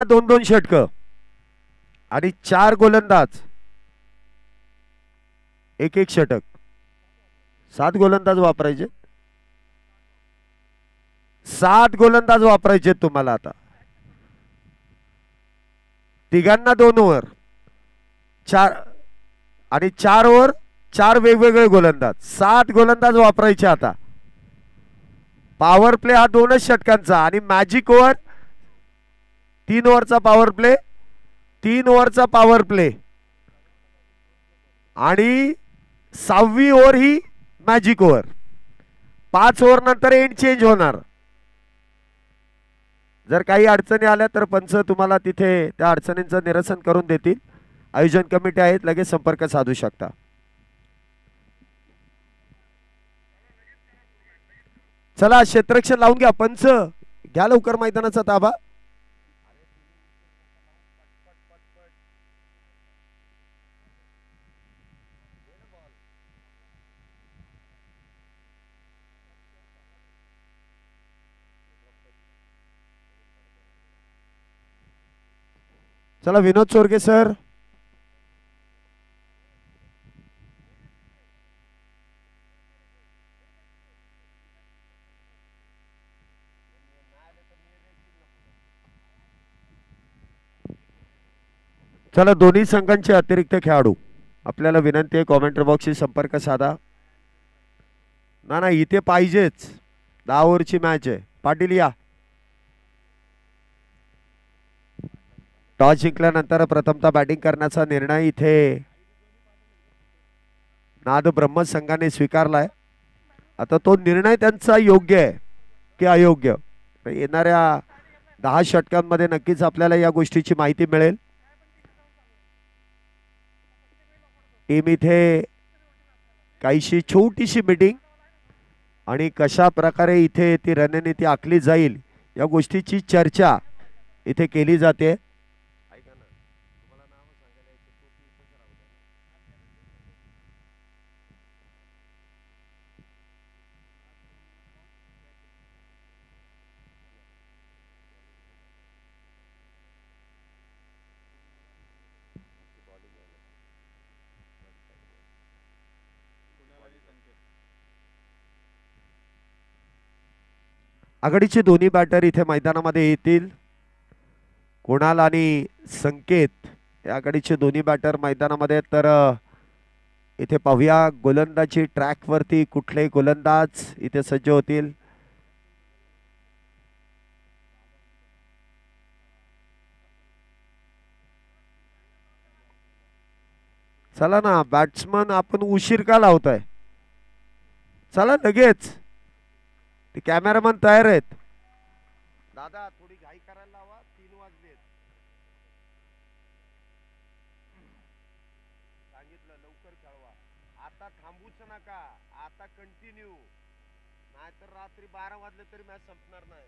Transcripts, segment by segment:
दोन दोन षटक आणि 4 गोलंदाज एक एक षटक. 7 गोलंदाज वापरायचे. 7 गोलंदाज वापरायचे तुम्हाला आता. तिघांना 2 ओव्हर 4 आणि 4 ओव्हर 4 वेगवेगळे गोलंदाज. 7 गोलंदाज वापरायचे आता. पॉवर प्ले हा 2च षटकांचा आणि मॅजिक ओव्हर 3 ओव्हरचा पॉवर प्ले. 3 ओव्हरचा पॉवर प्ले आणि 6वी ओव्हर ही मॅजिक ओव्हर. 5 ओव्हर नंतर एंड चेंज होणार. जर काही अडचणी आल्या तर पंच तुम्हाला तिथे त्या अडचणींचं निरसन करून देतील. आयोजन कमिटी आहेत, लगेच संपर्क साधू शकता. चला क्षेत्ररक्षण लावून घ्या. पंच घ्या लवकर मैदानाचा ताबा. चला विनोद चोरगे सर. चला दोन्ही संघांचे अतिरिक्त खेळाडू आपल्याला विनंती आहे कॉमेंट्री बॉक्सशी संपर्क साधा. ना इथे पाहिजेच. 10 ओव्हरची मॅच आहे. पाटील या. टॉस जिंकल्यानंतर प्रथमतः बॅटिंग करण्याचा निर्णय इथे नाद ब्रह्म संघाने स्वीकारलाय. आता तो निर्णय त्यांचा योग्य आहे की अयोग्य येणाऱ्या 10 षटकांमध्ये नक्कीच आपल्याला या गोष्टीची माहिती मिळेल. टीम इथे काहीशी छोटीशी मीटिंग आणि कशा प्रकारे इथे ती रणनीती आखली जाईल या गोष्टीची चर्चा इथे केली जाते. आघाडीचे दोन्ही बॅटर इथे मैदानामध्ये येतील. कुणाल आणि संकेत या आघाडीचे दोन्ही बॅटर मैदानामध्ये. तर इथे पाहूया गोलंदाजी ट्रॅक वरती कुठले गोलंदाज इथे सज्ज होतील. चला ना बॅट्समन आपण उशीर का लावताय. चला लगेच. ते कॅमेरामन तयार आहेत. दादा थोडी घाई करायला लावा. 3 वाजले. सांगितलं लवकर खेळवा. आता थांबूच नका. आता कंटिन्यू. नाहीतर रात्री 12 वाजले तरी मॅच संपणार नाही.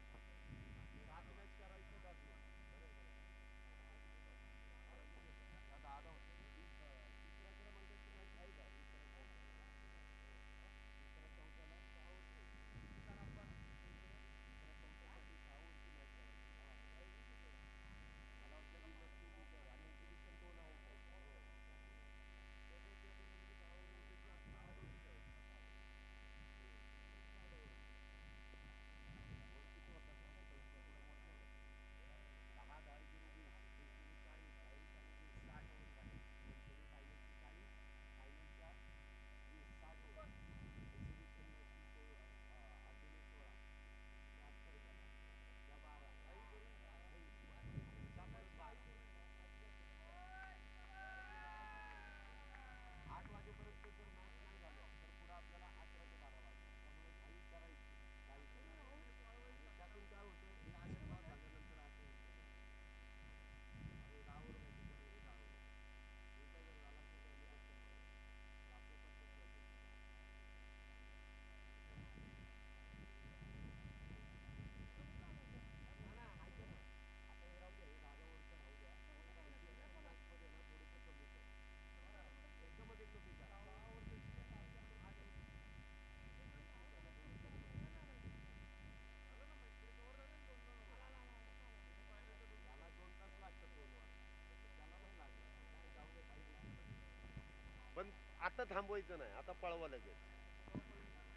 आता थांबवायचं नाही, आता पळवा लगेच.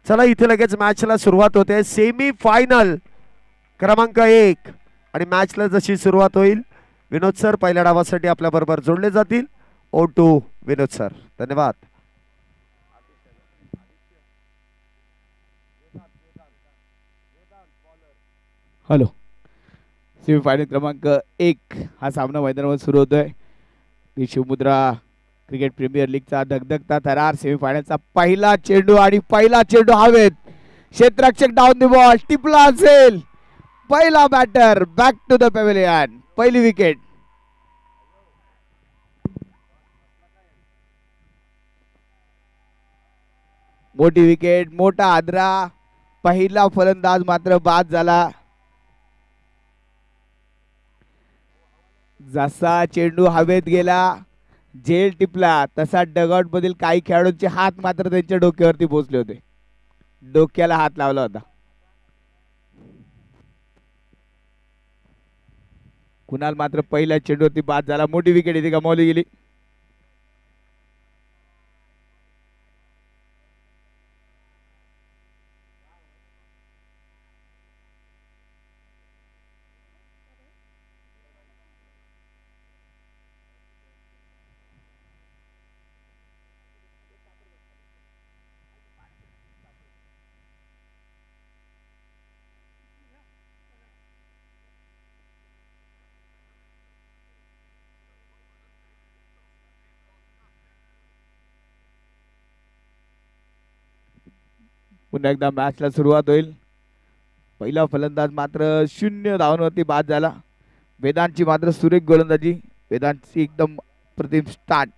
चला इथे लगेच मॅचला सुरुवात होते. सेमी फायनल क्रमांक 1 आणि मॅचला जशी सुरुवात होईल विनोद सर पहिल्या डावासाठी आपल्या बरोबर जोडले जातील. ओ टू विनोद सर, धन्यवाद. हॅलो. सेमीफायनल क्रमांक 1 हा सामना मैदानावर सुरू होतोय. शिवमुद्रा क्रिकेट प्रीमियर लीगचा धगधगता थरार. सेमीफायनलचा पहिला चेंडू आणि पहिला चेंडू हवेत. क्षेत्ररक्षक डाऊन द बॉल टिपला असेल. पहिला batter back to the pavilion. पहिली विकेट. मोठी विकेट, मोठा आदरा. पहिला फलंदाज मात्र बाद झाला. जसा चेंडू हवेत गेला, झेल टिपला, तसा डगआउट मधील काही खेळाडूंचे हात मात्र त्यांच्या डोक्यावरती पोहोचले होते. डोक्याला हात लावला होता. कुणाल मात्र पहिल्या चेंडूवरती बाद झाला. मोठी विकेट इथे गमावली गेली. पुन्हा एकदा मॅचला सुरुवात होईल. पहिला फलंदाज मात्र 0 धावांवरती बाद झाला. वेदांतची मात्र सुरेख गोलंदाजी. वेदांतची एकदम प्रतिम स्टार्ट.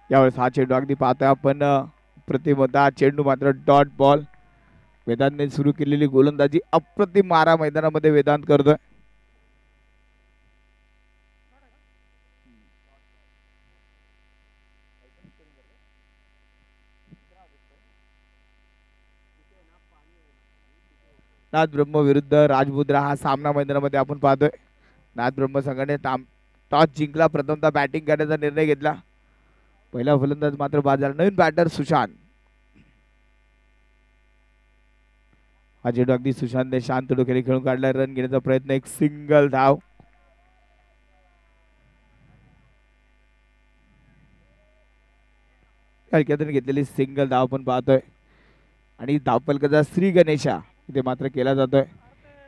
यावेळेस हा चेंडू अगदी पाहतोय आपण प्रतिम होता. चेंडू मात्र डॉट बॉल. वेदांतने सुरू केलेली गोलंदाजी अप्रतिम मारा मैदानामध्ये वेदांत करतोय. नाथ ब्रह्म विरुद्ध राजमुद्रा हा सामना मैदानामध्ये आपण पाहतोय. नाथ ब्रह्म संघाने टॉस जिंकला. प्रथमतः बॅटिंग करण्याचा निर्णय घेतला. पहिला फलंदाज मात्र बाद झाला. नवीन बॅटर सुशांत. हा चेंडू अगदी सुशांतने शांत डोक्याने खेळून काढला. रन घेण्याचा प्रयत्न. एक सिंगल धाव. घेतलेली सिंगल धाव आपण पाहतोय. आणि धावफलकाचा श्री गणेशा इथे मात्र केला जातोय.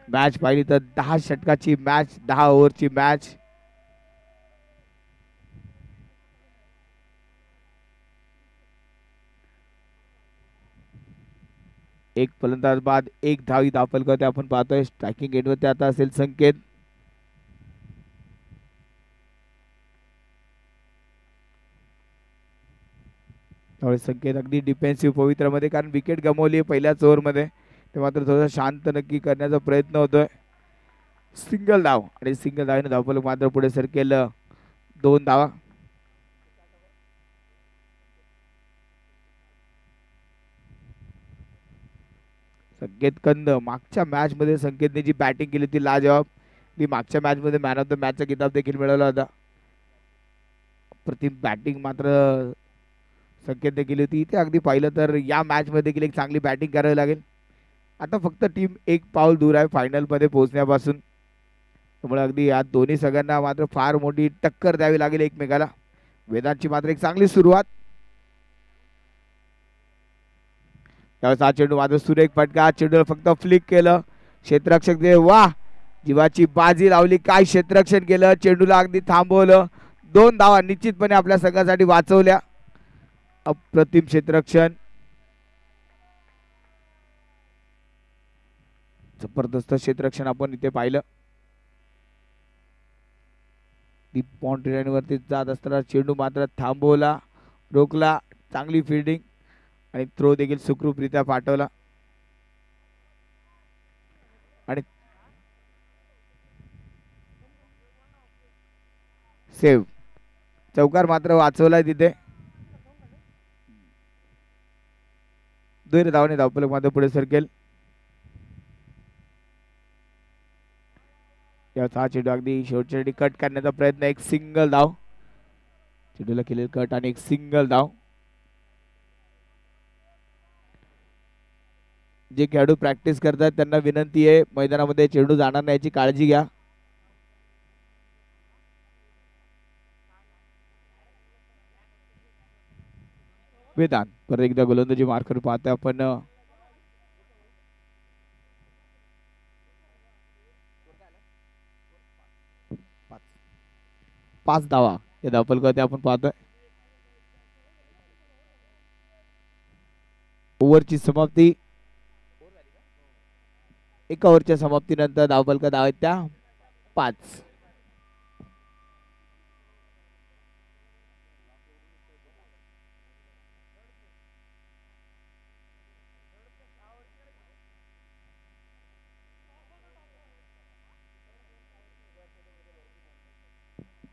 मॅच पाहिली तर 10 षटकाची मॅच, 10 ओव्हरची मॅच. एक फलंदाज बाद, एक धाव ही धावफलकावरती आपण पाहतोय. स्ट्रायकिंग एंडवरती आता असेल संकेत. संकेत अगदी डिफेन्सिव्ह पवित्रामध्ये, कारण विकेट गमावली पहिल्याच ओव्हरमध्ये. ते मात्र थोडं शांत नक्की करण्याचा प्रयत्न होतोय. सिंगल धाव आणि सिंगल धावेने धावफलक मात्र पुढे सरकेल 2 धावा. संकेत कंद. मागच्या मॅच मध्ये संकेतने जी बॅटिंग केली ती लाजवाब. ती मागच्या मॅच मध्ये मॅन ऑफ द मॅचचा किताब देखील मिळवला होता. प्रतिम बॅटिंग मात्र संकेतने केली होती. इथे अगदी पाहिलं तर या मॅच मध्ये देखील एक चांगली बॅटिंग करावी लागेल. आता फक्त टीम एक पाऊल दूर आहे फायनल मध्ये पोहोचण्यापासून. त्यामुळे अगदी या दोन्ही सगळ्यांना मात्र फार मोठी टक्कर द्यावी लागेल एकमेकाला. वेदांतची मात्र एक चांगली सुरुवात. त्यावेळेस हा चेंडू मात्र सुरेख फटका. चेंडूला फक्त फ्लिक केलं. क्षेत्ररक्षक दे वा, जीवाची बाजी लावली. काय क्षेत्ररक्षण केलं. चेंडूला अगदी थांबवलं. 2 धावा निश्चितपणे आपल्या संघासाठी वाचवल्या. अप्रतिम क्षेत्ररक्षण. जबरदस्त क्षेत्ररक्षण आपण इथे पाहिलं. डीप बाउंड्री लाईन वरती जात असताना चेंडू मात्र थांबवला, रोखला. चांगली फिल्डिंग आणि थ्रो देखील सुखरूपरित्या पाठवला. आणि सेव्ह. चौकार मात्र वाचवलाय तिथे. दुहेरी धावाने धावफलक मध्ये पुढे सरकेल. हा चेंडू अगदी शेवटच्या कट करण्याचा प्रयत्न, एक सिंगल धाव. चेंडूला केलेला कट आणि एक सिंगल धाव. जे खेळाडू प्रॅक्टिस करतात त्यांना विनंती आहे मैदानामध्ये चेंडू जाणार नाही याची काळजी घ्या. वेदांत परत एकदा गोलंदाजी मार्कर पाहतोय आपण. पाच धावा या धावफलकावरती आपण पाहतोय. ओव्हरची समाप्ती. एका ओव्हरच्या समाप्तीनंतर धावफलक धाव आहेत त्या 5.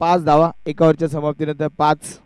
पाच धावा एका ओव्हरच्या समाप्तीनंतर 5.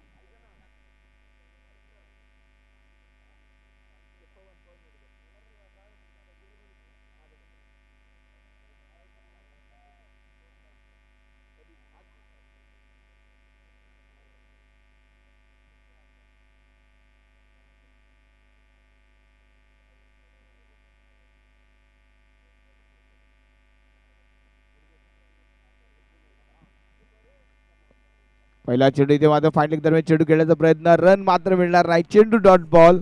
पहिला चेंडू इथे मात्र फाइनलिंग दरम्यान चेंडू खेळण्याचा प्रयत्न, रन मात्र मिळणार नाही. चेंडू डॉट बॉल.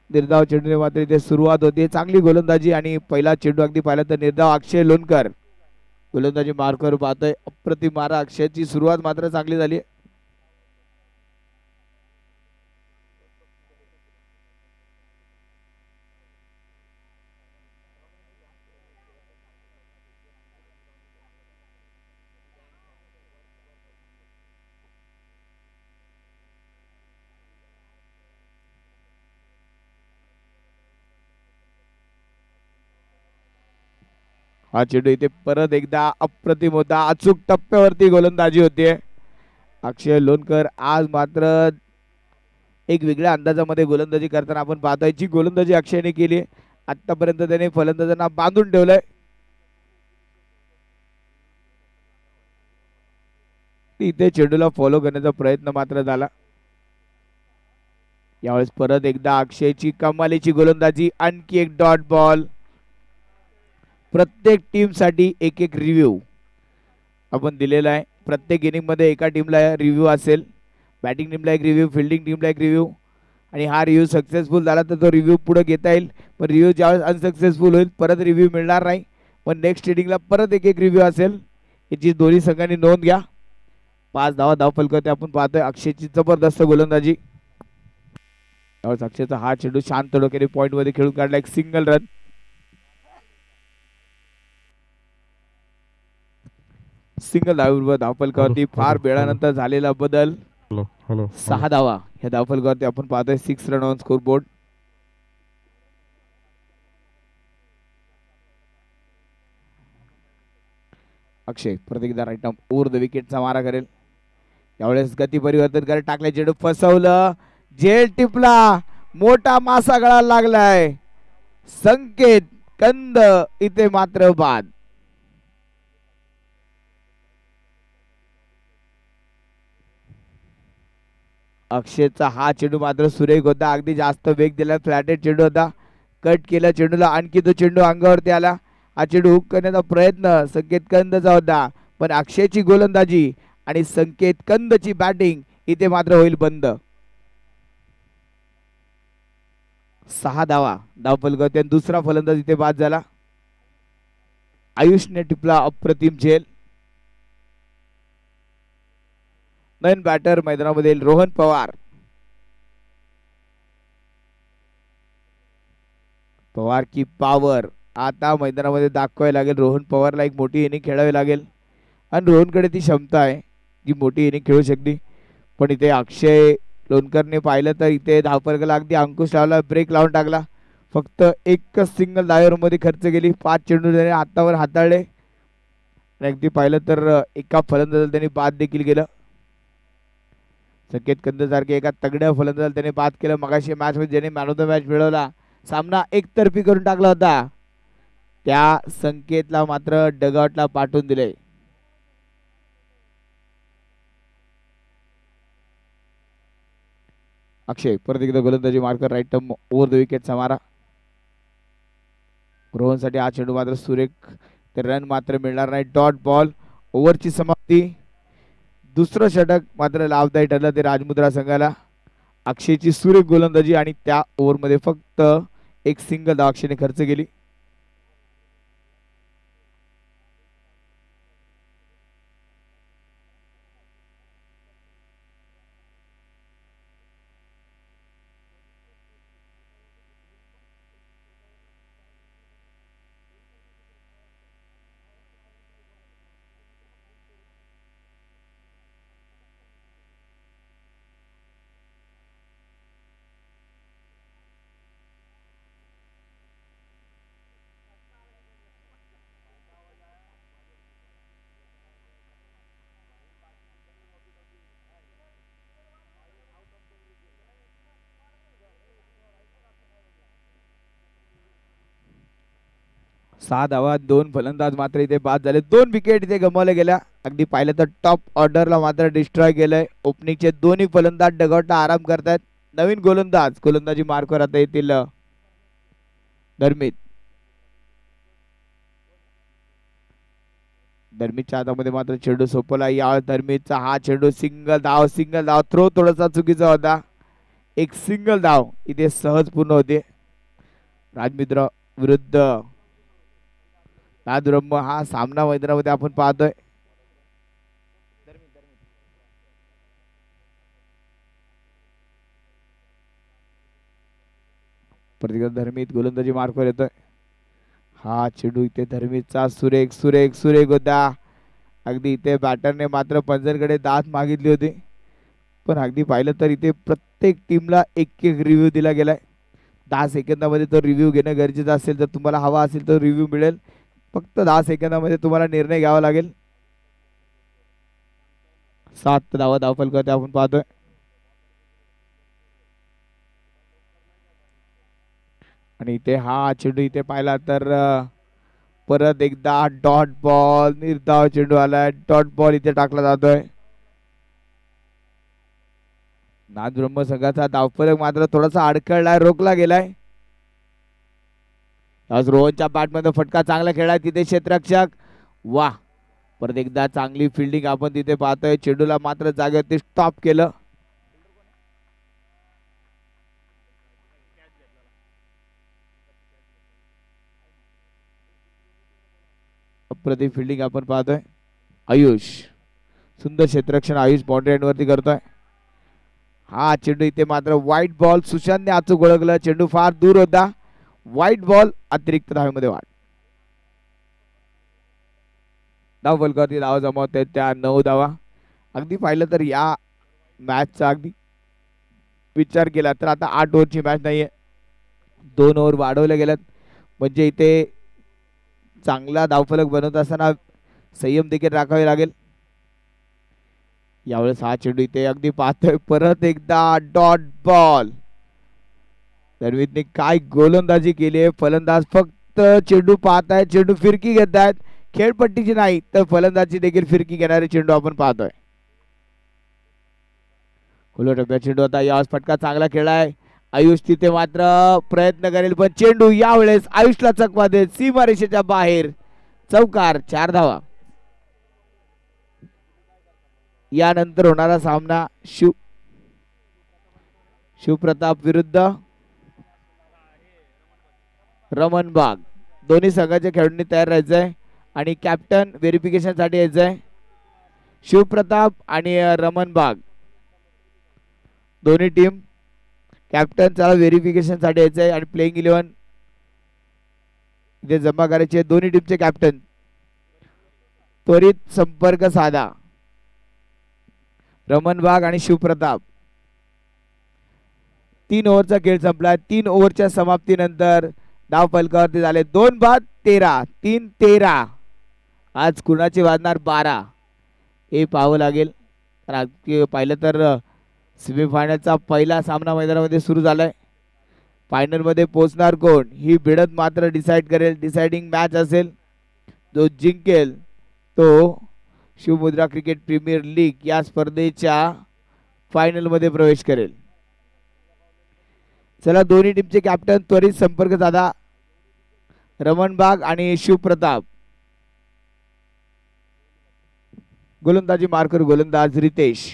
निर्धाव चेंडूने मात्र इथे सुरुवात होती. चांगली गोलंदाजी आणि पहिला चेंडू अगदी पाहिला तर निर्धाव अक्षय लोणकर गोलंदाजी मार्कवर पाहतोय. अप्रतिम मारा. अक्षयची सुरुवात मात्र चांगली झाली. हा चेंडू इथे परत एकदा अप्रतिम होता. अचूक टप्प्यावरती गोलंदाजी होते. अक्षय लोणकर आज मात्र एक वेगळ्या अंदाजामध्ये गोलंदाजी करताना आपण पाहतोय. जी गोलंदाजी अक्षयने केली आतापर्यंत त्याने फलंदाजांना बांधून ठेवलंय. इथे चेंडूला फॉलो करण्याचा प्रयत्न मात्र झाला. यावेळेस परत एकदा अक्षयची कमालीची गोलंदाजी. आणखी एक डॉट बॉल. प्रत्येक टीम साठी एक एक रिव्ह्यू आपण दिलेला आहे. प्रत्येक इनिंग मध्ये एका टीमला रिव्ह्यू असेल. बॅटिंग टीमला एक रिव्ह्यू, फिल्डिंग टीमला एक रिव्ह्यू. आणि हा रिव्ह्यू सक्सेसफुल झाला तर तो रिव्ह्यू पुढे घेता येईल. पण रिव्ह्यू ज्यावेळेस अनसक्सेसफुल होईल परत रिव्ह्यू मिळणार नाही. पण नेक्स्ट इनिंगला परत एक एक रिव्ह्यू असेल. याची दोन्ही संघांनी नोंद घ्या. 5 धावा धावफलकावरती आपण पाहतोय. अक्षयची जबरदस्त गोलंदाजी. त्यावेळेस अक्षयचा हा चेंडू शांत डोक्याने पॉइंट मध्ये खेळून काढला. एक सिंगल रन. सिंगल धावेबरोबर धावफलकावरती फार वेळानंतर झालेला बदल. 6 धावा या धावफलकावरती आपण पाहतोय. 6 रन ऑन स्कोर बोर्ड. अक्षय परत एकदा राईट आर्म ओव्हर द विकेटचा मारा करेल. यावेळेस गती परिवर्तन करत टाकले. चेंडू फसवलं. झेल टिपला. मोठा मासा गळाला लागलाय. संकेत कंद इथे मात्र बाद. अक्षयचा हा चेंडू मात्र सुरेख होता. अगदी जास्त वेग दिला. फ्लॅटेड चेंडू होता. कट केला चेंडूला. आणखी तो चेंडू अंगावरती आला. हा चेंडू हुक करण्याचा प्रयत्न संकेत कंदचा होता. पण अक्षयची गोलंदाजी आणि संकेत कंदची बॅटिंग इथे मात्र होईल बंद. 6 धावा धावफलकावरती. दुसरा फलंदाज इथे बाद झाला. आयुषने टिपला अप्रतिम झेल. नवीन बॅटर मैदानामध्ये रोहन पवार. पवार की पॉवर आता मैदानामध्ये दाखवायला लागेल. रोहन पवारला एक मोठी इनिंग खेळावी लागेल आणि रोहनकडे ती क्षमता आहे जी मोठी इनिंग खेळू शकते. पण इथे अक्षय लोणकरने पाहिलं तर इथे धावफलकाला अगदी अंकुश लावला. ब्रेक लावून टाकला. फक्त एकच सिंगल धावेमध्ये खर्च केली. 5 चेंडू त्याने हातावर हाताळले. अगदी पाहिलं तर एका फलंदाजाला त्यांनी बाद देखील केलं. संकेत कंद सारखे एका तगड्या फलंदाजाला त्याने बाद केलं. मगाशी मॅच मध्ये ज्याने मॅन ऑफ द मॅच मिळवला, सामना एकतर्फी करून टाकला होता, त्या संकेतला मात्र डगआउटला पाठवून दिले. अक्षय परत एकदा गोलंदाजी marker right arm over the विकेटचा मारा. रोहनसाठी हा चेंडू मात्र सुरेख, ते रन मात्र मिळणार नाही. डॉट बॉल, ओव्हरची समाप्ती. दुसरं षटक मात्र लाभदायी ठरलं ते राजमुद्रा संघाला. अक्षयची सुरेख गोलंदाजी आणि त्या ओव्हरमध्ये फक्त एक सिंगल धाव अक्षयने खर्च केली. सहा धावा, दोन फलंदाज मात्र इथे बाद झाले. 2 विकेट इथे गमावल्या गेल्या. अगदी पाहिलं तर टॉप ऑर्डरला मात्र डिस्ट्रॉय केलंय. ओपनिंगचे दोन्ही फलंदाज डगआउटला आराम करतायत. नवीन गोलंदाजी मार्कवर आता येतील धर्मीतच्या हातामध्ये मात्र चेंडू सोपवला. या धर्मीतचा हा चेंडू सिंगल धाव. थ्रो थोडासा चुकीचा होता. एक सिंगल धाव इथे सहज पूर्ण होते. राजमित्र विरुद्ध नादब्रह्म हा सामना मैदानामध्ये आपण पाहतोय. प्रतिकार धर्मीत गोलंदाजी मार्कवर येतोय. हा चेंडू इथे धर्मीतचा सुरेख होता. अगदी इथे बॅटरने मात्र पंजरकडे दात मागितली होती, पण अगदी पाहिलं तर इथे प्रत्येक टीमला एक रिव्ह्यू दिला गेलाय. 10 सेकंदामध्ये तो रिव्ह्यू घेणं गरजेचं असेल. जर तुम्हाला हवा असेल तर रिव्ह्यू मिळेल. फक्त 10 सेकंदामध्ये तुम्हाला निर्णय घ्यावा लागेल. 7 धावा धावफलकात आपण पाहतोय. आणि इथे हा चेंडू इथे पाहिला तर परत एकदा डॉट बॉल, निर्धाव चेंडू आलाय. डॉट बॉल इथे टाकला जातोय. नादब्रह्म संघाचा धावफलक मात्र थोडासा अडखळलाय, रोखला गेलाय. आज रोहनच्या बॅटमध्ये फटका चांगला खेळलाय तिथे क्षेत्ररक्षक. वाह, परत एकदा चांगली फिल्डिंग आपण तिथे पाहतोय. चेंडूला मात्र जागेवरती स्टॉप केलं. अप्रतिम फिल्डिंग आपण पाहतोय. आयुष, सुंदर क्षेत्ररक्षण आयुष बाउंड्री लाईनवरती करतोय. हा चेंडू इथे मात्र व्हाईट बॉल, सुशांतने अचूक ओळखलं. चेंडू फार दूर होता. व्हाईट बॉल, अतिरिक्त धावेमध्ये वाढ. धावफलकावरती धावा जमावते त्या 9 धावा. अगदी पाहिलं तर या मॅचचा अगदी विचार केला तर आता 8 ओव्हरची मॅच नाहीये, 2 ओव्हर वाढवल्या गेल्यात. म्हणजे इथे चांगला धावफलक बनवत असताना संयम देखील राखावे लागेल. यावेळेस हा चेंडू इथे अगदी पाहतोय. परत एकदा डॉट बॉल. धर्मीतने काय गोलंदाजी केली आहे. फलंदाज फक्त चेंडू पाहत आहेत, चेंडू फिरकी घेत आहेत. खेळपट्टीची नाही तर फलंदाजी देखील फिरकी घेणारे चेंडू आपण पाहतोय. खुल्या टप्प्यात चेंडू होता. यावेळेस फटका चांगला खेळाय. आयुष तिथे मात्र प्रयत्न करेल, पण चेंडू यावेळेस आयुषला चकवा देत सीमारेषेच्या बाहेर. चौकार, 4 धावा. यानंतर होणारा सामना शिवप्रताप विरुद्ध रमन बाग. दोन्ही संघाच्या खेळाडूंनी तयार राहायचंय आणि कॅप्टन व्हेरिफिकेशन साठी यायचंय. शिवप्रताप आणि रमन बाग दोन्ही टीम कॅप्टनचा व्हेरिफिकेशन साठी यायचंय आणि प्लेइंग 11 इथे जमा करायचे. दोन्ही टीमचे कॅप्टन त्वरित संपर्क साधा. रमन बाग आणि शिवप्रताप. 3 ओव्हरचा खेळ संपला. 3 ओव्हरच्या समाप्तीनंतर धाव फलकावरती झाले 2 बाद 13, 3-13. आज कुणाचे वाजणार 12 हे पाहावं लागेल. पाहिलं तर सेमीफायनलचा पहिला सामना मैदानामध्ये सुरू झालाय. फायनल मध्ये पोहोचणार कोण ही भिडत मात्र डिसाइड करेल. डिसाइडिंग मॅच असेल. जो जिंकेल तो शिवमुद्रा क्रिकेट प्रीमियर लीग या स्पर्धेच्या फायनल मध्ये प्रवेश करेल. चला दोन्ही टीमचे कॅप्टन त्वरित संपर्क साधा. रमण बाग आणि शिवप्रताप. गोलंदाजी मार्कर गोलंदाज रितेश.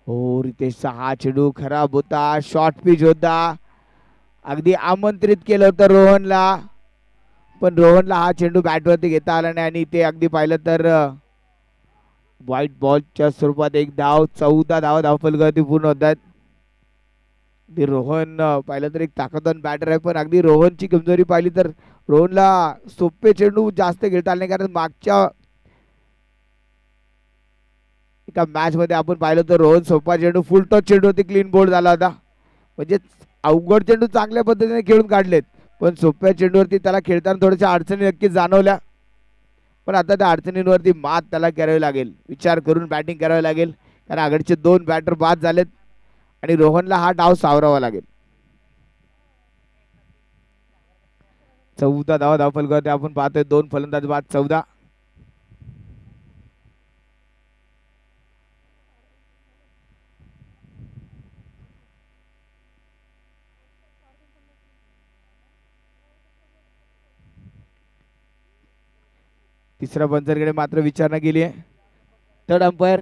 हो रितेशचा हा चेंडू खराब होता. शॉर्ट पिच होता. अगदी आमंत्रित केलं होतं रोहनला, पण रोहनला हा चेंडू बॅटवरती घेता आला नाही आणि ते अगदी पाहिलं तर व्हाईट बॉलच्या स्वरूपात एक धाव. 14 धावा धावफलकावरती पूर्ण होतात. अगदी रोहन पाहिलं तर एक ताकदवान बॅटर आहे, पण अगदी रोहनची कमजोरी पाहिली तर रोहनला सोपे चेंडू जास्त खेळता आले नाही. कारण मागच्या एका मॅच मध्ये आपण पाहिलं तर रोहन सोपा चेंडू फुल टॉस चेंडू होती, क्लीन बोल्ड झाला होता. म्हणजे अवघड चेंडू चांगल्या पद्धतीने खेळून काढलेत, पण सोप्या चेंडूवरती त्याला खेळताना थोड्याशा अडचणी नक्कीच जाणवल्या. पण आता त्या अडचणींवरती मात त्याला करावी लागेल. विचार करून बॅटिंग करावी लागेल, कारण आघाडीचे 2 बॅटर बाद झालेत आणि रोहनला हा डाव सावरावा लागेल. 14 धावा धावफलकावरती आपण पाहतोय. 2 फलंदाज बाद 14. तिसऱ्या पंचांकडे मात्र विचारणा केली आहे. थर्ड अंपायर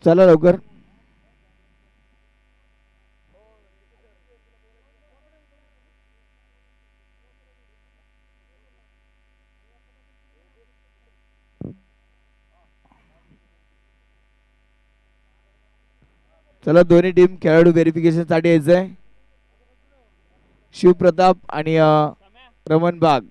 चला लवकर. चला दोन्ही टीम खेळाडू व्हेरिफिकेशन साठी यायचंय. शिवप्रताप आणि रमण बाग.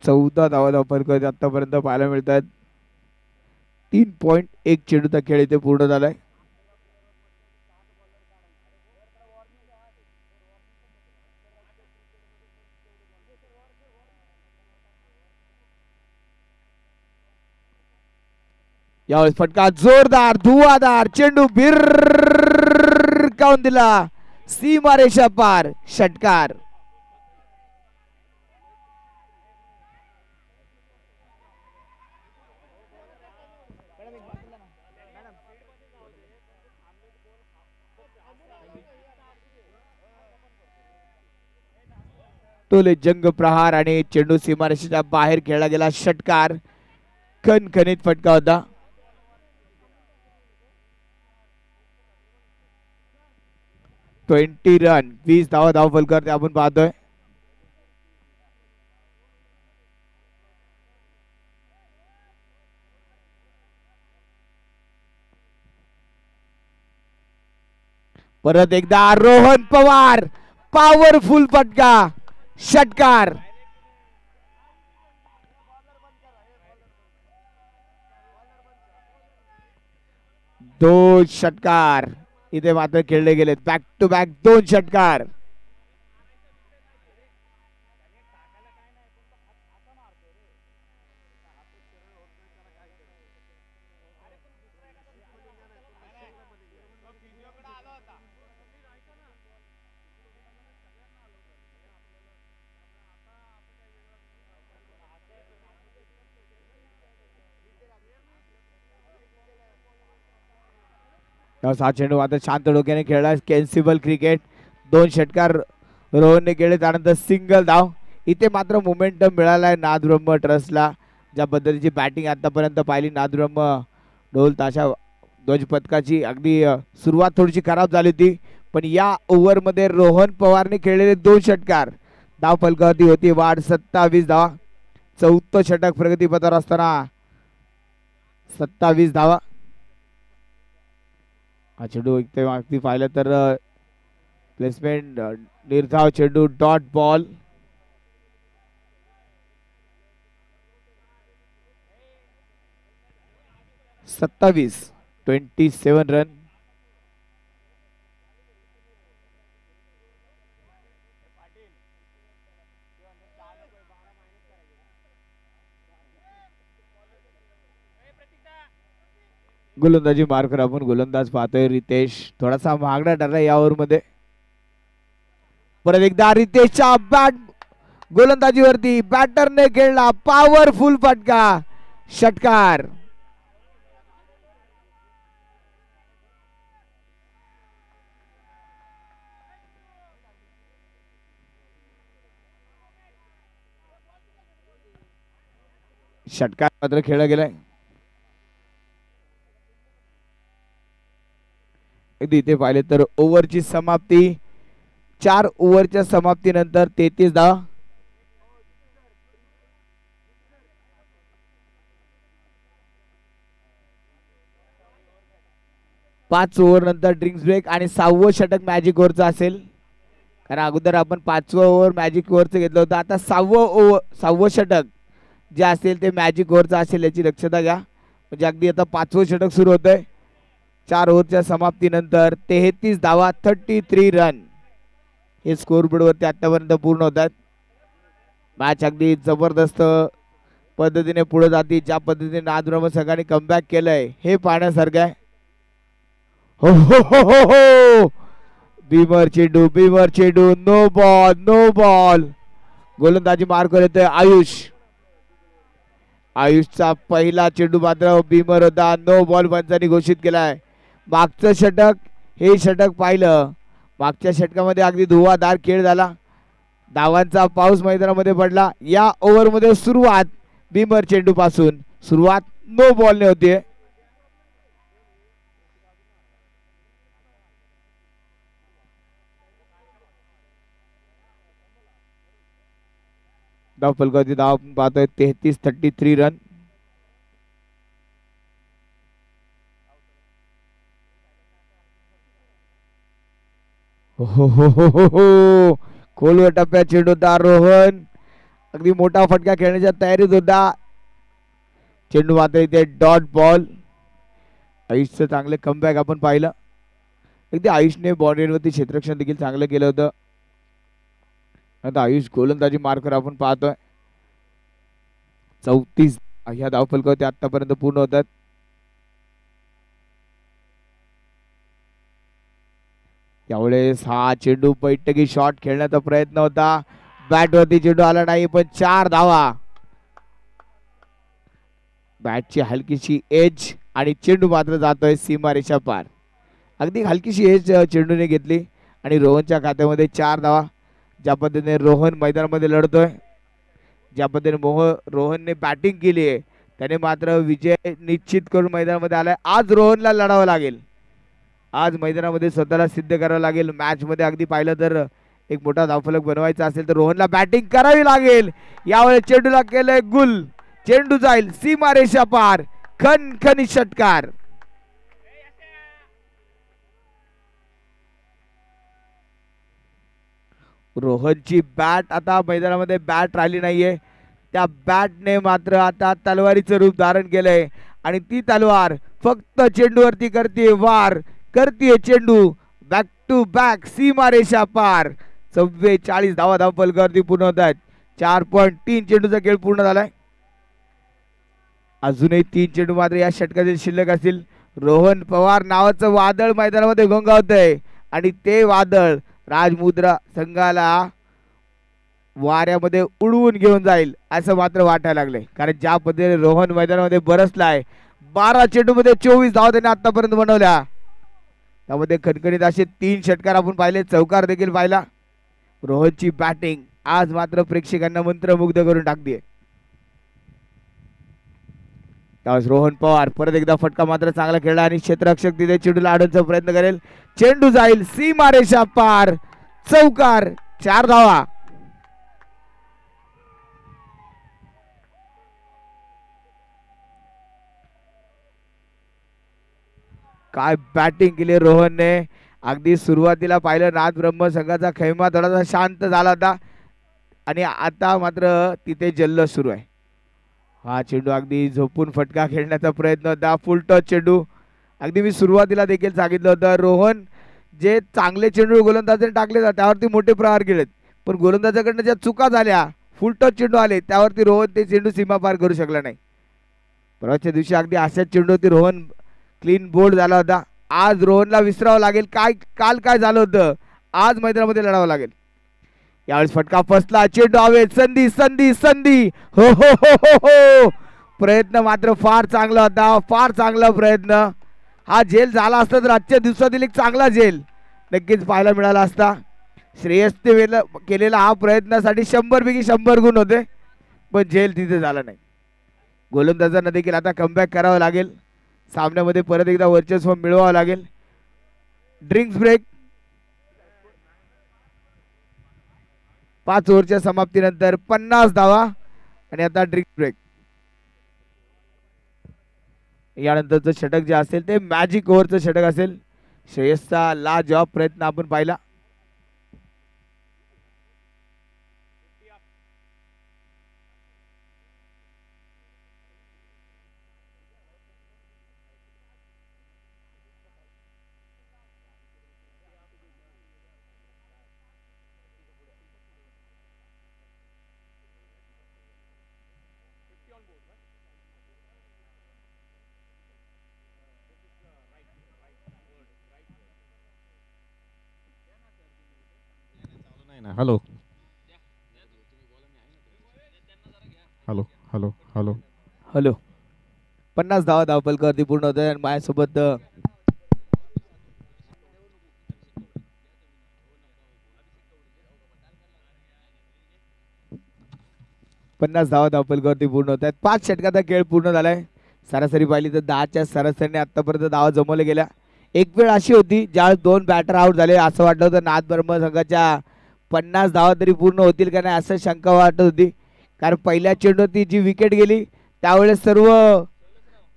चौदा धावा धावफलकावरती आतापर्यंत पाहायला मिळतात. 3.1 चेंडूचा खेळ इथे पूर्ण झालाय. यावेळेस फटका जोरदार धुवाधार चेंडू भिरकावून दिला. सीमारेषा पार षटकार. तोले जंग प्रहार आणि चेंडू सीमारेषेच्या बाहेर खेळला गेला. षटकार. खणखणीत फटका होता. ट्वेंटी रन 20 धावा धावफलकावरती आपण पाहतोय. परत एकदा रोहन पवार पॉवरफुल फटका. षटकार. दोन षटकार इथे मात्र खेळले गेलेत. बॅक टू बॅक 2 षटकार. हा चेंडू आता शांत डोक्याने खेळला. केन्सिबल क्रिकेट. 2 षटकार रोहनने केले. त्यानंतर सिंगल धाव. इथे मात्र मोमेंटम मिळालाय नादब्रह्म ट्रस्टला. ज्या पद्धतीची बॅटिंग आतापर्यंत पाहिली नादब्रह्म ढोल ताशा ध्वजपथकाची अगदी सुरुवात थोडीशी खराब झाली होती, पण या ओव्हरमध्ये रोहन पवारने खेळलेले 2 षटकार धाव फलकावरती होती. वाढ 27 धावा. चौथं षटक प्रगतीपथावर असताना 27 धावा. हा चेंडू अगदी पाहिलं तर प्लेसमेंट निर्धाव चेंडू, डॉट बॉल. सत्तावीस 27 रन. गोलंदाजी मार्कर आपण गोलंदाज पाहतोय रितेश. थोडासा महागडा ठरला या ओव्हर मध्ये. परत एकदा रितेशच्या बॅट गोलंदाजीवरती बॅटरने खेळला पॉवरफुल फटका, षटकार. षटकार मात्र खेळला गेलाय. इथे पाहिले तर ओव्हरची समाप्ती 4 ओव्हरच्या समाप्तीनंतर 33 धावा. 5 ओव्हर नंतर ड्रिंक्स ब्रेक आणि 6वं षटक मॅजिक ओव्हरचं असेल, कारण अगोदर आपण 5वं ओव्हर मॅजिक ओव्हरचं घेतलं होतं. आता 6वं षटक जे असेल ते मॅजिक ओव्हरचं असेल, याची दक्षता घ्या. म्हणजे अगदी आता 5वं षटक सुरू होतंय. 4 ओव्हरच्या समाप्तीनंतर 33 धावा, 33 रन हे स्कोरबोर्डवरती आतापर्यंत पूर्ण होतात. मॅच अगदी जबरदस्त पद्धतीने पुढे जाते. ज्या पद्धतीने नादब्रह्म संघाने कमबॅक केलंय हे पाहण्यासारखं आहे. हो हो हो हो हो, बीमर चेंडू, नो बॉल. गोलंदाजी मार्कवर येतोय आयुष. आयुषचा पहिला चेंडू मात्र बीमर होता. नो बॉल पंचांनी घोषित केलाय. मागचं षटक हे षटक पाहिलं, मागच्या षटकामध्ये अगदी धुवाधार खेळ झाला. धावांचा पाऊस मैदानामध्ये पडला. या ओव्हरमध्ये सुरुवात बीमर चेंडू पासून सुरुवात नो बॉलने होतीये. धाव फलकावरती धाव आपण पाहतोय 33 रन. हो हो हो हो हो, खोलवर टप्प्यात चेंडू होता. रोहन अगदी मोठा फटका खेळण्याच्या तयारीत होता. चेंडू मात्र इथे डॉट बॉल. आयुषचं चांगले कमबॅक आपण पाहिलं. अगदी आयुषने बॉडीवरती क्षेत्ररक्षण देखील चांगलं केलं होतं. आता आयुष गोलंदाजी मार्कर आपण पाहतोय. 34 ह्या धाव फलकावरती आतापर्यंत पूर्ण होतात. यावेळेस हा चेंडू बैठकी शॉट खेळण्याचा प्रयत्न होता. बॅटवरती चेंडू आला नाही, पण 4 धावा. बॅटची हलकीशी एज आणि चेंडू मात्र जातोय सीमारेषा पार. अगदी हलकीशी एज चेंडूने घेतली आणि रोहनच्या खात्यामध्ये 4 धावा. ज्या पद्धतीने रोहन मैदानामध्ये लढतोय, ज्या पद्धतीने रोहनने बॅटिंग केली आहे, त्याने मात्र विजय निश्चित करून मैदानामध्ये आलाय. आज रोहनला लढावं लागेल. आज मैदानामध्ये स्वतःला सिद्ध करावं लागेल. मॅच मध्ये अगदी पाहिलं तर एक मोठा धावफलक बनवायचा असेल तर रोहनला बॅटिंग करावी लागेल. यावेळेस चेंडूला केलंय गुल. चेंडू जाईल सीमारेषा पार. खणखणीत षटकार. रोहनची बॅट आता मैदानामध्ये बॅट राहिली नाहीये. त्या बॅटने मात्र आता तलवारीचं रूप धारण केलंय आणि ती तलवार फक्त चेंडूवरती करते वार. करतीये चेंडू बॅक टू बॅक सीमारेषा पार. 44 धावा धाव फलकावरती पूर्ण होत आहेत. 4.3 चेंडूचा खेळ पूर्ण झालाय. अजूनही 3 चेंडू मात्र या षटकातील शिल्लक असतील. रोहन पवार नावाचं वादळ मैदानामध्ये घोंगावतंय आणि ते वादळ राजमुद्रा संघाला वाऱ्यामध्ये उडवून घेऊन जाईल असं मात्र वाटायला लागलंय. कारण ज्या पद्धतीने रोहन मैदानामध्ये बरसलाय, 12 चेंडू मध्ये 24 धावा त्याने आतापर्यंत बनवल्या. त्यामध्ये खणखणीत असे 3 षटकार आपण पाहिले, चौकार देखील पाहिला. रोहनची बॅटिंग आज मात्र प्रेक्षकांना मंत्रमुग्ध करून टाकते. त्यावेळेस रोहन पवार परत एकदा फटका मात्र चांगला खेळला आणि क्षेत्ररक्षक तिथे चेंडूला अडवण्याचा प्रयत्न करेल. चेंडू जाईल सीमारेषा पार, चौकार, 4 धावा. काय बॅटिंग केली रोहनने. अगदी सुरुवातीला पाहिलं नाथ ब्रह्म संघाचा खैमा थोडासा शांत झाला होता आणि आता मात्र तिथे जल्लोष सुरू आहे. हा चेंडू अगदी झोपून फटका खेळण्याचा प्रयत्न होता. फुल टच चेंडू. अगदी मी सुरुवातीला देखील सांगितलं होतं रोहन जे चांगले चेंडू गोलंदाजाने टाकले जातात त्यावरती मोठे प्रहार केलेत, पण गोलंदाजाकडनं ज्या चुका झाल्या फुल टच चेंडू आले त्यावरती रोहन ते चेंडू सीमा पार करू शकला नाही. परवाच्या दिवशी अगदी अशाच चेंडूवरती रोहन क्लीन बोल्ड झाला होता. आज रोहनला विसरावं लागेल. काल काय झालं होतं आज मैदानामध्ये लढावं लागेल. यावेळेस फटका फसला. चेंडू हवे. संधी संधी संधी. हो हो हो हो हो. प्रयत्न मात्र फार चांगला होता. फार चांगला प्रयत्न. हा झेल झाला असता तर आजच्या दिवसातील एक चांगला झेल नक्कीच पाहायला मिळाला असता. श्रेयसने केलेला हा प्रयत्नासाठी 100 पैकी 100 गुण होते, पण झेल तिथे झाला नाही. गोलंदाजांना देखील आता कमबॅक करावं लागेल. सामन्यामध्ये परत एकदा वर्चस्व मिळवावं लागेल. Drinks break. 5 ओव्हरच्या समाप्तीनंतर 50 धावा आणि आता ड्रिंक्स ब्रेक. यानंतरचं षटक जे असेल ते मॅजिक ओव्हरचं षटक असेल. श्रेयसचा लाजवाब प्रयत्न आपण पाहिला. Hello hello hello hello hello. 50 धावा धावपलकावरती पूर्ण होत आहे आणि माझ्यासोबत धावा धावपलकावरती पूर्ण होत आहेत. 5 षटकाचा खेळ पूर्ण झालाय. सरासरी पाहिली तर 10च्या सरासरीने आतापर्यंत धावा जमवल्या गेल्या. एक वेळ अशी होती ज्यावेळेस 2 बॅटर आउट झाले. असं वाटलं होतं नाथ ब्रह्म संघाच्या 50 धावा तरी पूर्ण होतील का नाही असं शंका वाटत होती, कारण पहिल्या चेंडूवरती जी विकेट गेली त्यावेळेस सर्व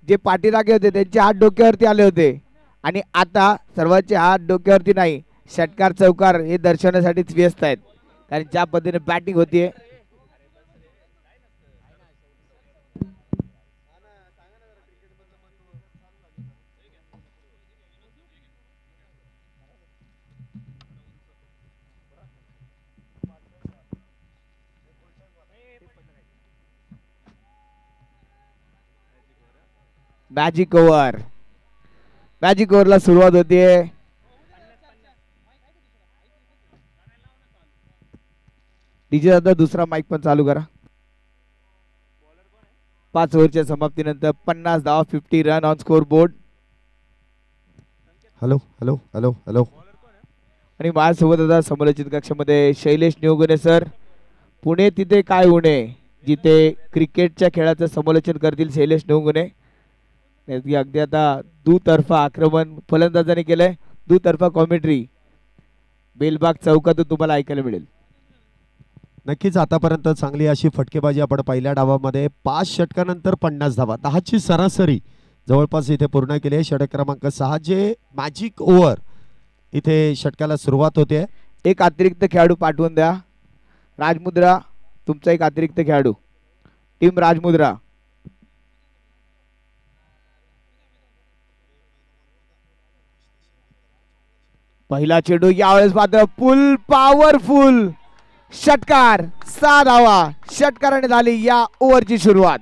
जे पाठीराखे होते त्यांचे हात डोक्यावरती आले होते आणि आता सर्वांचे हात डोक्यावरती नाही, षटकार चौकार हे दर्शवण्यासाठीच व्यस्त आहेत. कारण ज्या पद्धतीने बॅटिंग होतीये मॅजिक ओव्हरला सुरुवात होतीये. डीजे दादा दुसरा माईक पण चालू करा. 5 ओव्हरच्या समाप्तीनंतर 50 धावा 50 run on score board. Hello hello hello hello. आणि माझ्यासोबत आता समालोचित कक्षामध्ये शैलेश नियोगुणे सर. पुणे तिथे काय उणे जिथे क्रिकेटच्या खेळाचं समालोचन करतील शैलेश नियोगुणे. अगदी आता दुतर्फा आक्रमण फलंदाजाने केलंय. दुतर्फा कॉमेंट्री बेलबाग चौकातून तुम्हाला ऐकायला मिळेल. नक्कीच आतापर्यंत चांगली अशी फटकेबाजी आपण पहिल्या डावामध्ये 5 षटकानंतर 50 धावा 10ची सरासरी जवळपास इथे पूर्ण केली आहे. षटक क्रमांक 6 जे मॅजिक ओव्हर इथे षटकाला सुरुवात होते. एक अतिरिक्त खेळाडू पाठवून द्या. राजमुद्रा तुमचा एक अतिरिक्त खेळाडू. टीम राजमुद्रा. पहिला चेंडू यावेळेस मात्र फुल पॉवरफुल षटकार. 6 धावा षटकाराने झाली या ओव्हरची सुरुवात.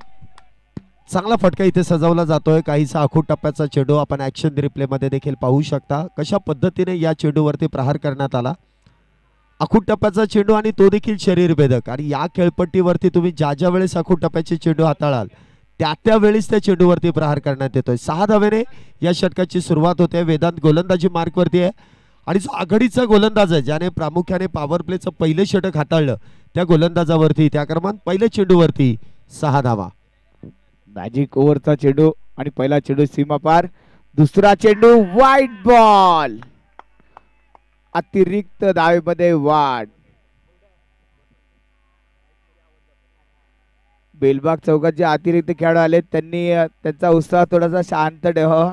चांगला फटका इथे सजवला जातोय. काहीसा आखूड टप्प्याचा चेंडू आपण ऍक्शन रिप्ले मध्ये देखील पाहू शकता कशा पद्धतीने या चेंडूवरती प्रहार करण्यात आला. आखूड टप्प्याचा चेंडू आणि तो देखील शरीर भेदक. आणि या खेळपट्टीवरती तुम्ही ज्या वेळेस आखूड टप्प्याचे चेंडू हाताळाल त्या वेळेस त्या चेंडूवरती प्रहार करण्यात येतोय. 6 धावेने या षटकाची सुरुवात होते. वेदांत गोलंदाजी मार्कवरती आहे आणि जो आघाडीचा गोलंदाज आहे ज्याने प्रामुख्याने पॉवर प्लेचं पहिलं षटक हाताळलं त्या गोलंदाजावरती त्या क्रमांक पहिल्या चेंडूवरती 6 धावा. मॅजिक ओव्हरचा चेंडू आणि पहिला चेंडू सीमा पार, दुसरा चेंडू वाईट बॉल, अतिरिक्त धावेमध्ये वाढ. बेलबाग चौकात जे अतिरिक्त खेळाडू आले त्यांनी त्यांचा उत्साह थोडासा शांत ठेवावा.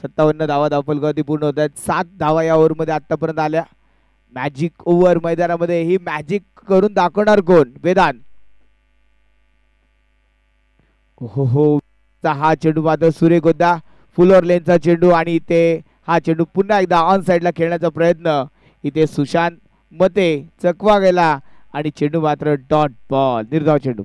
57 धावा धावफलकावरती पूर्ण होत आहेत. 7 धावा या ओव्हर मध्ये आतापर्यंत आल्या. मॅजिक ओव्हर मैदानामध्ये ही मॅजिक करून दाखवणार कोण? वेदांत. हो हा चेंडू मात्र सुरेख होता. फुलर लेनचा चेंडू आणि इथे हा चेंडू पुन्हा एकदा ऑन साइडला खेळण्याचा प्रयत्न. इथे सुशांत मते चकवा गेला आणि चेंडू मात्र डॉट बॉल, निर्धाव चेंडू.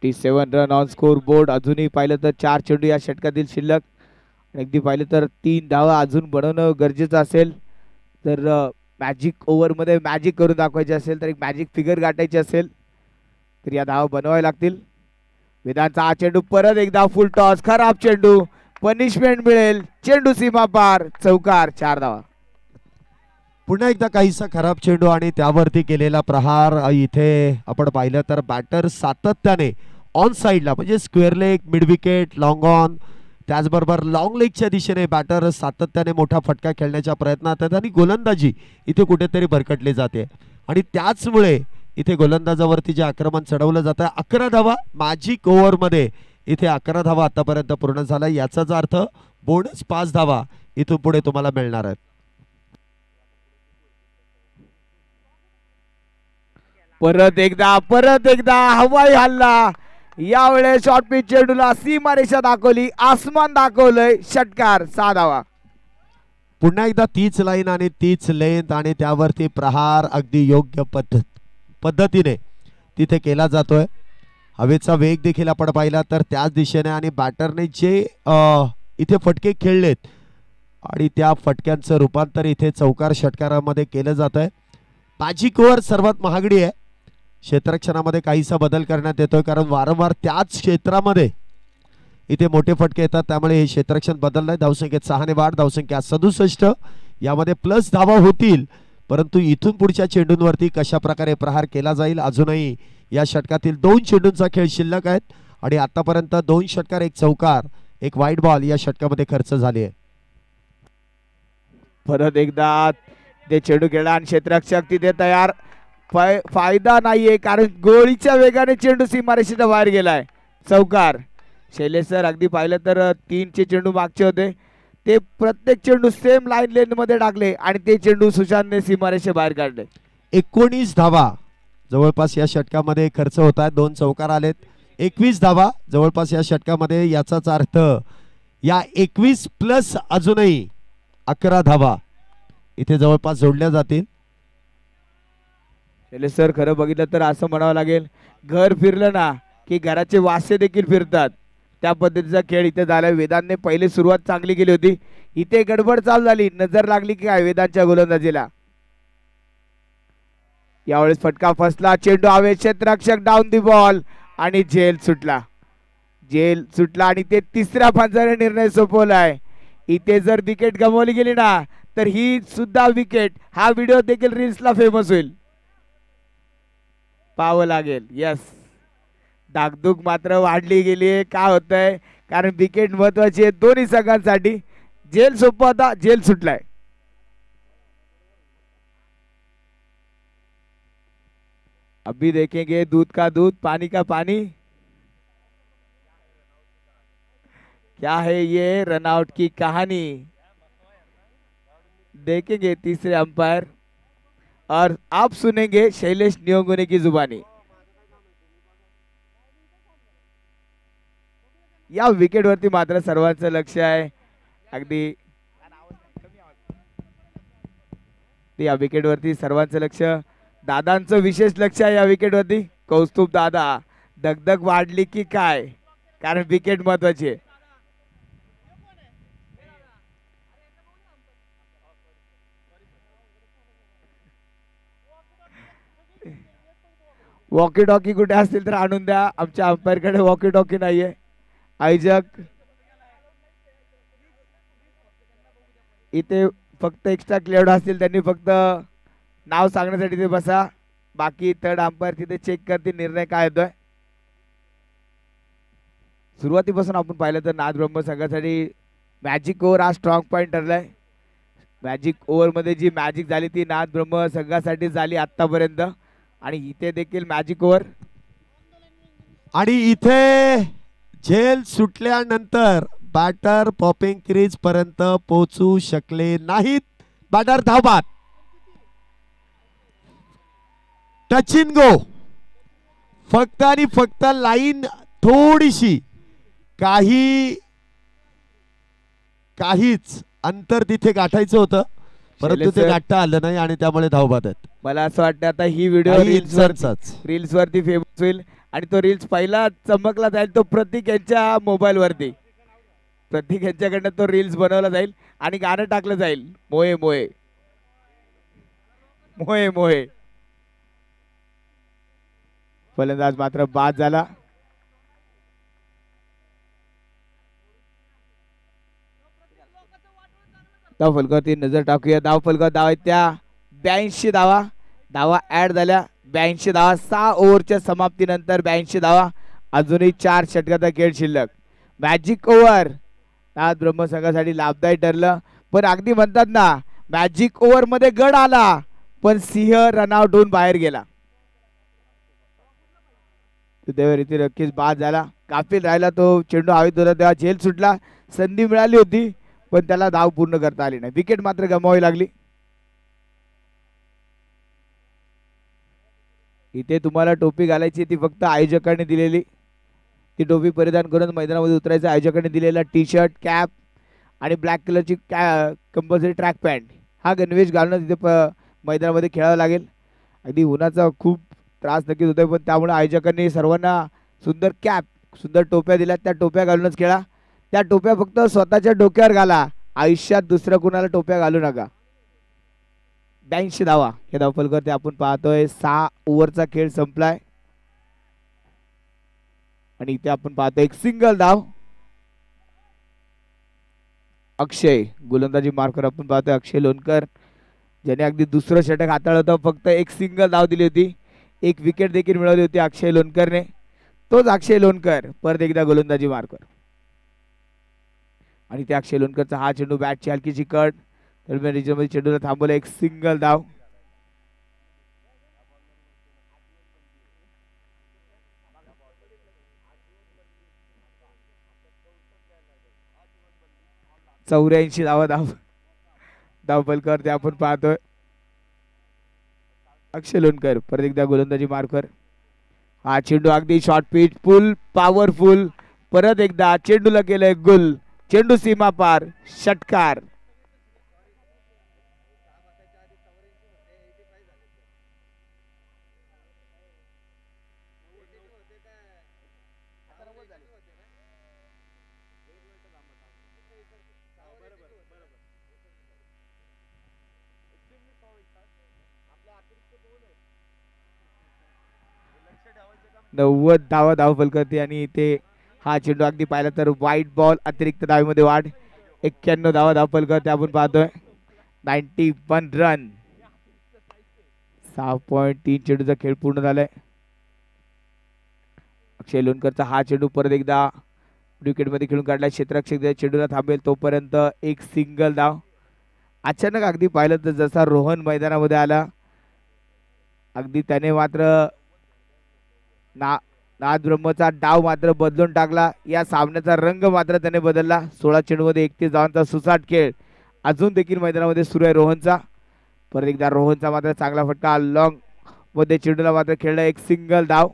Run on score board. अजूनही पाहिलं तर 4 चेंडू या षटकातील शिल्लक. अगदी पाहिलं तर 3 धावा अजून बनवणं गरजेचं असेल. तर मॅजिक ओव्हर मध्ये मॅजिक करून दाखवायचे असेल, तर एक मॅजिक फिगर गाठायची असेल तर या धावा बनवाव्या लागतील. वेदांतचा हा चेंडू परत एकदा फुल टॉस, खराब चेंडू, पनिशमेंट मिळेल. चेंडू सीमा पार, चौकार, 4 धावा. पुन्हा एकदा काहीसा खराब चेंडू आणि त्यावरती केलेला प्रहार. इथे आपण पाहिलं तर बॅटर सातत्याने ऑन साइडला म्हणजे square leg, mid wicket, long on, त्याचबरोबर लॉंग लेगच्या दिशेने बॅटर सातत्याने मोठा फटका खेळण्याच्या प्रयत्नात आहेत आणि गोलंदाजी इथे कुठेतरी भरकटली जाते आणि त्याचमुळे इथे गोलंदाजावरती जे आक्रमण चढवलं जातं. 11 धावा मॅजिक ओव्हरमध्ये, इथे 11 धावा आतापर्यंत पूर्ण झाला. याचाच अर्थ बोनस 5 धावा इथून पुढे तुम्हाला मिळणार आहेत. परत एकदा हवाई हल्ला. यावेळेस शॉर्ट पिच चेंडूला सीमारेषा दाखवली, आसमान दाखवलंय. षटकार, 6 धावा. पुन्हा एकदा तीच लाईन आणि तीच लेंथ आणि त्यावरती प्रहार अगदी योग्य पद्धतीने तिथे केला जातोय. हवेचा वेग देखील आपण पाहिला तर त्याच दिशेने आणि बॅटरने जे इथे फटके खेळलेत आणि त्या फटक्यांचं रूपांतर इथे चौकार षटकारामध्ये केलं जात आहे. मॅजिक ओव्हर सर्वात महागडी आहे. क्षेत्ररक्षणामध्ये काहीसा बदल करण्यात येतोय कारण वारंवार त्याच क्षेत्रामध्ये इथे मोठे फटके येतात, त्यामुळे हे क्षेत्ररक्षण बदललंय. धावसंख्येत 6 ने वाढ, धावसंख्या 67. यामध्ये प्लस धावा होतील, परंतु इथून पुढच्या चेंडूंवरती कशा प्रकारे प्रहार केला जाईल. अजूनही या षटकातील 2 चेंडूंचा खेळ शिल्लक आहेत आणि आतापर्यंत 2 षटकार, 1 चौकार, 1 वाईट बॉल या षटकामध्ये खर्च झाले आहे. परत एकदा ते चेंडू खेळला आणि क्षेत्ररक्षक तिथे तयार. फायदा नाहीये कारण गोळीच्या वेगाने चेंडू सीमारेषेच्या बाहेर गेलाय. चौकार. शैलेश सर, अगदी पाहिलं तर 3चे चेंडू मागचे होते, ते प्रत्येक चेंडू सेम लाईन लेन मध्ये टाकले आणि ते चेंडू सुशांतने सीमारेषे बाहेर काढले. 19 धावा जवळपास या षटकामध्ये खर्च होत आहेत. 2 चौकार आलेत. 21 धावा जवळपास या षटकामध्ये. याचाच अर्थ या 21 प्लस अजूनही 11 धावा इथे जवळपास जोडल्या जातील. शैलेश सर, खरं बघितलं तर असं म्हणावं लागेल, घर फिरलं ना की घराचे वासे देखील फिरतात, त्या पद्धतीचा खेळ इथे झाला. वेदांतने पहिली सुरुवात चांगली केली होती, इथे गडबड चालू झाली, नजर लागली की काय वेदांतच्या गोलंदाजीला. यावेळेस फटका फसला, चेंडू हवे, क्षेत्ररक्षक डाऊन दी बॉल आणि झेल सुटला आणि ते तिसऱ्या पंचाने निर्णय सोपवलाय. इथे जर विकेट गमावली गेली ना तर ही सुद्धा विकेट, हा व्हिडिओ देखील रील्सला फेमस होईल, पाहावं लागेल. यस, धाकधूक मात्र वाढली गेली आहे. काय होतंय, कारण विकेट महत्वाची आहे दोन्ही संघांसाठी. जेल सोपा होता, जेल सुटलाय. अभी देखेंगे दूध का दूध, पानी का पानी. क्या है ये रनआउट की कहानी, देखेंगे तीसरे अंपायर और आप सुनेंगे शैलेश नियोंगुने की जुबानी. या विकेट वरती मात्र सर्वांचं लक्ष आहे. अगदी या विकेट वरती सर्वांचं लक्ष, दादांचं विशेष लक्ष आहे या विकेट वरती. कौस्तुभ दादा, दगदग वाढली की काय, कारण विकेट महत्वाची आहे. वॉकी टॉकी कुठे असतील तर आणून द्या, आमच्या अंपायर कडे वॉकी टॉकी नाहीये. आयोजक, इथे फक्त एक्स्ट्रा खेळाडू असतील त्यांनी फक्त नाव सांगण्यासाठी तिथे बसा. बाकी थर्ड अंपायर तिथे चेक करतील निर्णय काय येतोय. सुरुवातीपासून आपण पाहिलं तर नाथ ब्रह्म संघासाठी मॅजिक ओव्हर हा स्ट्रॉंग पॉईंट ठरलाय. मॅजिक ओव्हर मध्ये जी मॅजिक झाली ती नाथ ब्रह्म संघासाठी झाली आतापर्यंत. आणि इथे देखील मॅजिक ओव्हर. आणि इथे झेल सुटल्यानंतर बॅटर पॉपिंग क्रीज पर्यंत पोहोचू शकले नाहीत. बॅटर धावबाद. टच इन गो. फक्त आणि फक्त लाईन थोडीशी काहीच अंतर तिथे गाठायचं होतं परंतु ते गाठता आलं नाही आणि त्यामुळे धावबाद आहेत. मला असं वाटतं आता ही व्हिडिओ रील्स वरती फेमस होईल आणि तो रील्स पहिला चमकला जाईल तो प्रतीक यांच्या मोबाईल वरती. प्रतीक यांच्याकडनं तो रील्स बनवला जाईल आणि गाणं टाकलं जाईल मोये मोये मोये मोये. फलंदाज मात्र बाद झाला. धाव फलकावरती नजर टाकूया. धाव फलकावर धाव आहेत त्या 82 धावा. धावा ऍड झाल्या 82 धावा. 6 ओव्हरच्या समाप्तीनंतर 82 धावा. अजूनही 4 षटकाचा खेळ शिल्लक. मॅजिक ओव्हर नाथ ब्रह्म संघासाठी लाभदायी ठरलं. पण अगदी म्हणतात ना मॅजिक ओव्हर मध्ये गड आला पण सिंह रनआउट होऊन बाहेर गेला. त्यावर इथे नक्कीच बाद झाला. काफील राहिला तो चेंडू हवेत होता तेव्हा झेल सुटला. संधी मिळाली होती पण त्याला धाव पूर्ण करता आली नाही. विकेट मात्र गमवावी लागली. इथे तुम्हाला टोपी घालायची ती फक्त आयोजकांनी दिलेली. ती टोपी परिधान करून मैदानामध्ये उतरायचं. आयोजकांनी दिलेला टी शर्ट कॅप आणि ब्लॅक कलरची कंपल्सरी ट्रॅक पॅन्ट हा गणवेश घालून तिथे मैदानामध्ये खेळावं लागेल. अगदी उन्हाचा खूप त्रास नक्कीच होतोय पण त्यामुळे आयोजकांनी सर्वांना सुंदर कॅप सुंदर टोप्या दिल्या. त्या टोप्या घालूनच खेळा. त्या टोप्या फक्त स्वतःच्या डोक्यावर घाला. आयुष्यात दुसऱ्या कुणाला टोप्या घालू नका. 82 धावा हे धावफलकावरती आपण पाहतोय. 6 ओव्हरचा खेळ संपलाय आणि इथे आपण पाहतोय एक सिंगल धाव. अक्षय गोलंदाजी मार्कर आपण पाहतोय. अक्षय लोणकर ज्याने अगदी दुसरं षटक हाताळलं होतं. फक्त एक सिंगल धाव दिली होती. एक विकेट देखील मिळवली होती अक्षय लोणकरने. तोच अक्षय लोणकर परत एकदा गोलंदाजी मार्कर. आणि त्या अक्षय लोणकरचा हा चेंडू बॅटची हलकीची कट दरम्यान रिजनमध्ये चेंडूला थांबवलं. एक सिंगल धाव. चौऱ्याऐंशी धाव फलकावरती आपण पाहतोय. अक्षय लोणकर परत एकदा गोलंदाजी मार्कर. हा चेंडू अगदी शॉर्ट पिच फुल पॉवरफुल. परत एकदा चेंडूला केलंय गुल. चेंडू सीमा पार षटकार. नव्वद धाव फलकावरती आणि इथे हा चेंडू अगदी पाहिला तर व्हाईट बॉल अतिरिक्त धावेमध्ये वाढ. 91 धाव फलकावरती आपण पाहतोय. 91 रन. 6.3 चेंडूचा खेळ पूर्ण झालाय. अक्षय लोणकरचा हा चेंडू परत एकदा विकेट मध्ये खेळून काढला. क्षेत्ररक्षक चेंडूला थांबेल तोपर्यंत एक सिंगल धाव. अचानक अगदी पाहिलं तर जसा रोहन मैदानामध्ये आला अगदी त्याने मात्र नाथ ब्रह्मचा डाव मात्र बदलून टाकला. या सामन्याचा रंग मात्र त्याने बदलला. 16 चेंडूमध्ये 31 धावांचा सुसाट खेळ अजून देखील मैदानामध्ये सुरू आहे रोहनचा. परत एकदा रोहनचा मात्र चांगला फटका लॉंग मध्ये चेंडूला मात्र खेळला. एक सिंगल धाव.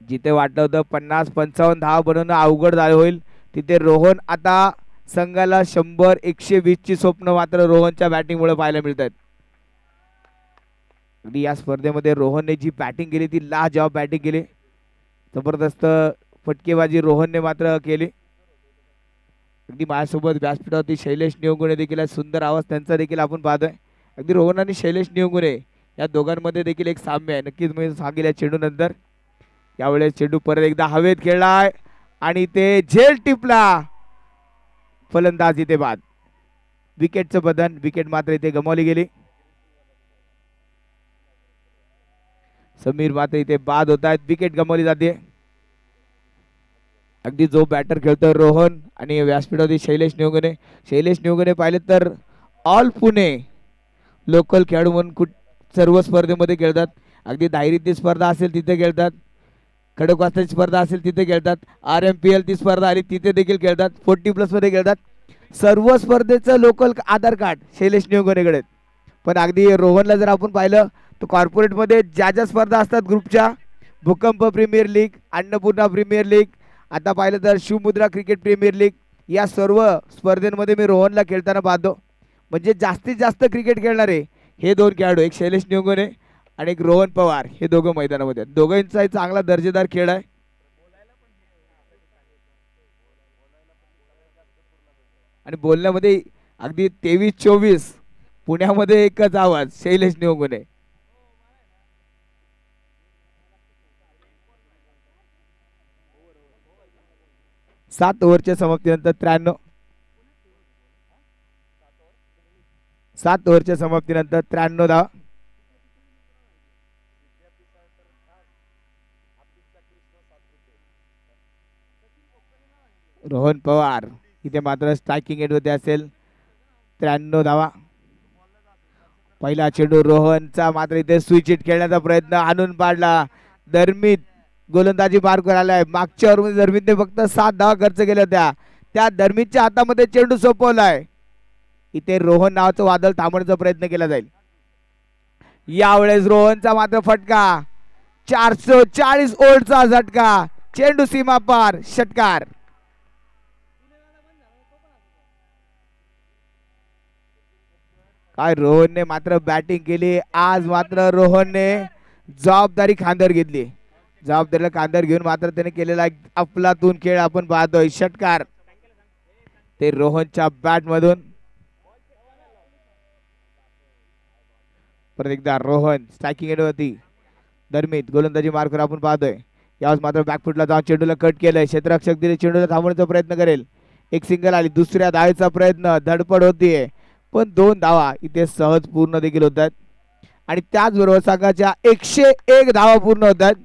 जिथे वाटलं होतं 50-55 धाव बनवणं अवघड झालं होईल तिथे रोहन आता संघाला 100-120 ची स्वप्न मात्र रोहनच्या बॅटिंगमुळे पाहायला मिळतात. अगदी या स्पर्धेमध्ये रोहनने जी बॅटिंग केली ती लाजवाब बॅटिंग केली. जबरदस्त फटकेबाजी रोहनने मात्र केली. अगदी माझ्यासोबत व्यासपीठावरती शैलेश नियोगुणे देखील सुंदर आवाज त्यांचा देखील आपण पाहतोय. अगदी रोहन आणि शैलेश नियोगुणे या दोघांमध्ये देखील एक साम्य आहे. नक्कीच मी सांगेल या चेंडू नंतर. यावेळेस चेंडू परत एकदा हवेत खेळलाय आणि ते झेल टिपला. फलंदाज इथे बाद. विकेटचं बदन, विकेट मात्र इथे गमावली गेली. समीर मात्र इथे बाद होत आहेत, विकेट गमावली जाते. अगदी जो बॅटर खेळतोय रोहन आणि व्यासपीठावरती शैलेश नियोगने. शैलेश नियोगने पाहिले तर ऑल पुणे लोकल खेळाडू म्हणून सर्व स्पर्धेमध्ये खेळतात. अगदी दायरीतली स्पर्धा असेल तिथे खेळतात, खडकवासल्याची स्पर्धा असेल तिथे खेळतात, RMPL ती स्पर्धा आली तिथे देखील खेळतात, 40+ मध्ये खेळतात. सर्व स्पर्धेचं लोकल आधार कार्ड शैलेश नियोगनेकडे. पण अगदी रोहनला जर आपण पाहिलं तर कॉर्पोरेटमध्ये ज्या स्पर्धा असतात ग्रुपच्या, Bhukamp premier league, Annapurna premier league, आता पाहिलं तर शिवमुद्रा क्रिकेट प्रीमियर लीग, या सर्व स्पर्धेमध्ये मी रोहनला खेळताना पाहतो. म्हणजे जास्तीत जास्त क्रिकेट खेळणारे हे दोन खेळाडू, एक शैलेश नियोगने आणि एक रोहन पवार, हे दोघं मैदानामध्ये आहेत. दोघांचाही चांगला दर्जेदार खेळ आहे. आणि बोलण्यामध्ये अगदी 23-24 पुण्यामध्ये एकच आवाज, शैलेश नियोगने. सात ओव्हरच्या समाप्तीनंतर 93 धावा. रोहन पवार इथे मात्र स्ट्रायकिंग एंड मध्ये असेल. 93 धावा. पहिला चेंडू रोहनचा मात्र इथे स्विच हिट खेळण्याचा प्रयत्न, आणून पाडला. दरमीत गोलंदाजी मार्कवर आलाय. मागच्या ओव्हरमध्ये दरमीतने फक्त 7 धावा खर्च केल्या होत्या. त्या दरमीतच्या हातामध्ये चेंडू सोपवलाय. इथे रोहन नावाचं वादळ थांबवण्याचा प्रयत्न केला जाईल. यावेळेस रोहनचा मात्र फटका, 440 ओव्हरचा झटका, चेंडू सीमा पार, षटकार. काय रोहनने मात्र बॅटिंग केली आज. मात्र रोहनने जबाबदारी खांद्यावर घेतली. जबाबदारीला खांद्यावर घेऊन मात्र त्याने केलेला एक अफलातून खेळ आपण पाहतोय. षटकार ते रोहनच्या बॅट मधून. परत एकदा रोहन स्ट्रायकिंग एंड वरती. दरम्यान गोलंदाजी मार्कवर आपण पाहतोय. यावेळेस मात्र बॅकफुटला जाऊन चेंडूला कट केलंय. क्षेत्ररक्षक दिले, चेंडूला थांबवण्याचा प्रयत्न करेल. एक सिंगल आली. दुसऱ्या धावेचा प्रयत्न, धडपड होतीये पण 2 धावा इथे सहज पूर्ण देखील होत आहेत. आणि त्याचबरोबर संघाच्या 101 धावा पूर्ण होत आहेत.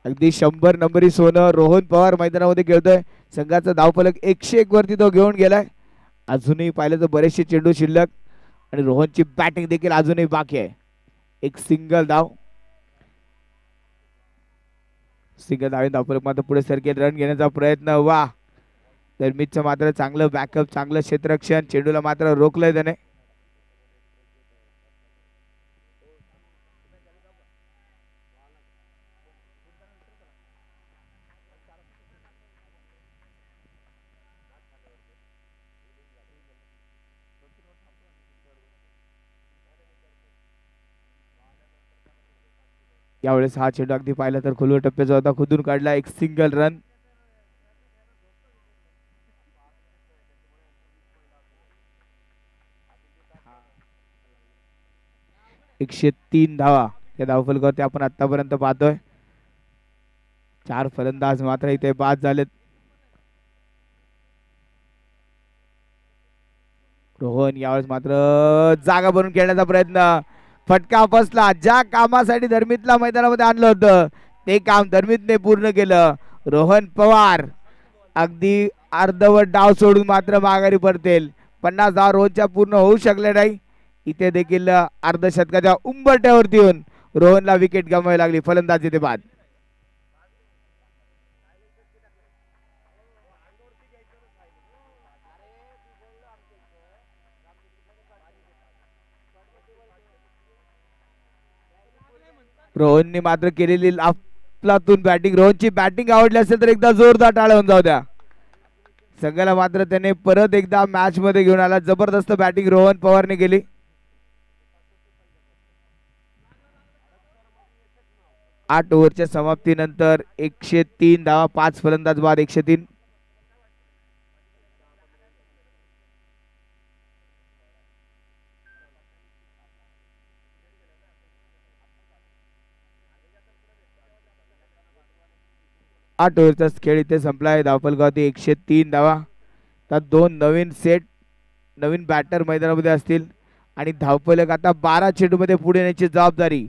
अगदी 100 नंबरी सोनं रोहन पवार मैदानामध्ये खेळतोय. संघाचा धावफलक 101 वरती तो घेऊन गेलाय. अजूनही पाहिलं तर बरेचसे चेंडू शिल्लक आणि रोहनची बॅटिंग देखील अजूनही बाकी आहे. एक सिंगल धाव. सिंगल धावे धावफलक मात्र पुढे सरकेल. रन घेण्याचा प्रयत्न. वा, दरम्यानचं मात्र चांगलं बॅकअप, चांगलं क्षेत्ररक्षण. चेंडूला मात्र रोखलंय त्याने. यावेळेस हा चेंडू अगदी पाहिला तर खोलवर टप्प्याचा होता, खुदून काढला. एक सिंगल रन. एकशे 3 धावा या धावफलकावरती आपण आतापर्यंत पाहतोय. 4 फलंदाज मात्र इथे बाद झालेत. रोहन यावेळेस मात्र जागा बनवून खेळण्याचा प्रयत्न. फटका बसला. ज्या कामासाठी धर्मीतला मैदानामध्ये आणलं होतं ते काम धर्मीतने पूर्ण केलं. रोहन पवार अगदी अर्धवट डाव सोडून मात्र माघारी पडतील. 50 धावा रोहनच्या पूर्ण होऊ शकले नाही. इथे देखील अर्धशतकाच्या उंबरठ्यावरती येऊन रोहनला विकेट गमवावी लागली. फलंदाज इथे बाद. रोहनने मात्र केलेली अफलातून बॅटिंग. रोहनची बॅटिंग आवडली असेल तर एकदा जोरदार टाळ्या होऊन जाऊ द्या. संघाला मात्र त्याने परत एकदा मॅच मध्ये घेऊन आला. जबरदस्त बॅटिंग रोहन पवारने केली. आठ ओव्हरच्या समाप्तीनंतर 103 धावा, 5 फलंदाज बाद. 103. आठ ओव्हरचा खेळ इथे संपलाय. धावफलकावरती 103 धावा. तर दोन नवीन सेट नवीन बॅटर मैदानामध्ये असतील आणि धावफलक आता 12 चेंडूमध्ये पुढे येण्याची जबाबदारी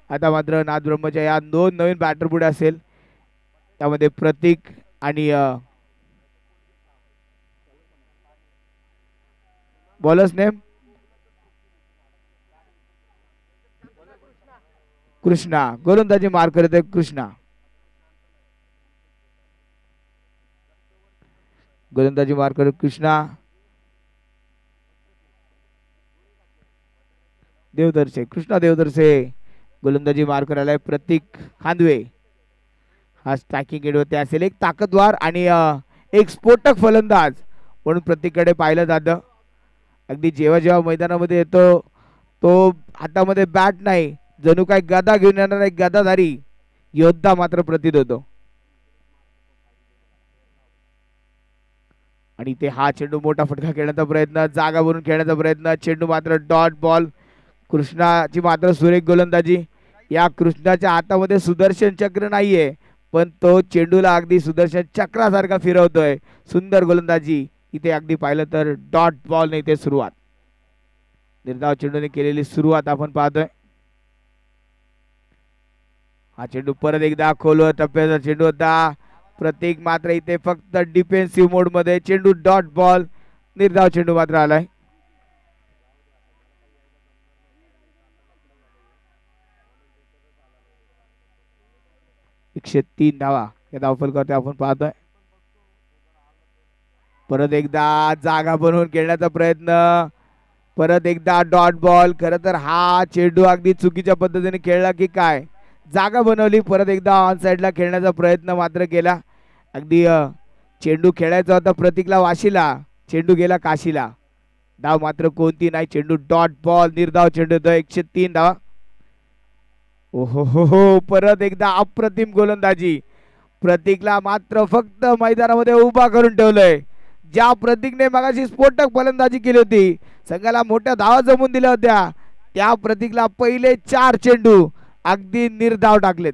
आता मात्र नाथ ब्रह्मच्या या दोन नवीन बॅटर पुढे असेल. त्यामध्ये प्रतीक आणि बॉलर्स नेम कृष्णा. गोलंदाजी मार करत आहे कृष्णा. गोलंदाजी मार करत कृष्णा. देवदर्शे कृष्णा देवदर्शे गोलंदाजी मार करायला प्रतीक खांदवे. हा स्ट्रायकिंग एडवरती असेल. एक ताकदवार आणि एक स्फोटक फलंदाज म्हणून प्रतीककडे पाहिलं जातं. अगदी जेव्हा जेव्हा मैदानामध्ये येतो तो हातामध्ये बॅट नाही जणू काय गदा घेऊन येणारा एक गदाधारी योद्धा मात्र प्रतीत होतो. आणि ते हा चेंडू मोठा फटका खेळण्याचा प्रयत्न जागा भरून खेळण्याचा प्रयत्न चेंडू मात्र डॉट बॉल. कृष्णाची मात्र सुरेख गोलंदाजी. या कृष्णाच्या हातामध्ये सुदर्शन चक्र नाहीये पण तो चेंडूला अगदी सुदर्शन चक्रासारखा फिरवतोय. सुंदर गोलंदाजी. इथे अगदी पाहिलं तर डॉट बॉल नाही ते सुरुवात निर्धाव चेंडूने केलेली सुरुवात आपण पाहतोय. हा चेंडू परत एकदा खोलवर टप्प्याचा चेंडू होता. प्रतीक मात्र इथे फक्त डिफेन्सिव्ह मोड मध्ये चेंडू डॉट बॉल. निर्धाव चेंडू मात्र आलाय. एकशे 3 धावा या धावफलकावरती आपण पाहतोय. परत एकदा जागा बनवून खेळण्याचा प्रयत्न परत एकदा डॉट बॉल. खर तर हा चेंडू अगदी चुकीच्या पद्धतीने खेळला की काय. जागा बनवली परत एकदा ऑन साइडला खेळण्याचा प्रयत्न मात्र केला. अगदी चेंडू खेळायचा होता प्रतीकला वाशीला चेंडू गेला काशीला. धाव मात्र कोणती नाही. चेंडू डॉट बॉल निर्धाव चेंडू होता. 103 धावा. ओहो हो परत एकदा अप्रतिम गोलंदाजी. प्रतीकला मात्र फक्त मैदानामध्ये उभा करून ठेवलंय. ज्या प्रतीकने मगाशी स्फोटक फलंदाजी केली होती संघाला मोठ्या धावा जमून दिल्या होत्या त्या प्रतीकला पहिले 4 चेंडू अगदी निर्धाव टाकलेत.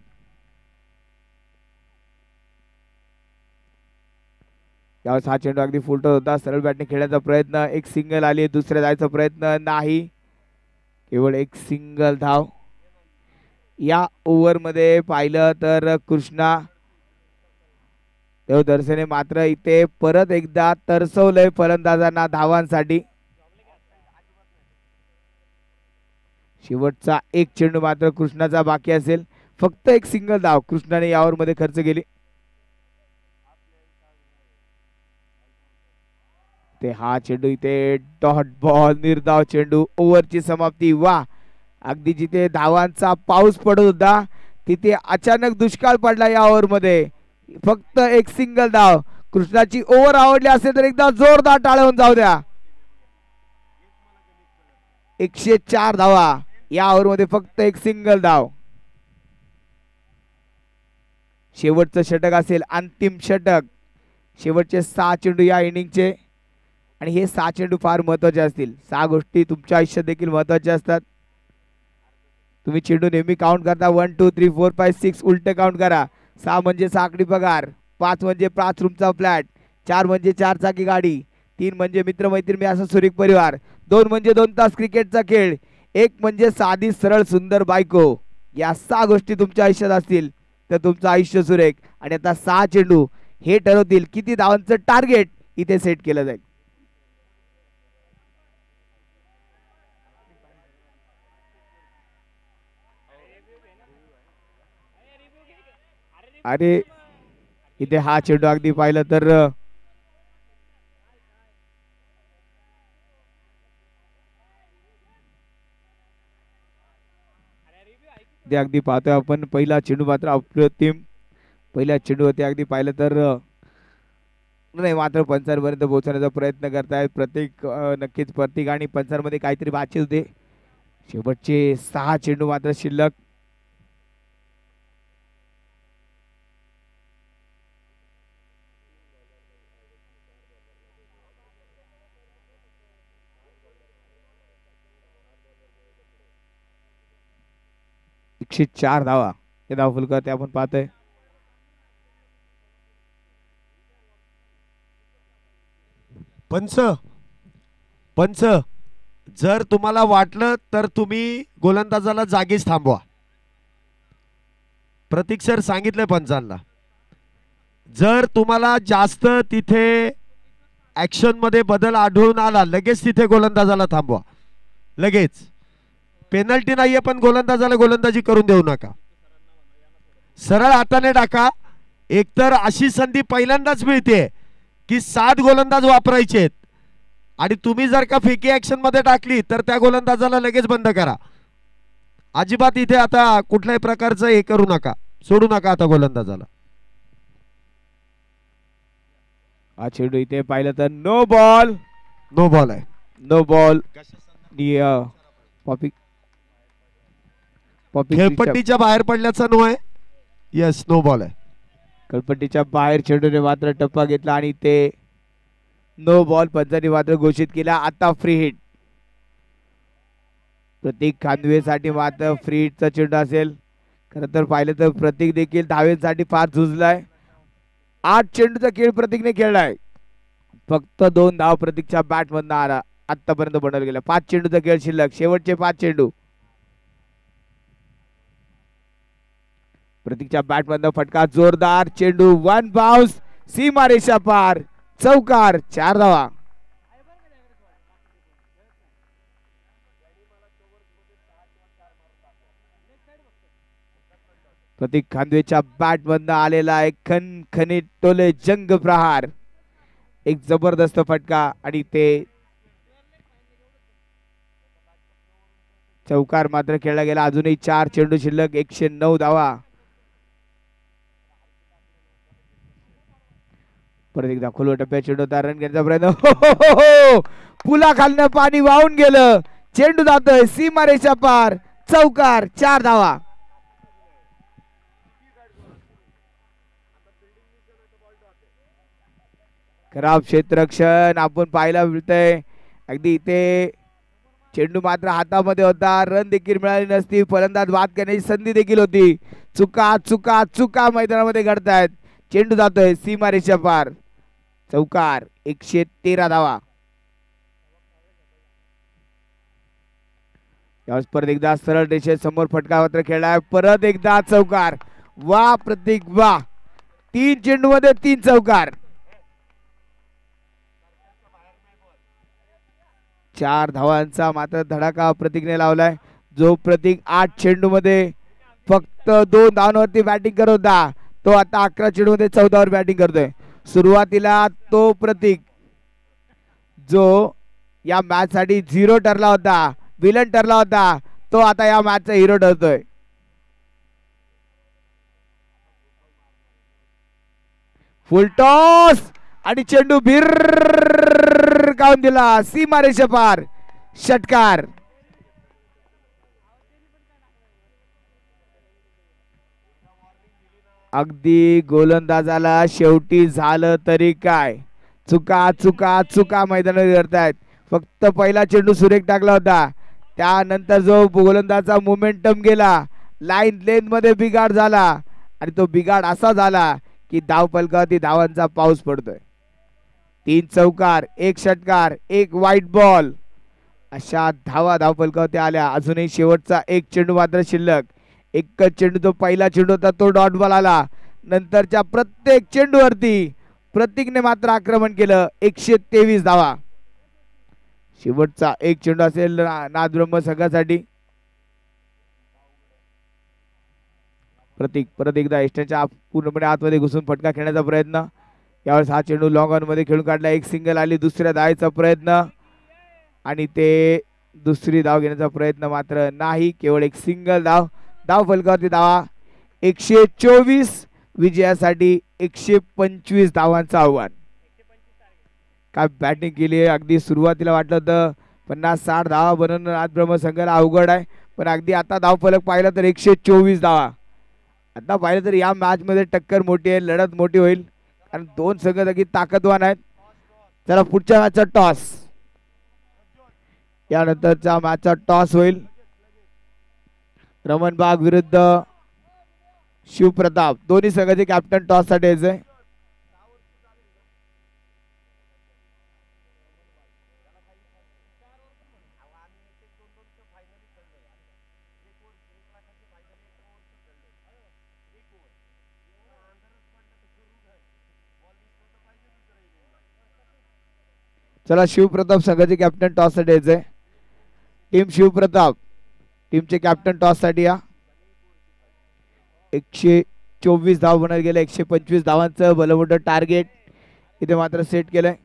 यावेळेस हा चेंडू अगदी फुलटत होता. सरळ बॅटने खेळण्याचा प्रयत्न एक सिंगल आली. दुसऱ्या जायचा प्रयत्न नाही. केवळ एक सिंगल धाव. या ओव्हर मध्ये पाहिलं तर कृष्णा देवदर्शने मात्र इथे परत एकदा तरसवलंय फलंदाजांना धावांसाठी. शेवटचा एक चेंडू मात्र कृष्णाचा बाकी असेल. फक्त एक सिंगल धाव कृष्णाने या ओव्हर मध्ये खर्च केली. ते हा चेंडू इथे डॉट बॉल निर्धाव चेंडू. ओव्हरची समाप्ती. वा अगदी जिथे धावांचा पाऊस पडत होता तिथे अचानक दुष्काळ पडला या ओव्हर मध्ये. फक्त एक सिंगल धाव. कृष्णाची ओव्हर आवडली असेल तर एकदा जोरदार टाळ्या होऊन जाऊ द्या. 104 धावा या ओव्हर मध्ये फक्त एक सिंगल धाव. शेवटचं षटक असेल अंतिम षटक. शेवटचे 6 चेंडू या इनिंगचे आणि हे 6 चेंडू फार महत्वाचे असतील. 6 गोष्टी तुमच्या आयुष्यात देखील महत्वाच्या असतात. तुम्ही चेंडू नेहमी काउंट करता 1 2 3 4 5 6 उलट काउंट करा. 6 म्हणजे 6 आकडी पगार. 5 म्हणजे 5 रूमचा फ्लॅट. 4 म्हणजे 4 चाकी गाडी. 3 म्हणजे मित्रमैत्रिणी असा सुरेख परिवार. 2 म्हणजे 2 तास क्रिकेटचा खेळ. 1 म्हणजे साधी सरळ सुंदर बायको. या 6 गोष्टी तुमच्या आयुष्यात असतील तर तुमचं आयुष्य सुरेख. आणि आता 6 चेंडू हे ठरवतील किती धावांचं टार्गेट इथे सेट केलं जाईल. अरे इथे हा चेंडू अगदी पाहिलं तर ते अगदी पाहतोय आपण. पहिला चेंडू मात्र अप्रतिम. पहिल्या चेंडूवरती अगदी पाहिलं तर नाही मात्र पंचांपर्यंत पोहोचण्याचा प्रयत्न करतायत प्रत्येक. नक्कीच प्रत्येक आणि पंचांमध्ये काहीतरी बातचीत होते. शेवटचे 6 चेंडू मात्र शिल्लक. एकशे 4 धावा या धावफलकावरती आपण पाहतोय. पंच पंच जर तुम्हाला वाटलं तर तुम्ही गोलंदाजाला जागीच थांबवा. प्रतीक सर सांगितलंय पंचांना, जर तुम्हाला जास्त तिथे ऍक्शन मध्ये बदल आढळून आला लगेच तिथे गोलंदाजाला थांबवा. लगेच पेनल्टी नाहीये पण गोलंदाजाला गोलंदाजी करून देऊ नका. सरळ हाताने टाका. एकतर अशी संधी पहिल्यांदाच मिळते की 7 गोलंदाज वापरायचे आहेत आणि तुम्ही जर का फेकी ऍक्शन मध्ये टाकली तर त्या गोलंदाजाला लगेच बंद करा. अजिबात इथे आता कुठल्याही प्रकारचं हे करू नका, सोडू नका आता गोलंदाजाला. हा चेंडू इथे पाहिलं तर नो बॉल. नो बॉल आहे. No ball. पॉपी खेळपट्टीच्या बाहेर पडल्याचा नो आहे. येस, नो बॉल आहे. खेळपट्टीच्या बाहेर चेंडूने मात्र टप्पा घेतला आणि ते नो बॉल पंचांनी मात्र घोषित केला. आता फ्री हिट प्रतीक खांदवेसाठी मात्र फ्री हिटचा चेंडू असेल. खरं तर पाहिलं तर प्रतीक देखील धावेसाठी फार झुजलाय. 8 चेंडूचा खेळ प्रतीकने खेळलाय. फक्त 2 धाव प्रतीकच्या बॅट मधून आतापर्यंत बनवला गेला. 5 चेंडूचा खेळ शिल्लक. शेवटचे 5 चेंडू. प्रतीकच्या बॅट मधून फटका जोरदार चेंडू. 1 बाउन्स. सीमारेषा पार. चौकार. 4 धावा. प्रतीक खांदवेच्या बॅट मधून आलेला आहे खणखणीत टोले जंग प्रहार. एक जबरदस्त फटका आणि ते चौकार मात्र खेळला गेला. अजूनही 4 चेंडू शिल्लक. 109 धावा. परत एकदा खोलवर टप्प्यात चेंडू रन घेण्याचा प्रयत्न. पुला खालनं पाणी वाहून गेलं. चेंडू जातोय सीमारेषा पार. चौकार. 4 धावा. खराब क्षेत्ररक्षण आपण पाहायला मिळतंय. अगदी इथे चेंडू मात्र हातामध्ये होता. रन देखील मिळाली नसती. फलंदाज बाद करण्याची संधी देखील होती. चुका चुका चुका मैदानामध्ये घडतायत. चेंडू जातोय सीमारेषा पार. चौकार. 113 धावा. यावेळेस परत एकदा सरळ रेषेत समोर फटका मात्र खेळलाय. परत एकदा चौकार. वा प्रतीक वा. 3 चेंडू मध्ये 3 चौकार. 4 धावांचा मात्र धडाका प्रतीकने लावलाय. जो प्रतीक 8 चेंडू मध्ये फक्त 2 धावांवरती बॅटिंग करत होता तो आता 11 चेंडू मध्ये 14 वर बॅटिंग करतोय. सुरुवातीला तो प्रतीक जो या मॅच साठी 0 ठरला होता, विलन ठरला होता, तो आता या मॅचचा हिरो ठरतोय. फुल टॉस आणि चेंडू भिरकावून दिला सीमारेषा पार. षटकार. अगदी गोलंदाजाला शेवटी झालं तरी काय. चुका चुका चुका मैदानात करतायत. फक्त पहिला चेंडू सुरेख टाकला होता. त्यानंतर जो गोलंदाजा मोमेंटम गेला, लाईन लेन मध्ये बिघाड झाला आणि तो बिघाड असा झाला की धाव फलकावरती धावांचा पाऊस पडतोय. 3 चौकार, 1 षटकार, 1 व्हाईट बॉल अशा धावा धाव फलकावरती आल्या. अजूनही शेवटचा 1 चेंडू मात्र शिल्लक. एकच चेंडू जो पहिला चेंडू होता तो डॉट बॉल आला. नंतरच्या प्रत्येक चेंडूवरती प्रतीकने मात्र आक्रमण केलं. 123 धावा. शेवटचा 1 चेंडू असेल नादब्रह्म संघासाठी. प्रतीक परत एकदा एस्टनच्या पूर्णपणे आतमध्ये घुसून फटका खेळण्याचा प्रयत्न. यावेळेस हा चेंडू लॉंग ऑन मध्ये खेळून काढला. 1 सिंगल आली. दुसऱ्या धावेचा प्रयत्न आणि ते दुसरी धाव घेण्याचा प्रयत्न मात्र नाही. केवळ 1 सिंगल धाव. धाव फलकावरती धावा 124. विजयासाठी 125 धावांचं आव्हान. काय बॅटिंग केली आहे. अगदी सुरुवातीला वाटलं होतं 50-60 धावा बनवणं आज ब्रह्म संघाला अवघड आहे, पण अगदी आता धाव फलक पाहिला तर 124 धावा. आता पाहिलं तर या मॅच मध्ये टक्कर मोठी आहे, लढत मोठी होईल कारण 2 संघ अगदी ताकदवान आहेत. चला पुढच्या मॅचचा टॉस. यानंतरचा मॅचचा टॉस होईल. रमण बाग विरुद्ध शिवप्रताप. दोन्ही संघाचे कॅप्टन टॉस साठी यायचे. चला शिवप्रताप संघाचे कॅप्टन टॉस साठी यायचंय. टीम शिवप्रताप टीमचे कॅप्टन टॉस साठी या. 124 धाव बनायला गेले. 125 धावांचं भलं टार्गेट इथे मात्र सेट केलंय.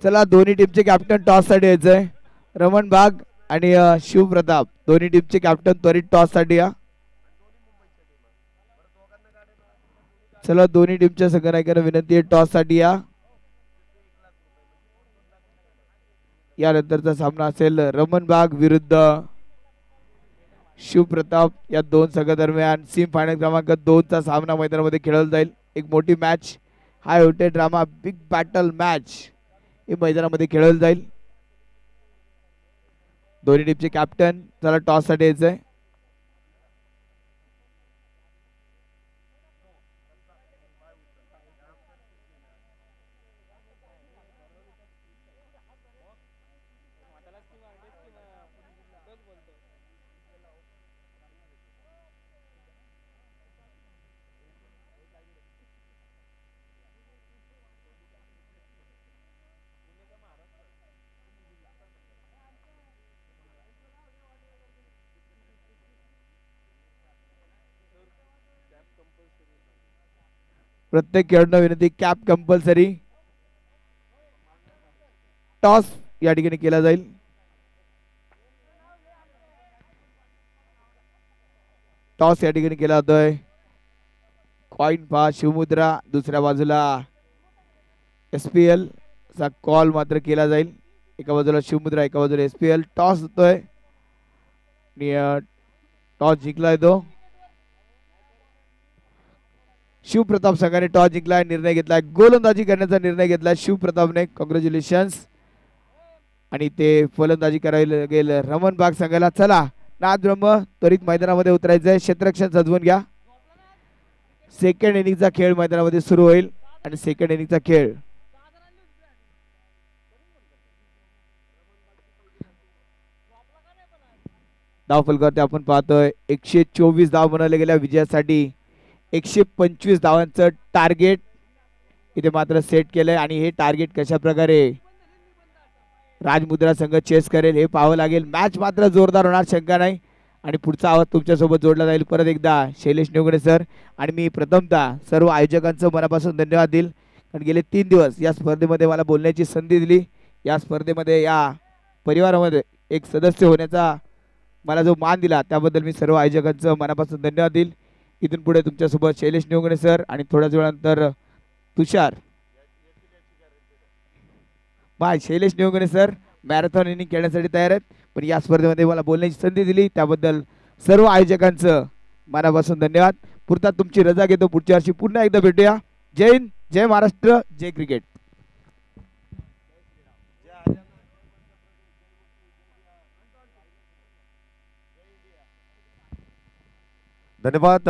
चला दोन्ही टीमचे कॅप्टन टॉस साठी यायचंय. रमण बाग आणि शिवप्रताप दोन्ही टीमचे कॅप्टन त्वरित टॉस साठी या. चला दोन्ही टीमच्या संघनायकांना विनंती आहे टॉस साठी या. यानंतरचा सामना असेल रमण बाग विरुद्ध शिवप्रताप या दोन संघादरम्यान सेमी फायनल क्रमांक 2 चा सामना मैदानामध्ये खेळवला जाईल. एक मोठी match, high voltage drama, big battle match हे मैदानामध्ये खेळवलं जाईल. दोन्ही टीमचे कॅप्टन चला टॉस साठी यायचंय. प्रत्येक खेळाडूंना विनंती, कॅप कंपल्सरी. टॉस या ठिकाणी केला जाईल. टॉस या ठिकाणी केला जातोय. कॉइन पहा शिवमुद्रा, दुसऱ्या बाजूला SPL चा कॉल मात्र केला जाईल. एका बाजूला शिवमुद्रा, एका बाजूला SPL. टॉस होतोय. टॉस जिंकलाय तो. शिवप्रताप संघाने टॉस जिंकलाय, निर्णय घेतलाय, गोलंदाजी करण्याचा निर्णय घेतलाय शिवप्रतापने. कॉंग्रॅच्युलेशन्स. आणि ते फलंदाजी करायला गेलं रमण बाग संघाला. चला नाथ ब्रह्म त्वरित मैदानामध्ये उतरायचंय. क्षेत्ररक्षण सजवून घ्या. सेकंड इनिंगचा खेळ मैदानामध्ये सुरू होईल आणि सेकंड इनिंगचा खेळ धाव फलकावरती आपण पाहतोय 124 धाव बनवले गेल्या विजयासाठी. 125 धावांचं टार्गेट इथे मात्र सेट केलंय आणि हे टार्गेट कशा प्रकारे राजमुद्रा संघ चेस करेल हे पाहावं लागेल. मॅच मात्र जोरदार होणार, शंका नाही. आणि पुढचा आवाज तुमच्यासोबत जोडला जाईल. परत एकदा शैलेश निवगणे सर आणि मी प्रथमतः सर्व आयोजकांचं मनापासून धन्यवाद देईल, कारण गेले 3 दिवस या स्पर्धेमध्ये मला बोलण्याची संधी दिली. या स्पर्धेमध्ये या परिवारामध्ये एक सदस्य होण्याचा मला जो मान दिला त्याबद्दल मी सर्व आयोजकांचं मनापासून धन्यवाद देईल. इथून पुढे तुमच्यासोबत शैलेश निवगणे सर आणि थोड्याच वेळानंतर तुषार बाय. Shailesh Nivgane sir marathon inning खेळण्यासाठी तयार आहेत, पण या स्पर्धेमध्ये मला बोलण्याची संधी दिली त्याबद्दल सर्व आयोजकांचं मनापासून धन्यवाद. पुरता तुमची रजा घेतो. पुढच्या वर्षी पुन्हा एकदा भेटूया. जय हिंद, जय महाराष्ट्र, जय क्रिकेट. धन्यवाद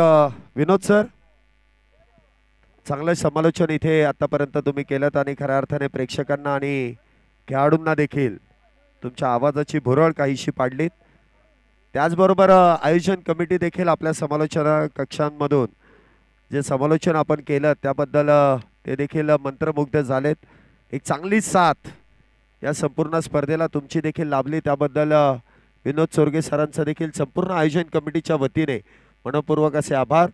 विनोद सर. चांगलं समालोचन इथे आतापर्यंत तुम्ही केलं आणि खऱ्या अर्थाने प्रेक्षकांना आणि खेळाडूंना देखील तुमच्या आवाजाची भुरळ काहीशी पाडलीत. त्याचबरोबर आयोजन कमिटी देखील आपल्या समालोचना कक्षांमधून जे समालोचन आपण केलं त्याबद्दल ते देखील मंत्रमुग्ध झालेत. एक चांगली साथ या संपूर्ण स्पर्धेला तुमची देखील लाभली, त्याबद्दल विनोद चोरगे सरांचं देखील संपूर्ण आयोजन कमिटीच्या वतीने मनपूर्वक असे आभार.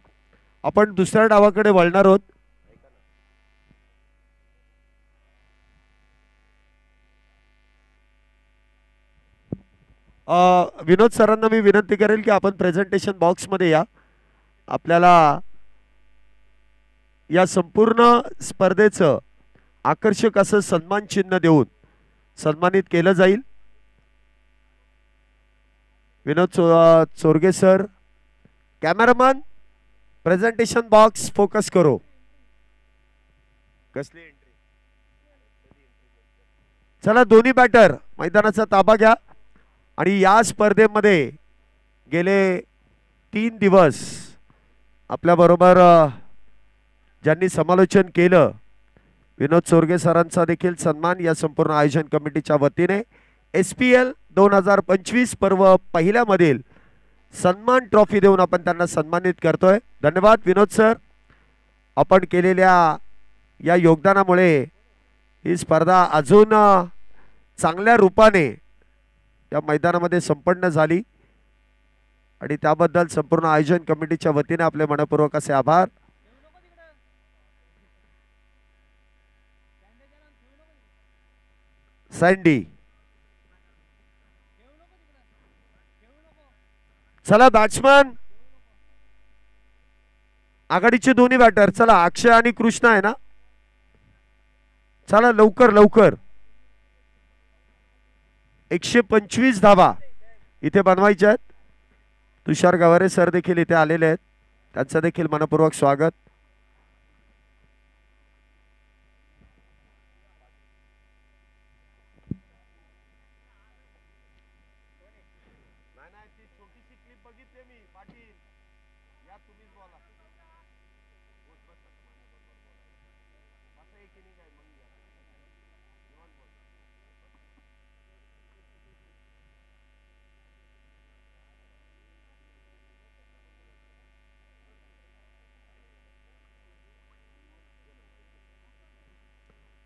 आपण दुसऱ्या डावाकडे वळणार आहोत. विनोद सरांना मी विनंती करेल की आपण प्रेझेंटेशन बॉक्स मध्ये या. आपल्याला या संपूर्ण स्पर्धेचं आकर्षक असं सन्मान चिन्ह देऊन सन्मानित केलं जाईल. Vinod Chorge sir, cameraman presentation box focus करो. कसली एंट्री. चला दोन्ही बॅटर मैदानाचा ताबा घ्या. आणि या स्पर्धेमध्ये गेले 3 दिवस आपल्या बरोबर ज्यांनी समालोचन केलं विनोद चोरगे सरांचा देखील सन्मान या संपूर्ण आयोजन कमिटीच्या वतीने SPL 2025 पर्व पहिल्यामधील सन्मान ट्रॉफी देऊन आपण त्यांना सन्मानित करतोय. धन्यवाद विनोद सर, आपण केलेल्या या योगदानामुळे ही स्पर्धा अजून चांगल्या रूपाने या मैदानामध्ये संपन्न झाली आणि त्याबद्दल संपूर्ण आयोजन कमिटीच्या वतीने आपले मनपूर्वक असे आभार. सँडी, चला बॅट्समन आघाडीचे दोन्ही बॅटर, चला अक्षय आणि कृष्णा आहे ना, चला लवकर लवकर. 125 धावा इथे बनवायच्या आहेत. तुषार गवारे सर देखील इथे आलेले आहेत, त्यांचं देखील मनपूर्वक स्वागत.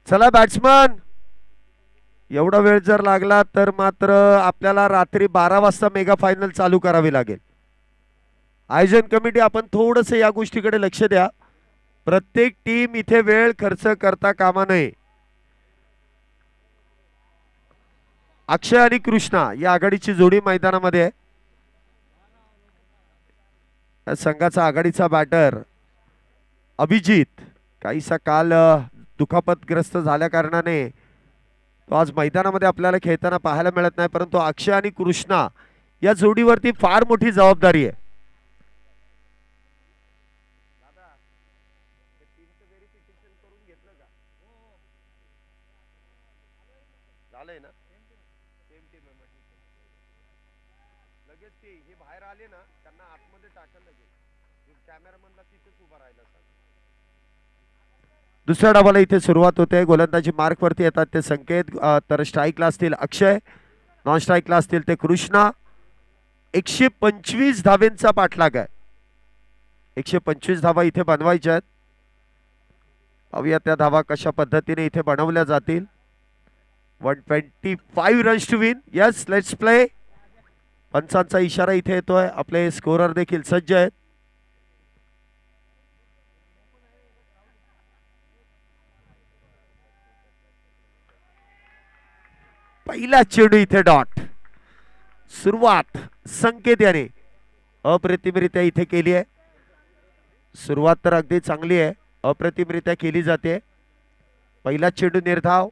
चला बॅट्समन, एवढा वेळ जर लागला तर मात्र आपल्याला रात्री 12 वाजता मेगा फायनल चालू करावी लागेल. आयोजन कमिटी आपण थोडस या गोष्टीकडे लक्ष द्या. प्रत्येक टीम इथे वेळ खर्च करता कामा नये. अक्षय आणि कृष्णा या आघाडीची जोडी मैदानामध्ये आहे. या संघाचा आघाडीचा बॅटर अभिजित काहीसा काल दुखापतग्रस्त झाल्या कारणाने तो आज मैदानामध्ये आपल्याला खेळताना पाहायला मिळत नाही, परंतु अक्षय आणि कृष्णा या जोडीवरती फार मोठी जबाबदारी आहे. दुसऱ्या डावाला इथे सुरुवात होते. गोलंदाजी मार्क वरती येतात ते संकेत, तर स्ट्राईकला असतील अक्षय, नॉन स्ट्राईकला असतील ते कृष्णा. 125 धावेंचा पाठलाग आहे. 125 धावा इथे बनवायच्या आहेत. पाहूया त्या धावा कशा पद्धतीने इथे बनवल्या जातील. 125 runs to win. Yes, let's play. पंचांचा इशारा इथे येतोय. आपले स्कोरर देखील सज्ज आहेत. पहिला चेंडू इथे डॉट. सुरुवात संकेत याने अप्रतिमरित्या इथे केली आहे. सुरुवात तर अगदी चांगली आहे, अप्रतिमरित्या केली जाते. पहिला चेंडू निर्धाव.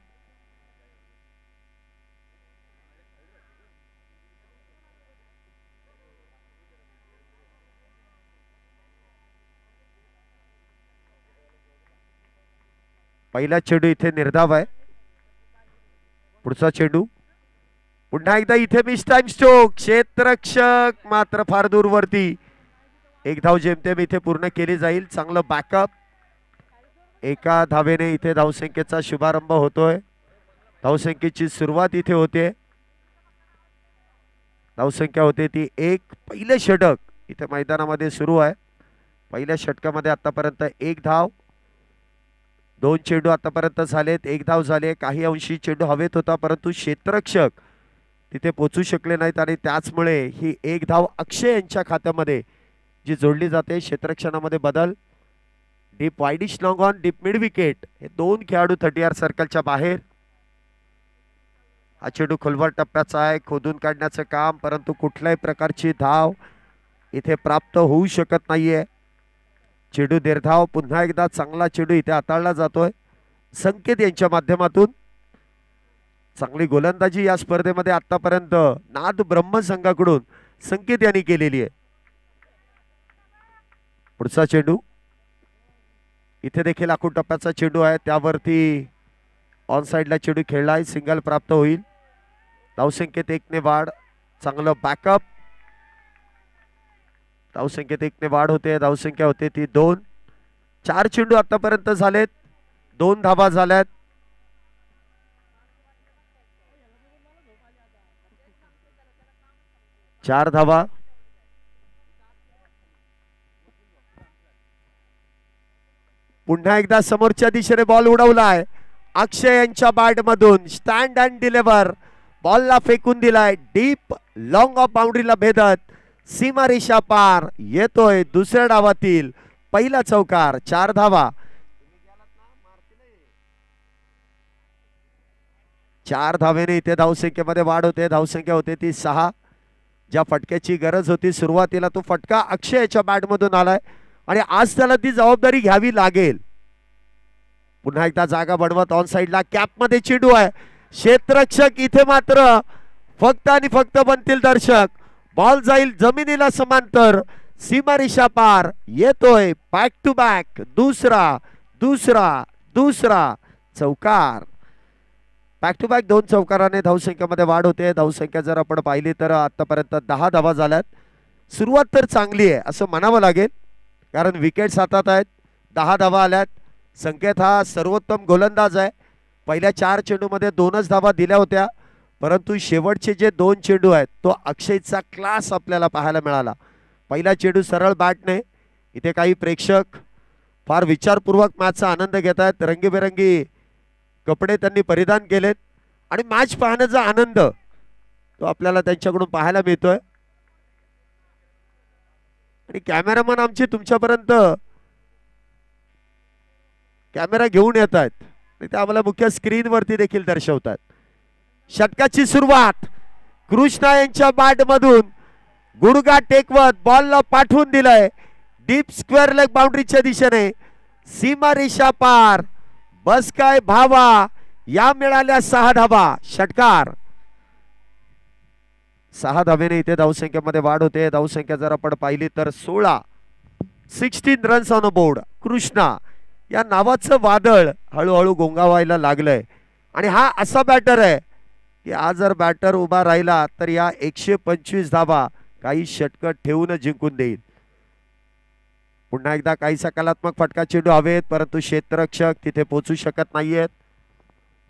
पहिला चेंडू इथे निर्धाव आहे. पुढचा चेंडू पुन्हा एकदा इथे मिस टाइम स्ट्रोक. क्षेत्ररक्षक मात्र फार दूरवरती. एक धाव जेमतेम इथे पूर्ण केली जाईल. चांगलं बॅकअप. एका धावेने इथे धावसंख्येचा शुभारंभ होतोय. धावसंख्येची सुरुवात इथे होते. धावसंख्या होते ती 1. पहिले षटक इथे मैदानामध्ये सुरू आहे. पहिल्या षटकामध्ये आतापर्यंत 1 धाव. 2 चेंडू आतापर्यंत झालेत. 1 धाव झाले. काही अंशी चेंडू हवेत होता, परंतु क्षेत्ररक्षक तिथे पोहोचू शकले नाहीत आणि त्याचमुळे ही 1 धाव अक्षय यांच्या खात्यामध्ये जी जोडली जाते. क्षेत्ररक्षणामध्ये बदल. Deep widish long on, deep mid wicket. हे 2 खेळाडू 30 सर्कलच्या बाहेर. हा चेंडू खोलवर टप्प्याचा आहे. खोदून काढण्याचं काम, परंतु कुठल्याही प्रकारची धाव इथे प्राप्त होऊ शकत नाहीये. चेंडू निर्धाव. पुन्हा एकदा चांगला चेंडू इथे हाताळला जातोय संकेत यांच्या माध्यमातून. चांगली गोलंदाजी या स्पर्धेमध्ये आतापर्यंत नाद ब्रह्म संघाकडून संकेत यांनी केलेली आहे. पुढचा चेंडू इथे देखील आखूड टप्प्याचा चेंडू आहे. त्यावरती ऑन साइडला चेंडू खेळलाय. सिंगल प्राप्त होईल. धावसंख्येत 1 ने वाढ. चांगलं बॅकअप. धावसंख्येत 1 ने वाढ होते. धावसंख्या होते ती 2. 4 चेंडू आतापर्यंत झालेत, 2 धावा झाल्यात. चार धावा. पुन्हा एकदा समोरच्या दिशेने बॉल उडवलाय अक्षय यांच्या बॅट मधून. स्टँड अँड डिलिव्हर बॉलला फेकून दिलाय डीप लॉंग ऑफ बाउंड्रीला भेदत सीमारेषा पार. येतोय दुसऱ्या डावातील पहिला चौकार. 4 धावा. 4 धावेने इथे धावसंख्येमध्ये वाढ होते. धावसंख्या होते ती 6. ज्या फटक्याची गरज होती सुरुवातीला तो फटका अक्षयच्या बॅट मधून आलाय आणि आज त्याला ती जबाबदारी घ्यावी लागेल. पुन्हा एकदा जागा बनवत ऑन साइडला कॅप मध्ये चेंडू आहे. क्षेत्ररक्षक इथे मात्र फक्त आणि फक्त बनतील दर्शक. बॉल जाईल जमिनीला समांतर सीमारेषा पार. येतोय बॅक टू बॅक दुसरा दुसरा दुसरा चौकार. बॅक टू बॅक 2 चौकाराने धावसंख्येमध्ये वाढ होते. धावसंख्या जर आपण पाहिली तर आतापर्यंत 10 धावा झाल्यात. सुरुवात तर चांगली आहे असं म्हणावं लागेल कारण विकेट्स हातात आहेत. 10 धावा आल्यात. संकेत हा सर्वोत्तम गोलंदाज आहे. पहिल्या 4 चेंडूमध्ये 2च धावा दिल्या होत्या परंतु शेवटचे जे 2 चेंडू आहेत तो अक्षयचा क्लास आपल्याला पाहायला मिळाला. पहिला चेंडू सरळ बॅटने. इथे काही प्रेक्षक फार विचारपूर्वक मॅचचा आनंद घेत आहेत. रंगीबेरंगी कपडे त्यांनी परिधान केलेत आणि मॅच पाहण्याचा आनंद तो आपल्याला त्यांच्याकडून पाहायला मिळतोय. आणि कॅमेरामन आमचे तुमच्यापर्यंत कॅमेरा घेऊन येत आहेत आणि ते आम्हाला मुख्य स्क्रीन वरती देखील दर्शवतात. षटकाची सुरुवात कृष्णा यांच्या बॅट मधून गुडघा टेकवत बॉलला पाठवून दिलाय डीप स्क्वेअर लेग बाउंड्रीच्या दिशेने सीमारेषा पार. बस काय भावा. या मिळाल्या 6 धावा. षटकार. 6 धावेने इथे धावसंख्येमध्ये वाढ होते. धावसंख्या जर आपण पाहिली तर 16 runs on a board. Krishna या नावाचं वादळ हळूहळू गोंगावायला लागलंय आणि हा असा बॅटर आहे की आज जर बॅटर उभा राहिला तर या 125 धावा काही षटक ठेवून जिंकून देईल. पुन्हा एकदा काही सकारात्मक फटका चेंडू हवेत परंतु क्षेत्ररक्षक तिथे पोहोचू शकत नाहीयेत.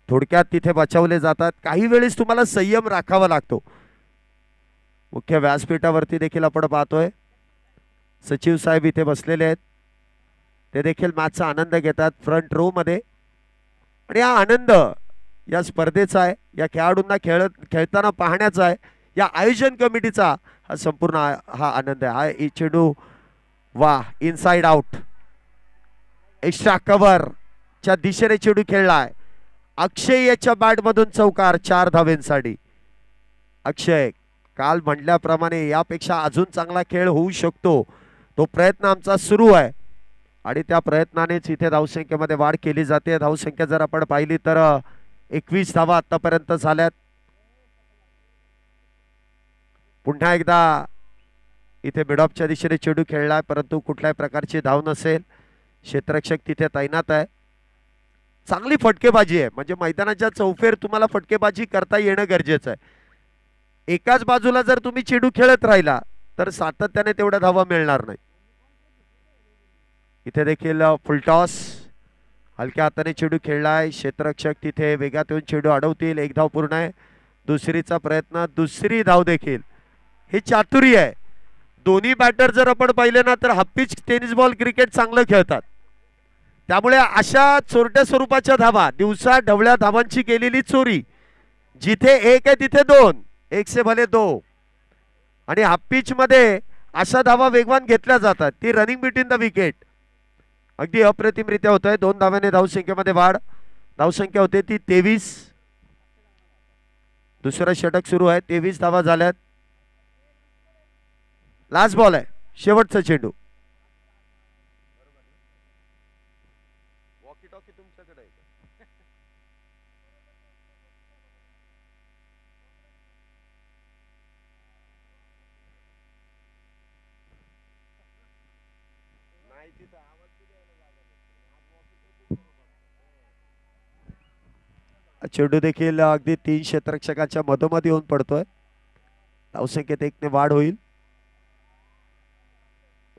थोडक्यात तिथे बचावले जातात. काही वेळेस तुम्हाला संयम राखावा लागतो. मुख्य व्यासपीठावरती देखील आपण पाहतोय सचिव साहेब इथे बसलेले आहेत. ते देखील मॅचचा आनंद घेतात फ्रंट रो मध्ये आणि हा आनंद या स्पर्धेचा आहे. या खेळाडूंना खेळताना पाहण्याचा आहे. या आयोजन कमिटीचा हा संपूर्ण हा आनंद आहे. हा चेंडू वा इनसाइड आउट. एक्स्ट्रा कव्हर च्या दिशेने चेंडू खेळलाय. अक्षय याच्या बॅट मधून चौकार 4 धावेंसाठी. अक्षय काल म्हटल्याप्रमाणे यापेक्षा अजून चांगला खेळ होऊ शकतो तो प्रयत्न आमचा सुरू आहे आणि त्या प्रयत्नानेच इथे धावसंख्येमध्ये वाढ केली जाते. धावसंख्या जर आपण पाहिली तर 21 धावा आतापर्यंत झाल्यात. पुन्हा एकदा इथे मिडऑफच्या दिशेने चेंडू खेळलाय परंतु कुठल्याही प्रकारची धाव नसेल. क्षेत्ररक्षक तिथे तैनात आहे. चांगली फटकेबाजी आहे म्हणजे मैदानाच्या चौफेर तुम्हाला फटकेबाजी करता येणं गरजेचं आहे. एकाच बाजूला जर तुम्ही चेंडू खेळत राहिला तर सातत्याने तेवढ्या धावा मिळणार नाही. इथे देखील फुलटॉस हलक्या हाताने चेंडू खेळलाय. क्षेत्ररक्षक तिथे वेगात येऊन चेंडू अडवतील. 1 धाव पूर्ण आहे. दुसरीचा प्रयत्न. दुसरी धाव देखील. हे चातुर्य आहे. दोन्ही बॅटर जर आपण पाहिले ना तर half pitch tennis ball cricket चांगलं खेळतात. त्यामुळे अशा चोरट्या स्वरूपाच्या धावा दिवसा ढवळ्या धावांची केलेली चोरी जिथे 1 आहे तिथे 2. 1 से भले 2 आणि हाफ पिच मध्ये अशा धावा वेगवान घेतल्या जातात. ती रनिंग बिटवीन द विकेट अगदी अप्रतिमरित्या होत आहे. 2 धाव्याने धावसंख्येमध्ये वाढ. धावसंख्या होते ती 23. दुसरं षटक सुरू आहे. 23 धावा झाल्यात. लास्ट बॉल आहे. शेवटचा चेंडू. वॉकी टॉकी तुमच्याकडे आहे. चेंडू देखील अगदी 3 क्षेत्ररक्षकांच्या मधोमध येऊन पडतोय. धावसंख्येत 1 ने वाढ होईल.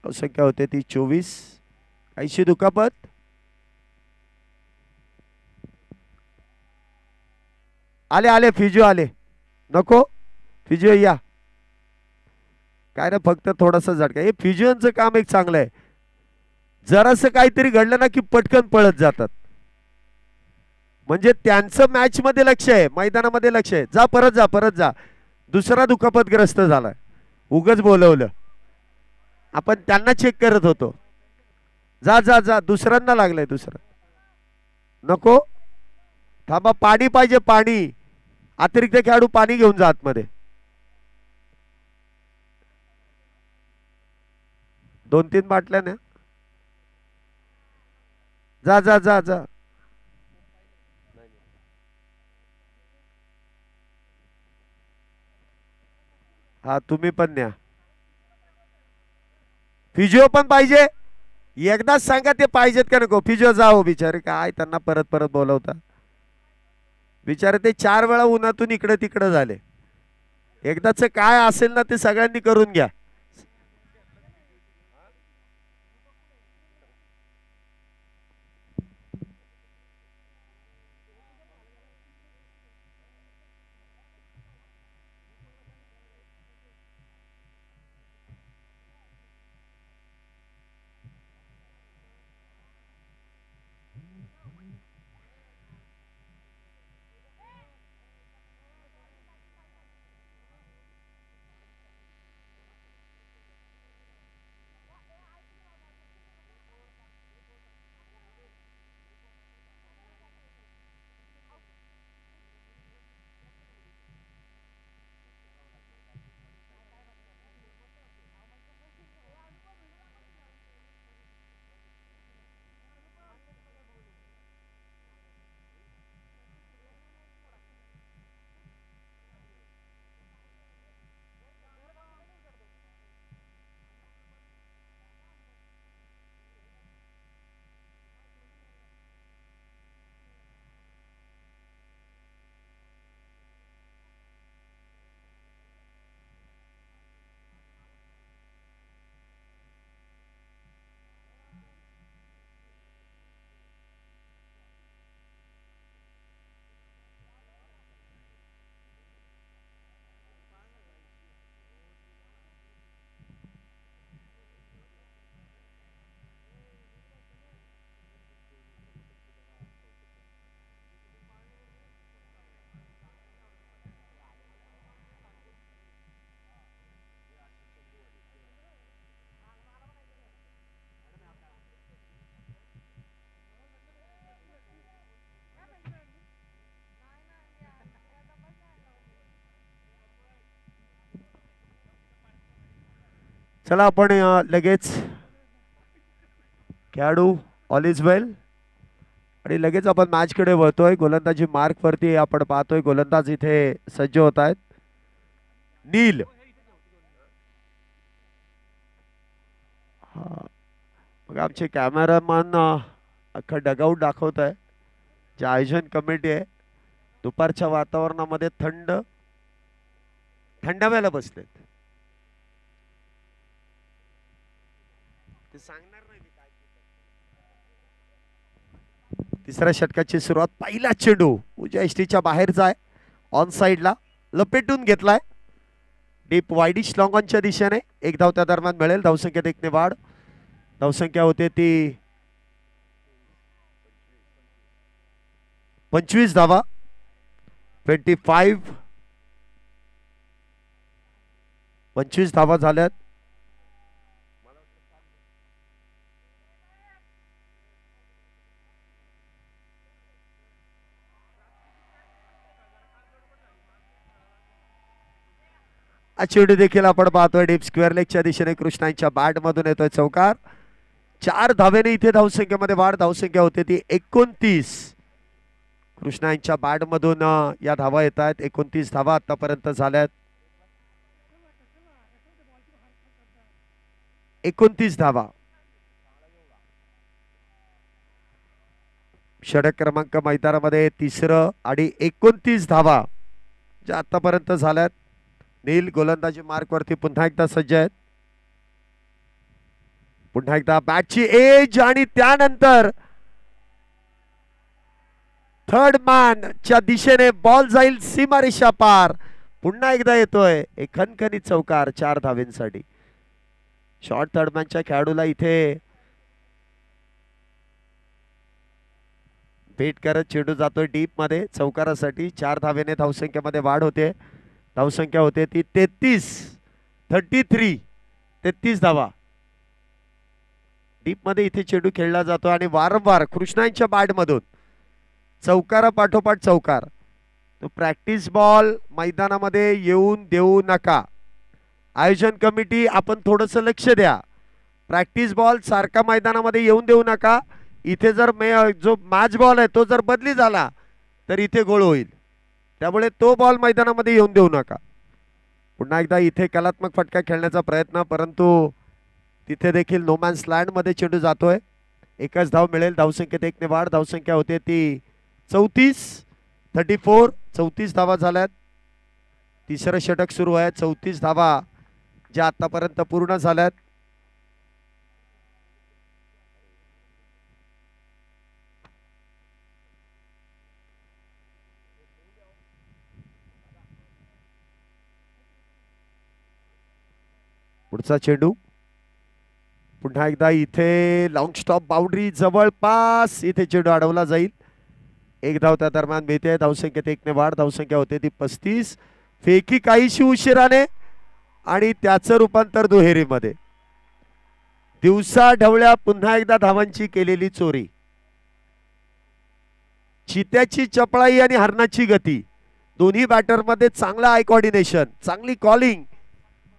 धावसंख्या होते ती 24. काहीशी दुखापत. आले आले फिजिओ आले. नको फिजिओ या. काय ना फक्त थोडासा झटका. हे फिजिओचं काम एक चांगलं आहे. जरासं काहीतरी घडलं ना की पटकन पळत जातात. म्हणजे त्यांचं मॅच मध्ये लक्ष आहे, मैदानामध्ये लक्ष आहे. जा परत जा परत जा. दुसरा दुखापतग्रस्त झालाय. उगच बोलवलं. आपण त्यांना चेक करत होतो. जा जा जा. दुसऱ्यांना लागलंय. दुसरं नको. थांबा. पाणी पाहिजे पाणी. अतिरिक्त खेळाडू पाणी घेऊन जा आतमध्ये. 2-3 बाटल्या ना. जा जा जा जा. हा तुम्ही पण न्या. फिजिओ पण पाहिजे. एकदाच सांगा ते पाहिजेत का नको. फिजिओ जाओ. बिचारे काय त्यांना परत परत बोलवता. बिचारे ते 4 वेळा उन्हातून इकडे तिकडे झाले. एकदाच काय असेल ना ते सगळ्यांनी करून घ्या. चला आपण लगेच खेळाडू ऑल इज वेल आणि लगेच आपण मॅच कडे वळतोय. गोलंदाजी मार्क वरती आपण पाहतोय गोलंदाज इथे सज्ज होत आहेत. नील मग आमचे कॅमेरामॅन अख्खा डगआउट दाखवत आहे. जे आयोजन कमिटी आहे दुपारच्या वातावरणामध्ये थंड थंडाव्याला बसलेत. ते सांगणार नाही मी काय. तिसऱ्या षटकाची सुरुवात. पहिला चेंडू उजव्या एसटीच्या बाहेरचा आहे. ऑन साइडला लपेटून घेतलाय. डीप वाईडिश लॉंग ऑनच्या दिशेने. 1 धाव त्या दरम्यान मिळेल. धावसंख्येत 1 ने वाढ. धावसंख्या होते ती 25 धावा. 25 धावा झाल्यात. चेंडू देखील आपण पाहतोय डीप स्क्वेअर लेगच्या दिशेने कृष्णांच्या बॅट मधून येतोय चौकार. 4 धावेने इथे धावसंख्येमध्ये वाढ. धावसंख्या होते ती 29. कृष्णांच्या बॅट मधून या धावा येत आहेत. 29 धावा आतापर्यंत झाल्यात. 29 धावा. षटक क्रमांक मैदानामध्ये तिसरं आणि 29 धावा ज्या आतापर्यंत झाल्यात. नील गोलंदाजी मार्क वरती पुन्हा एकदा सज्ज आहेत. पुन्हा एकदा बॅटची एज आणि त्यानंतर थर्ड मॅन च्या दिशेने बॉल जाईल सीमारेषा पार. पुन्हा एकदा येतोय एक खणखणीत चौकार 4 धावेंसाठी. शॉर्ट थर्ड मॅनच्या खेळाडूला इथे भेट करत चेंडू जातोय डीप मध्ये चौकारासाठी. 4 धावेने धावसंख्येमध्ये वाढ होते. धावसंख्या होते ती 33 धावा. डीप मध्ये इथे चेंडू खेळला जातो आणि वारंवार कृष्णांच्या बॅट मधून चौकारा पाठोपाठ चौकार. तो प्रॅक्टिस बॉल मैदानामध्ये येऊन देऊ नका. आयोजन कमिटी आपण थोडंसं लक्ष द्या. प्रॅक्टिस बॉल सारखा मैदानामध्ये येऊन देऊ नका. इथे जर जो मॅच बॉल आहे तो जर बदली झाला तर इथे गोळ होईल. त्यामुळे तो बॉल मैदानामध्ये येऊन देऊ नका. पुन्हा एकदा इथे कलात्मक फटका खेळण्याचा प्रयत्न, परंतु तिथे देखील नोमॅन्स लँड मध्ये चेंडू जातोय. एकच धाव मिळेल. धावसंख्येत 1 ने वाढ. धावसंख्या होते ती 34 धावा झाल्यात. तिसरं षटक सुरू आहे. 34 धावा ज्या आतापर्यंत पूर्ण झाल्यात. पुढचा चेंडू पुन्हा एकदा इथे लॉंग स्टॉप बाउंड्री जवळपास इथे चेंडू अडवला जाईल. 1 धाव त्या दरम्यान मिळते. धावसंख्येत 1 ने वाढ. धावसंख्या होते ती 35. फेकी काहीशी उशिराने आणि त्याचं रूपांतर दुहेरीमध्ये. दिवसा ढवळ्या पुन्हा एकदा धावांची केलेली चोरी. चित्याची चपळाई आणि हरणाची गती दोन्ही बॅटरमध्ये चांगला आय कॉर्डिनेशन, चांगली कॉलिंग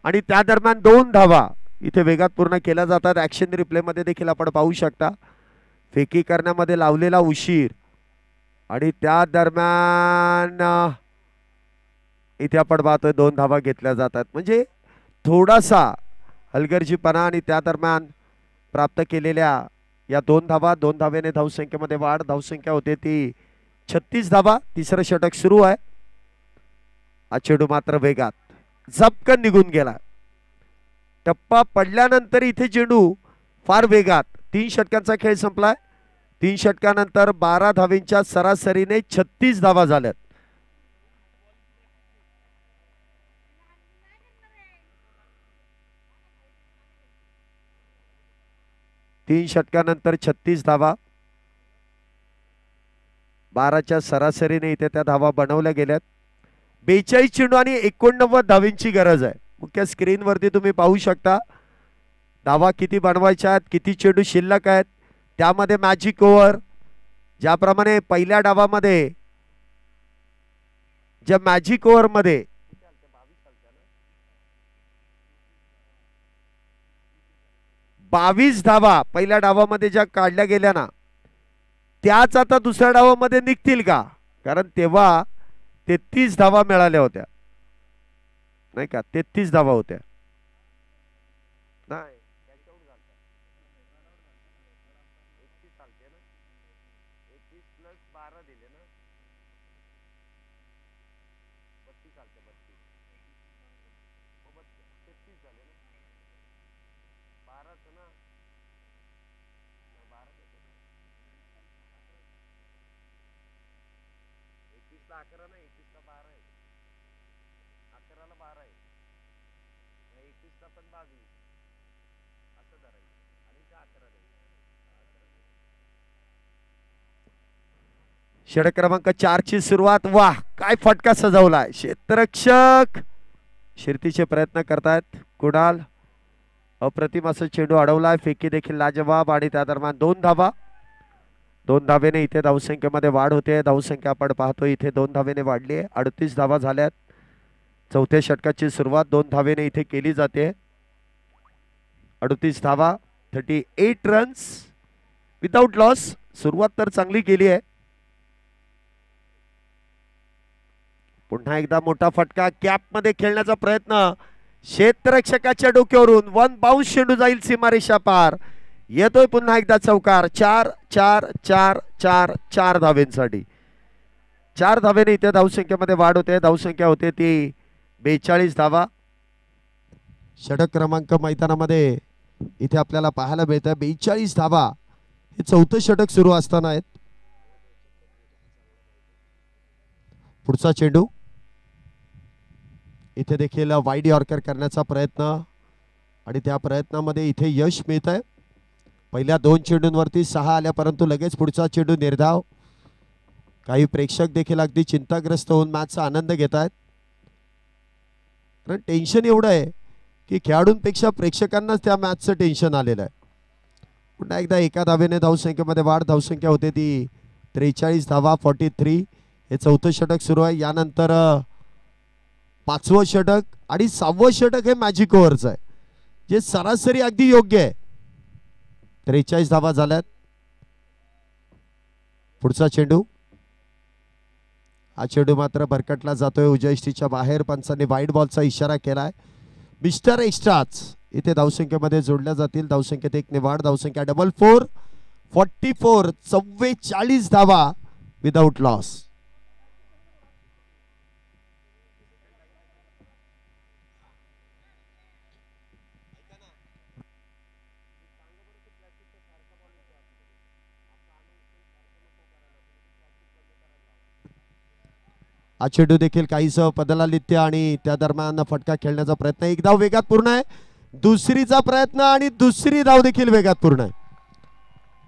आणि त्या दरम्यान 2 धावा इथे वेगात पूर्ण केल्या जातात. ऍक्शन रिप्ले मध्ये देखील आपण पाहू शकता. फेकी करण्यामध्ये लावलेला उशीर आणि त्या दरम्यान इथे आपण पाहतोय 2 धावा घेतल्या जातात. म्हणजे थोडासा हलगर्जीपणा आणि त्या दरम्यान प्राप्त केलेल्या या 2 धावा. 2 धावेने धावसंख्येमध्ये वाढ. धावसंख्या होते ती 36 धावा. तिसरं षटक सुरू आहे. हा चेंडू मात्र वेगात झपकन निघून गेला. टप्पा पडल्यानंतर इथे चेंडू फार वेगात. 3 षटकांचा खेळ संपलाय. 3 षटकानंतर 12 धावेंच्या सरासरीने 36 धावा झाल्यात. तीन षटकानंतर 36 धावा. 12च्या सरासरीने इथे त्या धावा बनवल्या गेल्यात. 42 चेंडू आणि 89 धावेंची गरज आहे. मुख्य स्क्रीनवरती तुम्ही पाहू शकता धावा किती बनवायच्या आहेत, किती चेंडू शिल्लक आहेत. त्यामध्ये मॅजिक ओव्हर ज्याप्रमाणे पहिल्या डावामध्ये ज्या मॅजिक ओव्हर मध्ये 22 धावा पहिल्या डावामध्ये ज्या काढल्या गेल्या ना, त्याच आता दुसऱ्या डावामध्ये निघतील का? कारण तेव्हा 33 धावा मिळाल्या होत्या नाही का. 33 धावा होत्या नाही. षटक क्रमांक 4 ची सुरुवात. वाह, काय फटका सजवलाय. क्षेत्ररक्षक शिर्तीचे प्रयत्न करतायत. कुणाल अप्रतिम असं चेंडू अडवलाय. फेकी देखील लाजवाब आणि त्या दरम्यान 2 धावा. 2 धावेने इथे धावसंख्येमध्ये वाढ होते. धावसंख्या आपण पाहतो इथे 2 धावेने वाढली आहे. 38 धावा झाल्यात. चौथ्या षटकाची सुरुवात 2 धावेने इथे केली जाते. 38 धावा, 38 रन्स विदाउट लॉस. सुरुवात तर चांगली केली आहे. पुन्हा एकदा मोठा फटका. कॅप मध्ये खेळण्याचा प्रयत्न. क्षेत्ररक्षकाच्या डोक्यावरून 1 बाउन्स चेंडू जाईल सीमारेषा पार. येतोय पुन्हा एकदा चौकार. 4 4 4 4 4 धावेंसाठी. 4 धावेने इथे धावसंख्येमध्ये वाढ होते. धावसंख्या होते ती 42 धावा. षटक क्रमांक मैदानामध्ये इथे आपल्याला पाहायला मिळतं 42 धावा हे चौथं षटक सुरू असताना आहेत. पुढचा चेंडू इथे देखील वाईड यॉर्कर करण्याचा प्रयत्न आणि त्या प्रयत्नामध्ये इथे यश मिळत आहे. पहिल्या 2 चेंडूंवरती 6 आल्या परंतु लगेच पुढचा चेंडू निर्धाव. काही प्रेक्षक देखील अगदी चिंताग्रस्त होऊन मॅचचा आनंद घेत आहेत. कारण टेन्शन एवढं आहे की खेळाडूंपेक्षा प्रेक्षकांनाच त्या मॅचचं टेन्शन आलेलं आहे. पुन्हा एकदा एका धावेने धावसंख्येमध्ये वाढ. धावसंख्या होते ती 43 धावा 43. हे चौथं षटक सुरू आहे. यानंतर 5वं षटक आणि 6वं षटक हे मॅजिक ओव्हरचं आहे जे सरासरी अगदी योग्य आहे. 43 धावा झाल्यात. पुढचा चेंडू हा चेंडू मात्र भरकटला जातोय उजयष्टीच्या बाहेर. पंचांनी वाईड बॉलचा इशारा केलाय. मिस्टर एक्स्ट्राच इथे धावसंख्येमध्ये जोडल्या जातील. धावसंख्येत 1 ने वाढ. धावसंख्या 44 44 44 धावा विदाउट लॉस. हा चेंडू देखील काहीस पदलालित्य आणि त्या दरम्यान फटका खेळण्याचा प्रयत्न. एक धाव वेगात पूर्ण आहे. दुसरीचा प्रयत्न आणि दुसरी धाव देखील वेगात पूर्ण आहे.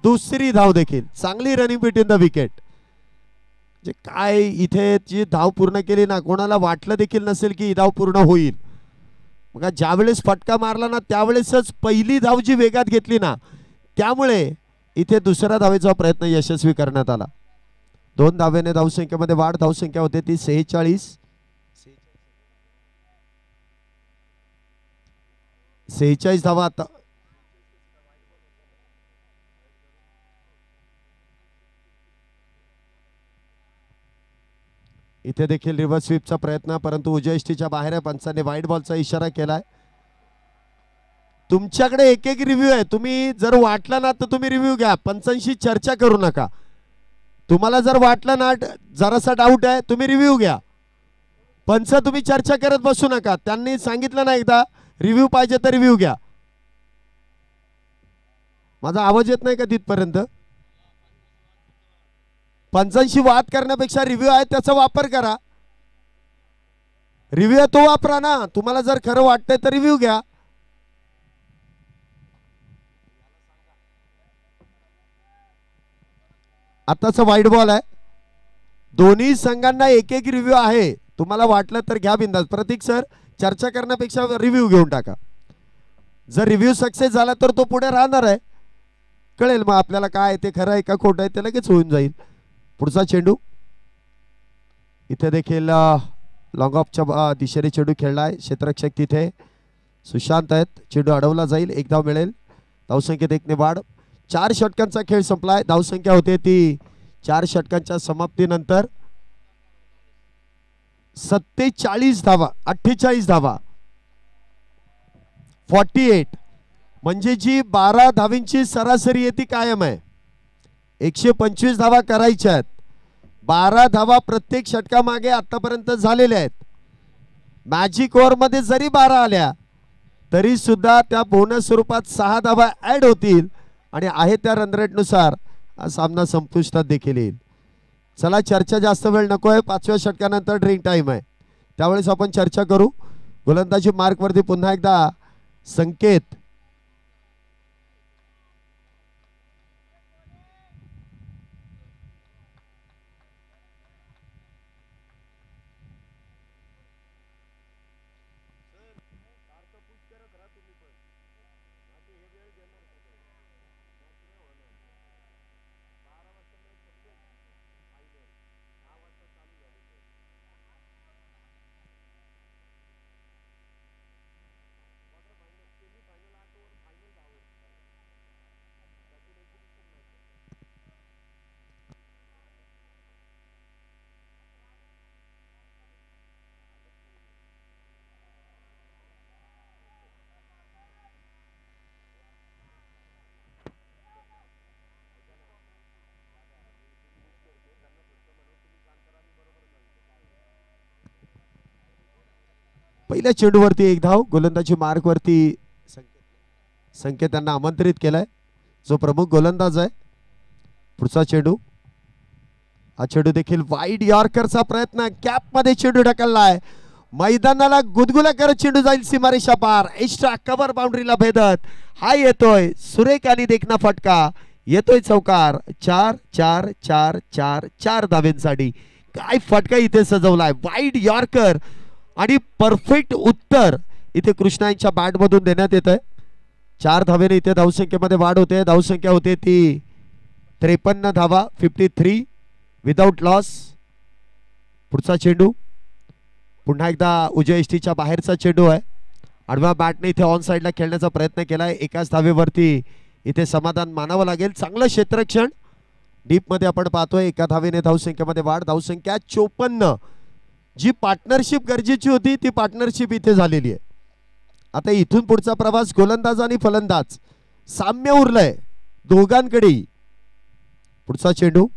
दुसरी धाव देखील चांगली रनिंग बिटवीन द विकेट. जे काय इथे जी धाव पूर्ण केली ना कोणाला वाटलं देखील नसेल की ही धाव पूर्ण होईल. मग ज्यावेळेस फटका मारला ना त्यावेळेसच पहिली धाव जी वेगात घेतली ना त्यामुळे इथे दुसऱ्या धावेचा प्रयत्न यशस्वी करण्यात आला. 2 धावेने धावसंख्येमध्ये वाढ. धावसंख्या होते ती 46. 46 धावा आता. इथे देखील रिव्हर्स स्वीपचा प्रयत्न परंतु उजयष्टीच्या बाहेर आहे. पंचांनी वाईड बॉलचा इशारा केलाय. तुमच्याकडे एक एक रिव्ह्यू आहे. तुम्ही जर वाटलं ना तर तुम्ही रिव्ह्यू घ्या. पंचांशी चर्चा करू नका. तुम्हाला जर वाटलं ना जरासा डाऊट आहे तुम्ही रिव्ह्यू घ्या. पंच तुम्ही चर्चा करत बसू नका. त्यांनी सांगितलं ना एकदा रिव्ह्यू पाहिजे तर रिव्ह्यू घ्या. माझा आवाज येत नाही का तिथपर्यंत? पंचांशी वाद करण्यापेक्षा रिव्ह्यू आहे त्याचा वापर करा. रिव्ह्यू तो वापरा ना. तुम्हाला जर खरं वाटतंय तर रिव्ह्यू घ्या. आताचा वाईड बॉल आहे. दोन्ही संघांना एक एक रिव्ह्यू आहे. तुम्हाला वाटलं तर घ्या बिंदास. प्रतीक सर चर्चा करण्यापेक्षा रिव्ह्यू घेऊन टाका. जर रिव्ह्यू सक्सेस झाला तर तो पुढे राहणार आहे. कळेल मग आपल्याला काय ते खरं आहे का खोटं आहे ते लगेच होऊन जाईल. पुढचा चेंडू इथे देखील लॉंग ऑफच्या दिशेने चेंडू खेळलाय. क्षेत्ररक्षक तिथे सुशांत आहेत. चेंडू अडवला जाईल. 1 धाव मिळेल. धावसंख्येत 1 ने वाढ. 4 षटकांचा खेळ संपलाय. धावसंख्या होते ती 4 षटकांच्या समाप्तीनंतर 47 धावा 48 धावा 48 म्हणजे जी 12 धावींची सरासरी आहे ती कायम आहे. 125 धावा करायच्या आहेत. 12 धावा प्रत्येक षटकामागे आतापर्यंत झालेल्या आहेत. मॅजिक ओव्हर मध्ये जरी 12 आल्या तरी सुद्धा त्या बोनस स्वरूपात 6 धावा ऍड होतील आणि आहे त्या रन रेट नुसार हा सामना संपुष्टात देखील येईल. चला चर्चा जास्त वेळ नकोय. 5व्या षटकानंतर ड्रिंक टाइम आहे त्यावेळेस आपण चर्चा करू. गोलंदाजी मार्क वरती पुन्हा एकदा संकेत. पहिल्या चेंडूवरती 1 धाव. गोलंदाजी मार्क वरती संकेत त्यांना आमंत्रित केलाय, जो प्रमुख गोलंदाज आहे. पुढचा चेंडू, हा चेंडू देखील वाईड यॉर्करचा प्रयत्न, कॅप मध्ये चेंडू ढकललाय. मैदानाला गुदगुला करत चेंडू जाईल सीमारेषा पार, एक्स्ट्रा कव्हर बाउंड्रीला भेदत. हा येतोय सुरेख आणि देखना फटका, येतोय चौकार. 4 4 4 4 4 धावेंसाठी. काय फटका इथे सजवलाय, वाईड यॉर्कर आणि परफेक्ट उत्तर इथे कृष्णा यांच्या बॅट मधून देण्यात येत आहे. 4 धावेने इथे धावसंख्येमध्ये वाढ होते. धावसंख्या होते ती 53 धावा, 53 विदाउट लॉस. पुढचा चेंडू पुन्हा एकदा उजव्या इष्टीच्या बाहेरचा चेंडू आहे. आडव्या बॅटने इथे ऑन साइडला खेळण्याचा प्रयत्न केलाय. एकाच धावेवरती इथे समाधान मानावं लागेल. चांगलं क्षेत्ररक्षण डीप मध्ये आपण पाहतोय. एका धावेने धावसंख्येमध्ये वाढ, धावसंख्या 54. जी पार्टनरशिप गरजेची होती ती पार्टनरशिप इथे झालेली आहे. आता इथून पुढचा प्रवास गोलंदाज आणि फलंदाज साम्य उरलंय दोघांकडे. पुढचा चेंडू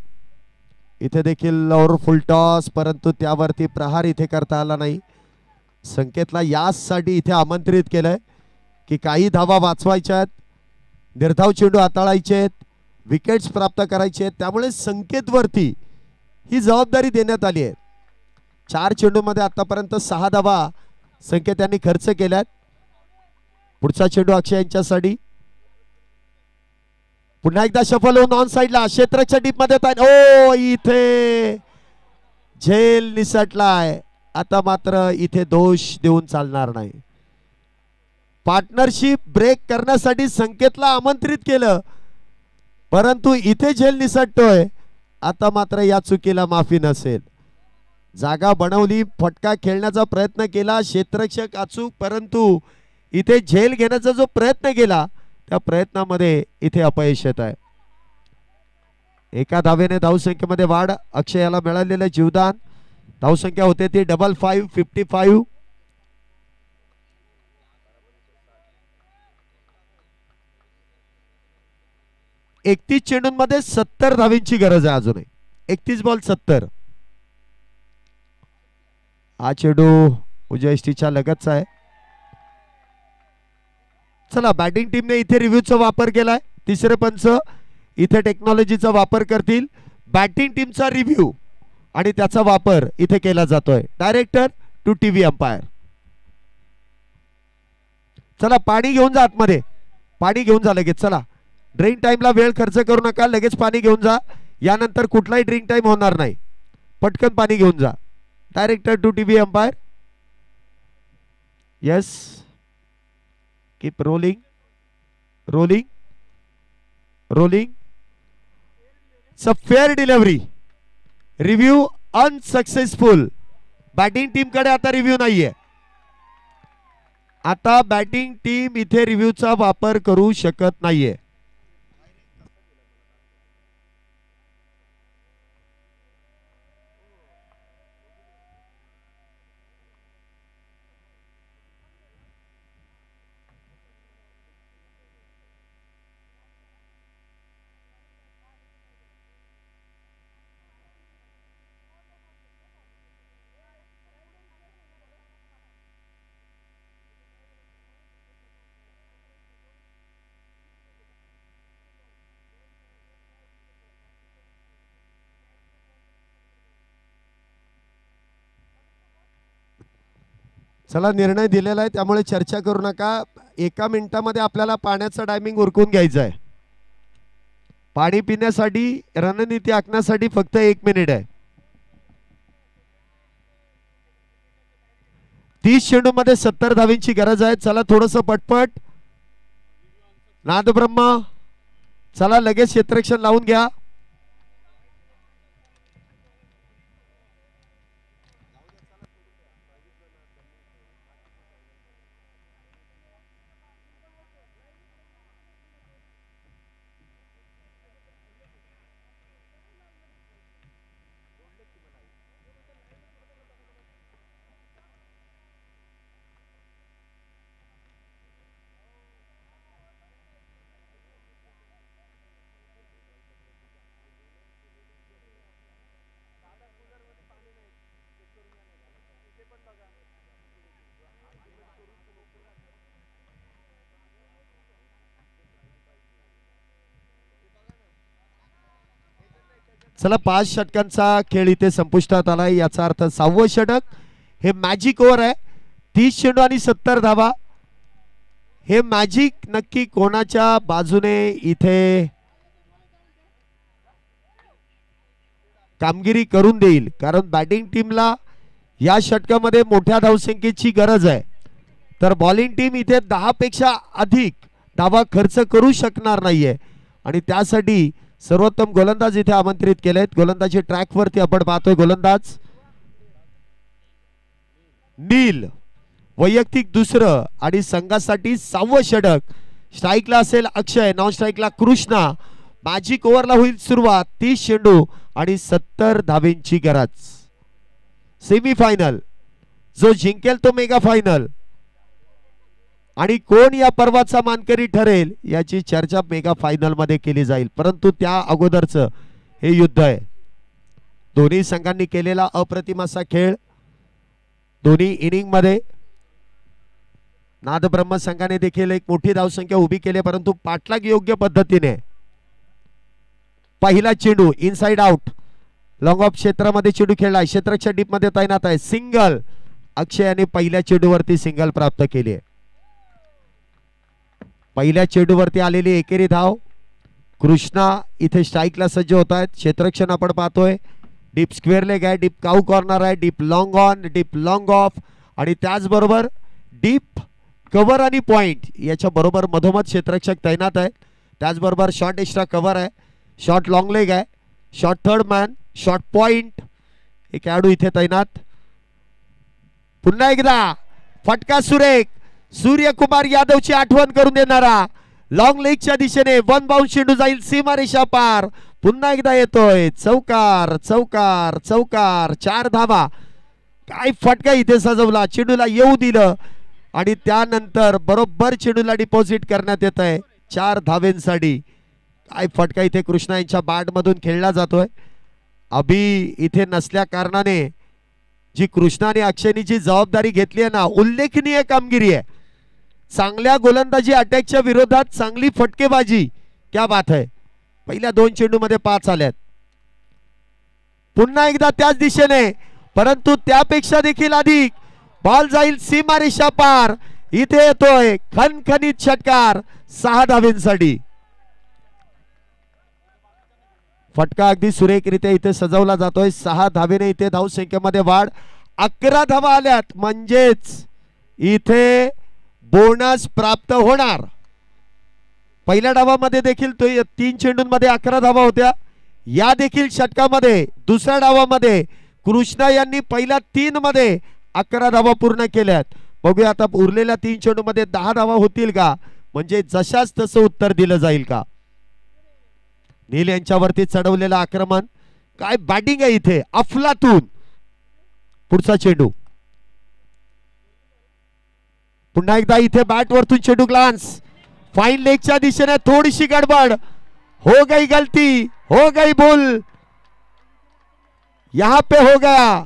इथे देखील और फुल टॉस, परंतु त्यावरती प्रहार इथे करता आला नाही. संकेतला यासाठी इथे आमंत्रित केलंय की काही धावा वाचवायच्या आहेत, निर्धाव चेंडू हाताळायचे आहेत, विकेट्स प्राप्त करायचे आहेत. त्यामुळे संकेतवरती ही जबाबदारी देण्यात आली आहे. 4 चेंडूमध्ये आतापर्यंत 6 धावा संकेत यांनी खर्च केल्यात. पुढचा चेंडू अक्षय यांच्यासाठी. पुन्हा एकदा सफल होऊन ऑन साइडला क्षेत्राच्या डीप मध्ये. ओ इथे झेल निसटलाय. आता मात्र इथे दोष देऊन चालणार नाही. पार्टनरशिप ब्रेक करण्यासाठी संकेतला आमंत्रित केलं, परंतु इथे झेल निसटतोय. आता मात्र या चुकीला माफी नसेल. जागा बनवली, फटका खेळण्याचा प्रयत्न केला, क्षेत्ररक्षक अचूक, परंतु इथे झेल घेण्याचा जो प्रयत्न केला त्या प्रयत्नामध्ये इथे अपयश येत आहे. एका धावेने धावसंख्येमध्ये वाढ, अक्षयाला मिळालेलं जीवदान. धावसंख्या होते ती 55 55. एकतीस चेंडूंमध्ये 70 धावेंची गरज आहे अजूनही. 31 बॉल 70. हा चेंडू उजव्या इष्टीच्या लगतचा आहे. चला, बॅटिंग टीमने इथे रिव्ह्यूचा वापर केलाय. तिसरे पंच इथे टेक्नॉलॉजीचा वापर करतील. बॅटिंग टीमचा रिव्ह्यू आणि त्याचा वापर इथे केला जातोय. Director to TV umpire. चला, पाणी घेऊन जा आतमध्ये, पाणी घेऊन जा लगेच. चला, ड्रिंक टाइमला वेळ खर्च करू नका, लगेच पाणी घेऊन जा. यानंतर कुठलाही ड्रिंक टाइम होणार नाही. पटकन पाणी घेऊन जा. Director to TV umpire. Yes, keep rolling rolling rolling. Fair delivery. Review unsuccessful. Batting team कडे आता रिव्ह्यू नाहीये. आता बॅटिंग टीम इथे रिव्ह्यूचा वापर करू शकत नाहीये. चला, निर्णय दिलेला आहे त्यामुळे चर्चा करू नका. 1 मिनिटामध्ये आपल्याला पाण्याचं टायमिंग उरकून घ्यायचं आहे. पाणी पिण्यासाठी, रणनीती आखण्यासाठी फक्त 1 मिनिट आहे. 30 चेंडूमध्ये 70 धावेंची गरज आहे. चला, थोडस पटपट. नादब्रह्मा, चला लगेच क्षेत्ररक्षण लावून घ्या. चला 5 षटकांचा खेळ इथे संपुष्टात आलाय. याचा अर्थ 6वं षटक. हे मॅजिक ओव्हर आहे. 30 चेंडू आणि 70 धावा. हे मॅजिक नक्की कोणाच्या बाजूने इथे कामगिरी करून देईल, कारण बॅटिंग टीमला या षटकामध्ये मोठ्या धावसंख्येची गरज आहे. तर बॉलिंग टीम इथे 10 पेक्षा अधिक धावा खर्च करू शकणार नाहीये आणि त्यासाठी सर्वोत्तम गोलंदाज इथे आमंत्रित केलेत. गोलंदाजी ट्रॅक वरती आपण पाहतोय. गोलंदाज नील, वैयक्तिक दुसरं आणि संघासाठी 6वं षटक. स्ट्राईकला असेल अक्षय, नॉन स्ट्राईकला कृष्णा. मॅजिक ओव्हरला होईल सुरुवात. 30 चेंडू आणि 70 धावेंची गरज. सेमीफायनल, जो जिंकेल तो मेगा फायनल आणि कोण या पर्वाचा मानकरी ठरेल याची चर्चा मेगा फायनल मध्ये केली जाईल. परंतु त्या अगोदरचं हे युद्ध आहे. दोन्ही संघांनी केलेला अप्रतिम असा खेळ. दोन्ही इनिंग मध्ये नादब्रह्म संघाने देखील एक मोठी धावसंख्या उभी केली, परंतु पाठलाग योग्य पद्धतीने. पहिला चेंडू इनसाइड आउट, लॉंग ऑफ क्षेत्रामध्ये चेंडू खेळलाय. क्षेत्राच्या डीप मध्ये तैनात आहे. सिंगल. अक्षय यांनी पहिल्या चेंडूवरती सिंगल प्राप्त केली आहे. पहिल्या चेंडूवरती आलेली एकेरी धाव. कृष्णा इथे स्ट्राईकला सज्ज होत आहेत. क्षेत्ररक्षण आपण पाहतोय. डीप स्क्वेअर लेग आहे, डीप काऊ कॉर्नर आहे, deep long on, deep long of आणि त्याचबरोबर डीप कव्हर आणि पॉइंट याच्या बरोबर मधोमध क्षेत्ररक्षक तैनात आहे. त्याचबरोबर शॉर्ट एक्स्ट्रा कव्हर आहे, शॉर्ट लॉंग लेग आहे, short third man, short point. एक खेळाडू इथे तैनात. पुन्हा एकदा फटका सुरेख. सूर्यकुमार यादवची आठवण करून देणारा लॉंग लेगच्या दिशेने 1 बाउंस चेंडू जाईल सीमारेषा पार. पुन्हा एकदा येतोय. चौकार चौकार चौकार. 4 धावा. काय फटका इथे सजवला. चेंडूला येऊ दिलं आणि त्यानंतर बरोबर चेंडूला डिपॉझिट करण्यात येत आहे 4 धावेंसाठी. काय फटका इथे कृष्णा यांच्या बॅट मधून खेळला जातोय. अभि इथे नसल्या कारणाने जी कृष्णा आणि अक्षयनी जी जबाबदारी घेतली आहे ना, उल्लेखनीय कामगिरी आहे. चांगल्या गोलंदाजी अटॅकच्या विरोधात चांगली फटकेबाजी. क्या बात आहे. पहिल्या 2 चेंडू मध्ये 5 आल्यात. पुन्हा एकदा त्याच दिशेने, परंतु त्यापेक्षा देखील अधिक. बॉल जाईल सीमारेषा पार. इथे येतोय खणखणीत षटकार 6 धावेंसाठी. फटका अगदी सुरेखरित्या इथे सजवला जातोय. 6 धावेने इथे धावसंख्येमध्ये वाढ. 11 धावा आल्यात, म्हणजेच इथे बोनस प्राप्त होणार. पहिल्या डावामध्ये देखील 3 चेंडूंमध्ये 11 धावा होत्या. या देखील षटकामध्ये दुसऱ्या डावामध्ये कृष्णा यांनी पहिल्या 3 मध्ये 11 धावा पूर्ण केल्यात. बघूया आता उरलेल्या 3 चेंडूमध्ये 10 धावा होतील का, म्हणजे जशाच तसं उत्तर दिलं जाईल का. नील यांच्यावरती चढवलेलं आक्रमण. काय बॅटिंग आहे इथे, अफलातून. पुढचा चेंडू. पुन्हा एकदा इथे बॅट वरतून चेंडू ग्लान्स. फाईन लेगच्या दिशेने थोडीशी गडबड. हो गई गलती, हो गई भूल, यहां पे हो गया.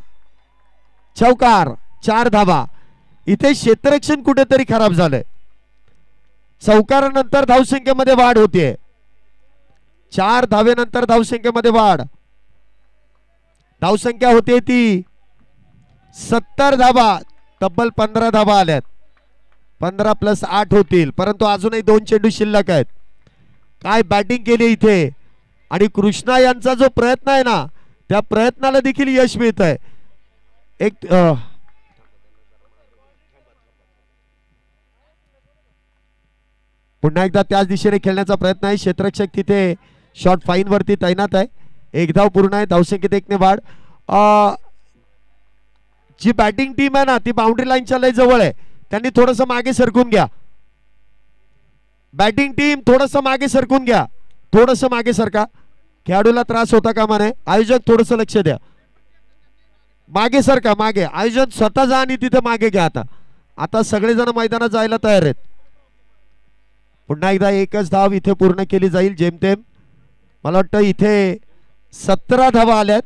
चौकार. 4 धावा. इथे क्षेत्ररक्षण कुठेतरी खराब झालंय. चौकारानंतर धावसंख्येमध्ये वाढ होतीये. 4 धावेनंतर धावसंख्येमध्ये वाढ. धावसंख्या होते ती 70 धावा. तब्बल 15 धावा आल्यात. 15 + 8 होतील, परंतु अजूनही 2 चेंडू शिल्लक आहेत. काय बॅटिंग केली इथे. आणि कृष्णा यांचा जो प्रयत्न आहे ना, त्या प्रयत्नाला देखील यश मिळत आहे. एक पुन्हा एकदा त्याच दिशेने खेळण्याचा प्रयत्न आहे. क्षेत्ररक्षक तिथे शॉर्ट फाईन वरती तैनात आहे. 1 धाव पूर्ण आहे. धावसंख्येत 1 ने वाढ. जी बॅटिंग टीम आहे ना, ती बाउंड्री लाईनच्या लय जवळ आहे. त्यांनी थोडस मागे सरकून घ्या. बॅटिंग टीम थोडस मागे सरकून घ्या. थोडस मागे सरका. खेळाडूला त्रास होता कामा नये. आयोजक थोडस लक्ष द्या. मागे सरका. मागे. आयोजक स्वतः जा आणि तिथे मागे घ्या. आता सगळेजण मैदानात जायला तयार आहेत. पुन्हा एकदा 1च धाव इथे पूर्ण केली जाईल जेमतेम. मला वाटतं इथे 17 धावा आल्यात.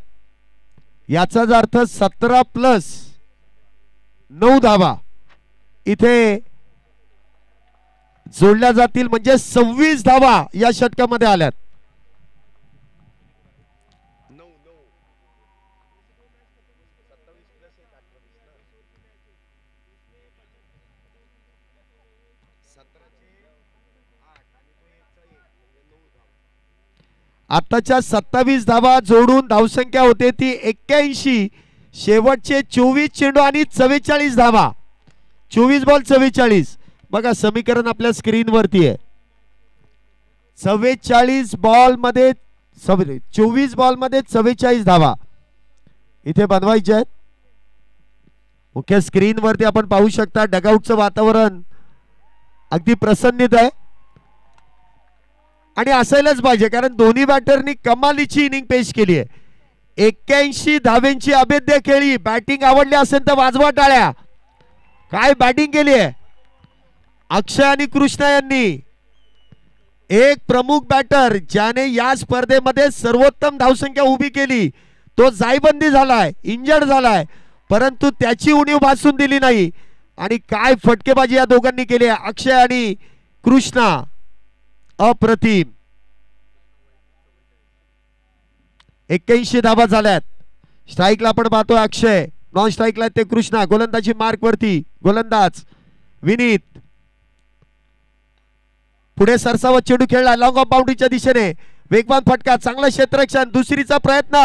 याचाच अर्थ 17 + 9 धावा इथे जोडल्या जातील, म्हणजे 26 धावा या षटकामध्ये आल्यात. आताच्या 27 धावा जोडून धावसंख्या होते ती 81. शेवटचे 24 चेंडू आणि 44 धावा. 24 बॉल 44. बघा समीकरण आपल्या स्क्रीनवरती आहे. 44 बॉल मध्ये 24 बॉल मध्ये 44 धावा इथे बनवायचे आहेत. मुख्य स्क्रीनवरती आपण पाहू शकता डगआउटचं वातावरण अगदी प्रसन्नित आहे आणि असायलाच पाहिजे, कारण दोन्ही बॅटरनी कमालीची इनिंग पेश केली आहे. 81 धावेंची अभेद्य खेळी. बॅटिंग आवडली असेल तर वाजवा टाळ्या. काय बॅटिंग केली आहे अक्षय आणि कृष्णा यांनी. एक प्रमुख बॅटर ज्याने या स्पर्धेमध्ये सर्वोत्तम धावसंख्या उभी केली तो जायबंदी झालाय, इंजर्ड झालाय, परंतु त्याची उणीव भासून दिली नाही. आणि काय फटकेबाजी या दोघांनी केली आहे अक्षय आणि कृष्णा. अप्रतिम. 81 धावा झाल्यात. स्ट्राईकला आपण पाहतोय अक्षय, नॉन स्ट्राईकला ते कृष्णा. गोलंदाजी मार्क वरती गोलंदाज विनीत. पुढे सरसावत चेंडू खेळला लॉंग ऑफ बाउंड्रीच्या दिशेने. वेगवान फटका, चांगला क्षेत्ररक्षण. दुसरीचा प्रयत्न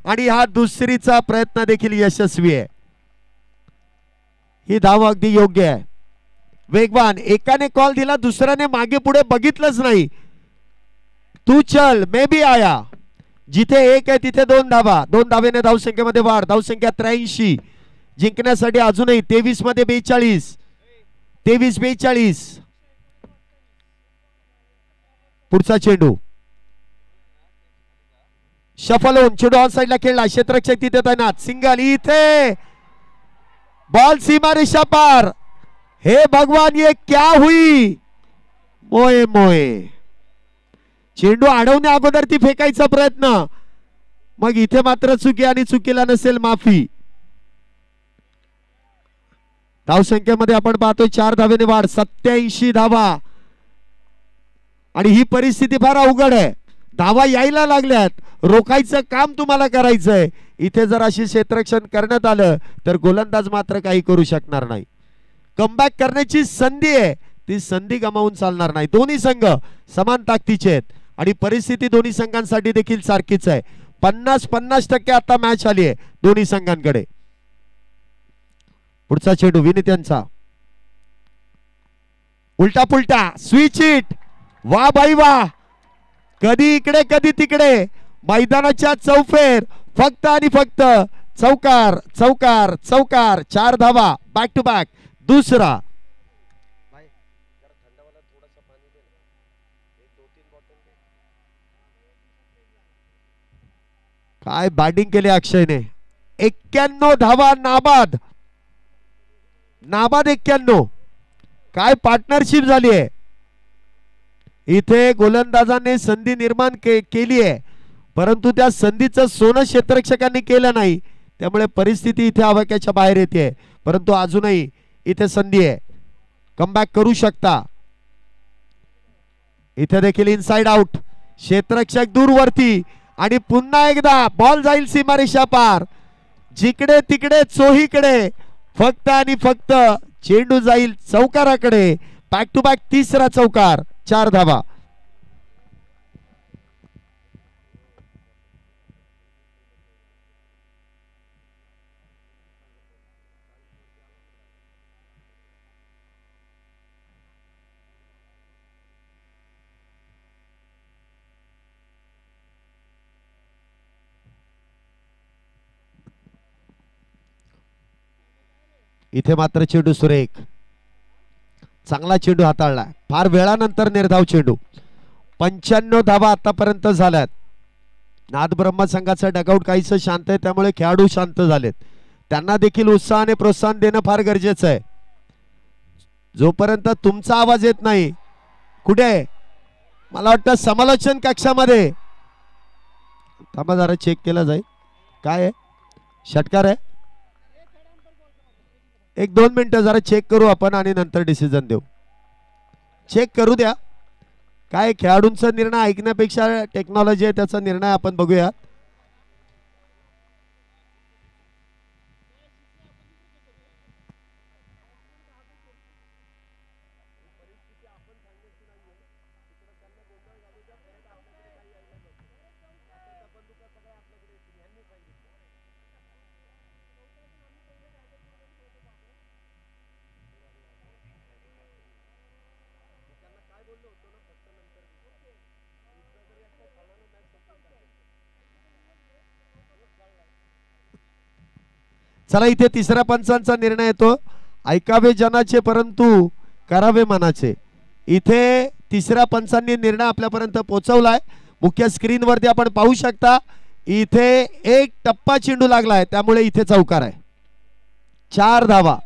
आणि हा दुसरीचा प्रयत्न देखील यशस्वी आहे. ही धाव अगदी योग्य आहे. वेगवान. एकाने कॉल दिला, दुसऱ्याने मागे पुढे बघितलंच नाही. तू चल मे बी आया. जिथे एक आहे तिथे 2 धावा. 2 धावेने धावसंख्येमध्ये वाढ. धावसंख्या 83. जिंकण्यासाठी अजूनही 23 मध्ये 42. 23-42. पुढचा चेंडू शफल होऊन चेंडू ऑन साइडला खेळला. क्षेत्ररक्षक तिथे तैनात. सिंगल. इथे बॉल सीमा रेषा पार. हे भगवान ये क्या हुई. मोये मोये. चेंडू अडवण्या अगोदर ती फेकायचा प्रयत्न. मग इथे मात्र चुकी आणि चुकीला नसेल माफी. धावसंख्येमध्ये आपण पाहतोय 4 धावेने वाढ. 87 धावा. आणि ही परिस्थिती फार अवघड आहे. धावा यायला लागल्यात, रोखायचं काम तुम्हाला करायचंय. इथे जर अशी क्षेत्ररक्षण करण्यात आलं तर गोलंदाज मात्र काही करू शकणार नाही. कमबॅक करण्याची संधी आहे, ती संधी गमावून चालणार नाही. दोन्ही संघ समान ताकदीचे आहेत आणि परिस्थिती दोन्ही संघांसाठी देखील सारखीच आहे. 50-50% आता मॅच आली आहे दोन्ही संघांकडे. पुढचा चेंडू विनीत यांचा. उलटा पुलटा स्विच हिट. वा बाई वा. कधी इकडे कधी तिकडे. मैदानाच्या चौफेर फक्त आणि फक्त चौकार चौकार चौकार. 4 धावा बॅक टू बॅक. दुसरा. काय बॅटिंग केली अक्षयने. 91 धावा. नाबाद. नाबाद 91. काय पार्टनरशिप झाली आहे. इथे गोलंदाजाने संधी निर्माण केली आहे, परंतु त्या संधीचं सोनं क्षेत्ररक्षकांनी केलं नाही. त्यामुळे परिस्थिती इथे आवाक्याच्या बाहेर येते. परंतु अजूनही इथे संधी आहे, कमबॅक करू शकता. इथे देखील इनसाइड आउट. क्षेत्ररक्षक दूरवरती आणि पुन्हा एकदा बॉल जाईल सीमारेषा पार. जिकडे तिकडे चोहीकडे. फक्त आणि फक्त चेंडू जाईल चौकाराकडे. बॅक टू बॅक तिसरा चौकार. 4 धावा. इथे मात्र चेंडू सुरेख. चांगला चेंडू हाताळला. फार वेळानंतर निर्धाव चेंडू. 95 धावा आतापर्यंत झाल्यात. नाद ब्रह्म संघाचा डगआउट काहीसं शांत आहे, त्यामुळे खेळाडू शांत झालेत. त्यांना देखील उत्साहाने प्रोत्साहन देणं फार गरजेचं आहे. जोपर्यंत तुमचा आवाज येत नाही. कुठे मला वाटतं समालोचन कक्षामध्ये. थांबा जरा चेक केला जाईल. काय आहे षटकार आहे. 1-2 मिनिटं जरा चेक करू आपण आणि नंतर डिसिजन देऊ. चेक करू द्या. काय खेळाडूंचा निर्णय ऐकण्यापेक्षा टेक्नॉलॉजी आहे त्याचा निर्णय आपण बघूया. चला इथे तिसऱ्या पंचांचा निर्णय येतो. ऐकावे जनाचे परंतु करावे मनाचे. इथे तिसऱ्या पंचांनी निर्णय आपल्यापर्यंत पोहोचवलाय. मुख्य स्क्रीनवरती आपण पाहू शकता. इथे एक टप्पा चेंडू लागलाय त्यामुळे इथे चौकार आहे. 4 धावा,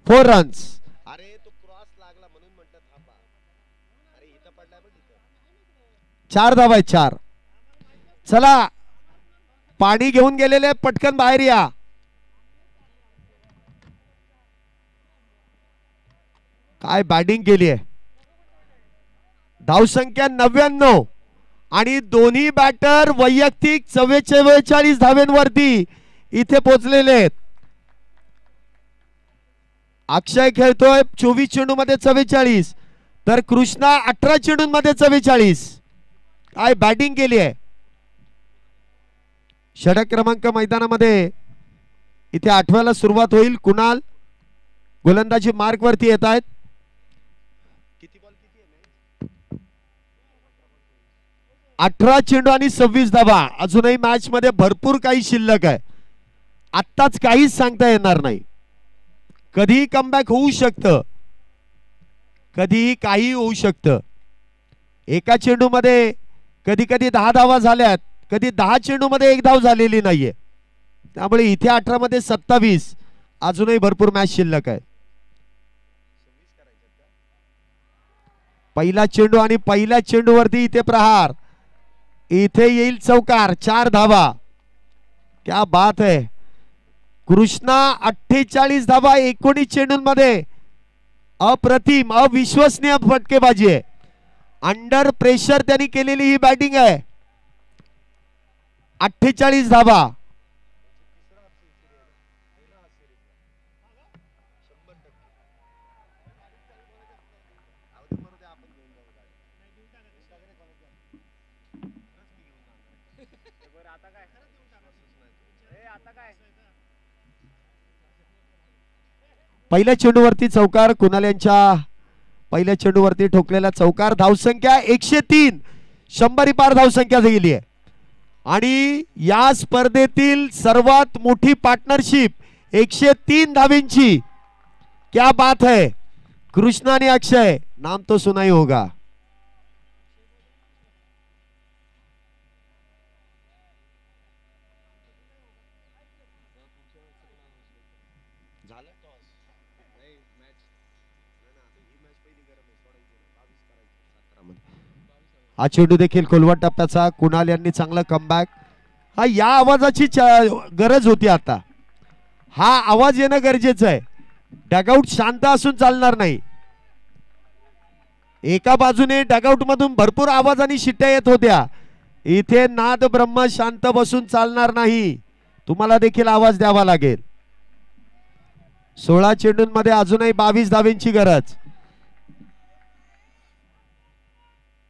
4 रन्स. अरे तो क्रॉस लागला म्हणून म्हटलं थांबा. अरे इथं पडलाय बघ इथं. 4 धावा आहेत 4. चला पाणी घेऊन गेलेले पटकन बाहेर या. काय बॅटिंग केली आहे. धावसंख्या 99 आणि दोन्ही बॅटर वैयक्तिक 44 धावेंवरती इथे पोहोचलेले आहेत. अक्षय खेळतोय 24 चेंडूमध्ये 44 तर कृष्णा 18 चेंडूंमध्ये 44. काय बॅटिंग केली आहे. षटक क्रमांक मैदानामध्ये इथे 8व्याला सुरुवात होईल. कुणाल गोलंदाजी मार्क वरती येत आहेत. 18 चेंडू आणि 26 धावा. अजूनही मॅच मध्ये भरपूर काही शिल्लक आहे. आत्ताच काहीच सांगता येणार नाही. कधी कमबॅक होऊ शकतं, कधी काही होऊ शकतं. एका चेंडूमध्ये कधी कधी 10 धावा झाल्यात, कधी 10 चेंडूमध्ये 1 धाव झालेली नाहीये. त्यामुळे इथे 18 मध्ये 27. अजूनही भरपूर मॅच शिल्लक आहे. पहिला चेंडू आणि पहिल्या चेंडूवरती इथे प्रहार. इथे येईल चौकार. 4 धावा. क्या बात है. कृष्णा 48 धावा 19 चेंडूंमध्ये. अप्रतिम अविश्वसनीय फटकेबाजी आहे. अंडर प्रेशर त्यांनी केलेली ही बॅटिंग आहे. 48 धावा. पहिल्या चेंडूवरती चौकार. कुणाल यांच्या पहिल्या चेंडूवरती ठोकलेला चौकार. धावसंख्या 103. 100 पार धावसंख्या गेली आहे. आणि या स्पर्धेतील सर्वात मोठी पार्टनरशिप 103 धावेंची. क्या बात है. कृष्णा आणि अक्षय नाम तो सुना ही होगा. हा चेंडू देखील खोलवट टप्प्याचा. कुणाल यांनी चांगला कमबॅक. हा या आवाजाची गरज होती. आता हा आवाज येणं गरजेचं आहे. डगआउट शांत असून चालणार नाही. एका बाजूने डगआउट मधून भरपूर आवाज आणि शिट्ट्या येत होत्या. इथे नाद ब्रह्म शांत बसून चालणार नाही. तुम्हाला देखील आवाज द्यावा लागेल. 16 चेंडूंमध्ये अजूनही 22 धावेंची गरज.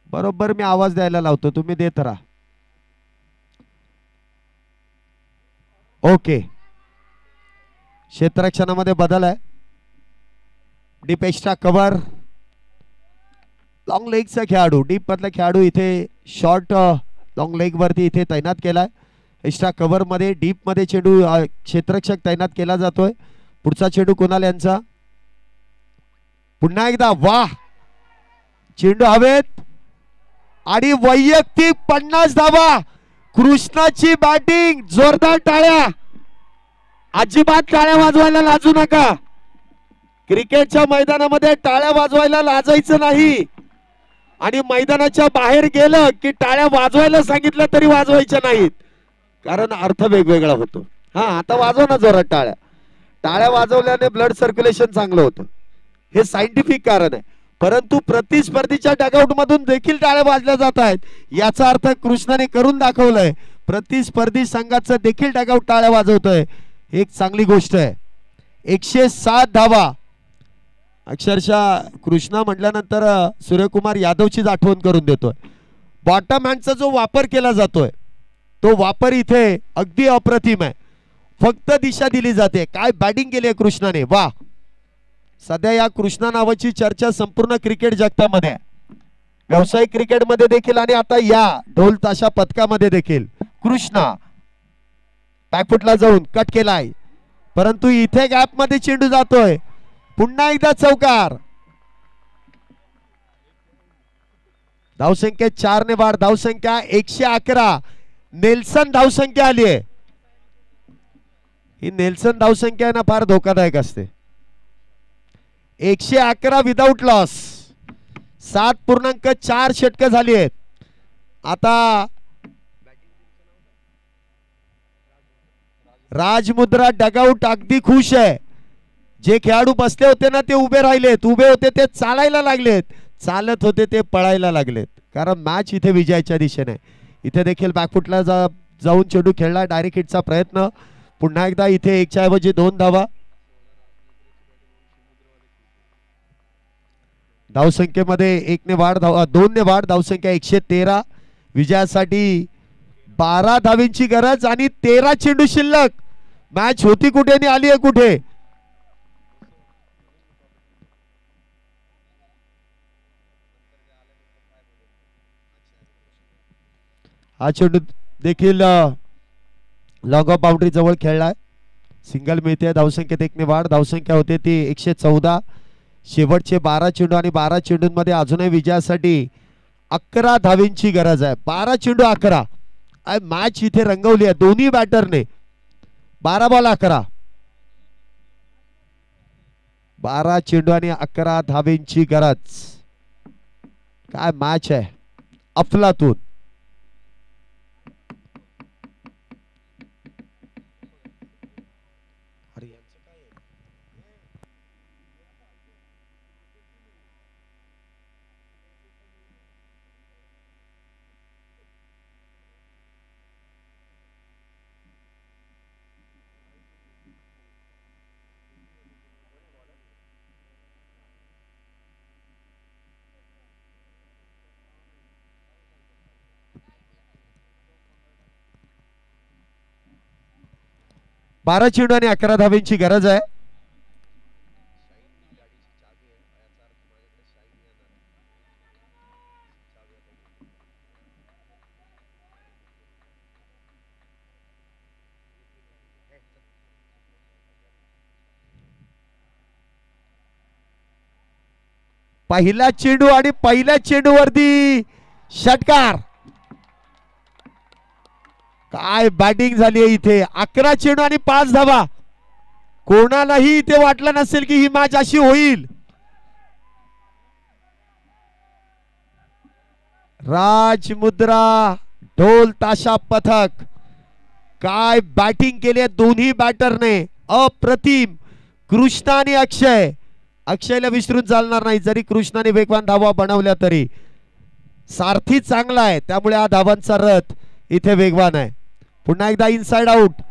बरोबर मी आवाज द्यायला लावतो, तुम्ही देत राहा. ओके. क्षेत्ररक्षणामध्ये बदल आहे. Deep extra cover. लॉंग लेगचा खेळाडू, डीप मधला खेळाडू इथे शॉर्ट लॉंग लेग वरती इथे तैनात केलाय. एक्स्ट्रा कव्हर मध्ये डीप मध्ये चेंडू क्षेत्ररक्षक तैनात केला जातोय. पुढचा चेंडू कुणाल यांचा. पुन्हा एकदा वाह. चेंडू हवेत आणि वैयक्तिक 50 धावा. कृष्णाची बॅटिंग. जोरदार टाळ्या. अजिबात टाळ्या वाजवायला लाजू नका. क्रिकेटच्या मैदानामध्ये टाळ्या वाजवायला लाजायचं नाही. आणि मैदानाच्या बाहेर गेलं की टाळ्या वाजवायला सांगितलं तरी वाजवायच्या नाहीत, कारण अर्थ वेगवेगळा होतो. हा आता वाजव ना जोरात टाळ्या. टाळ्या वाजवल्याने ब्लड सर्क्युलेशन चांगलं होतं. हे सायंटिफिक कारण आहे. परंतु प्रतिस्पर्धीच्या डगआउट मधून देखील टाळ्या वाजल्या जात आहेत. याचा अर्थ कृष्णाने करून दाखवलंय. प्रतिस्पर्धी संघाचं देखील डगआउट टाळ्या वाजवतोय. एक चांगली गोष्ट आहे. 107 धावा. अक्षरशः कृष्णा म्हटल्यानंतर सूर्यकुमार यादवचीच आठवण करून देतोय. बॉटम हँडचा जो वापर केला जातोय तो वापर इथे अगदी अप्रतिम आहे. फक्त दिशा दिली जाते. काय बॅटिंग केली आहे कृष्णाने. वा. सध्या या कृष्णा नावाची चर्चा संपूर्ण क्रिकेट जगतामध्ये, व्यावसायिक क्रिकेटमध्ये देखील आणि आता या ढोल ताशा पथकामध्ये देखील. कृष्णा बॅकफुटला जाऊन कट केलाय, परंतु इथे गॅप मध्ये चेंडू जातोय. पुन्हा एकदा चौकार. धावसंख्या 4 ने वाढ. धावसंख्या 111. नेल्सन धावसंख्या आली आहे. ही नेल्सन धावसंख्या आहे ना फार धोकादायक असते. 111 विदाउट लॉस. 7.4 षटकं झाली आहेत. आता राजमुद्रा डगआउट अगदी खुश आहे. जे खेळाडू बसले होते ना ते उभे राहिलेत, उभे होते ते चालायला लागलेत, चालत होते ते पळायला लागलेत, कारण मॅच इथे विजयाच्या दिशेने. इथे देखील बॅकफुटला जाऊन चेंडू खेळला. डायरेक्ट हिटचा प्रयत्न. पुन्हा एकदा इथे 1च्या ऐवजी 2 धावा. धावसंख्येमध्ये 1 ने वाढ, 2 ने वाढ. धावसंख्या 113. विजयासाठी 12 धावींची गरज आणि 13 चेंडू शिल्लक. मॅच होती कुठे आणि आली आहे कुठे. हा चेंडू देखील लॉंग ऑफ बाउंड्री जवळ खेळलाय. सिंगल मिळते. धावसंख्येत 1 ने वाढ. धावसंख्या होते ती 114. शेवटचे 12 चेंडू आणि 12 चेंडूंमध्ये अजूनही विजयासाठी 11 धावींची गरज आहे. 12 चेंडू 11. मॅच इथे रंगवली आहे दोन्ही बॅटरने. 12 बॉल 11. 12 चेंडू आणि 11 धावींची गरज. काय मॅच आहे अफलातून. बारा चेंडू आणि 11 धावेंची गरज आहे. पहिला चेंडू आणि पहिल्या चेंडूवरती षटकार. काय बॅटिंग झाली आहे इथे. 11 चेंडू आणि 5 धावा. कोणालाही इथे वाटलं नसेल की ही मॅच अशी होईल. राजमुद्रा ढोल ताशा पथक. काय बॅटिंग केली दोन्ही बॅटरने. अप्रतिम. कृष्णा आणि अक्षय. अक्षयला विसरून चालणार नाही. जरी कृष्णाने वेगवान धावा बनवल्या तरी सारथी चांगला आहे, त्यामुळे हा धावांचा रथ इथे वेगवान आहे. पुन्हा एकदा इनसाइड आउट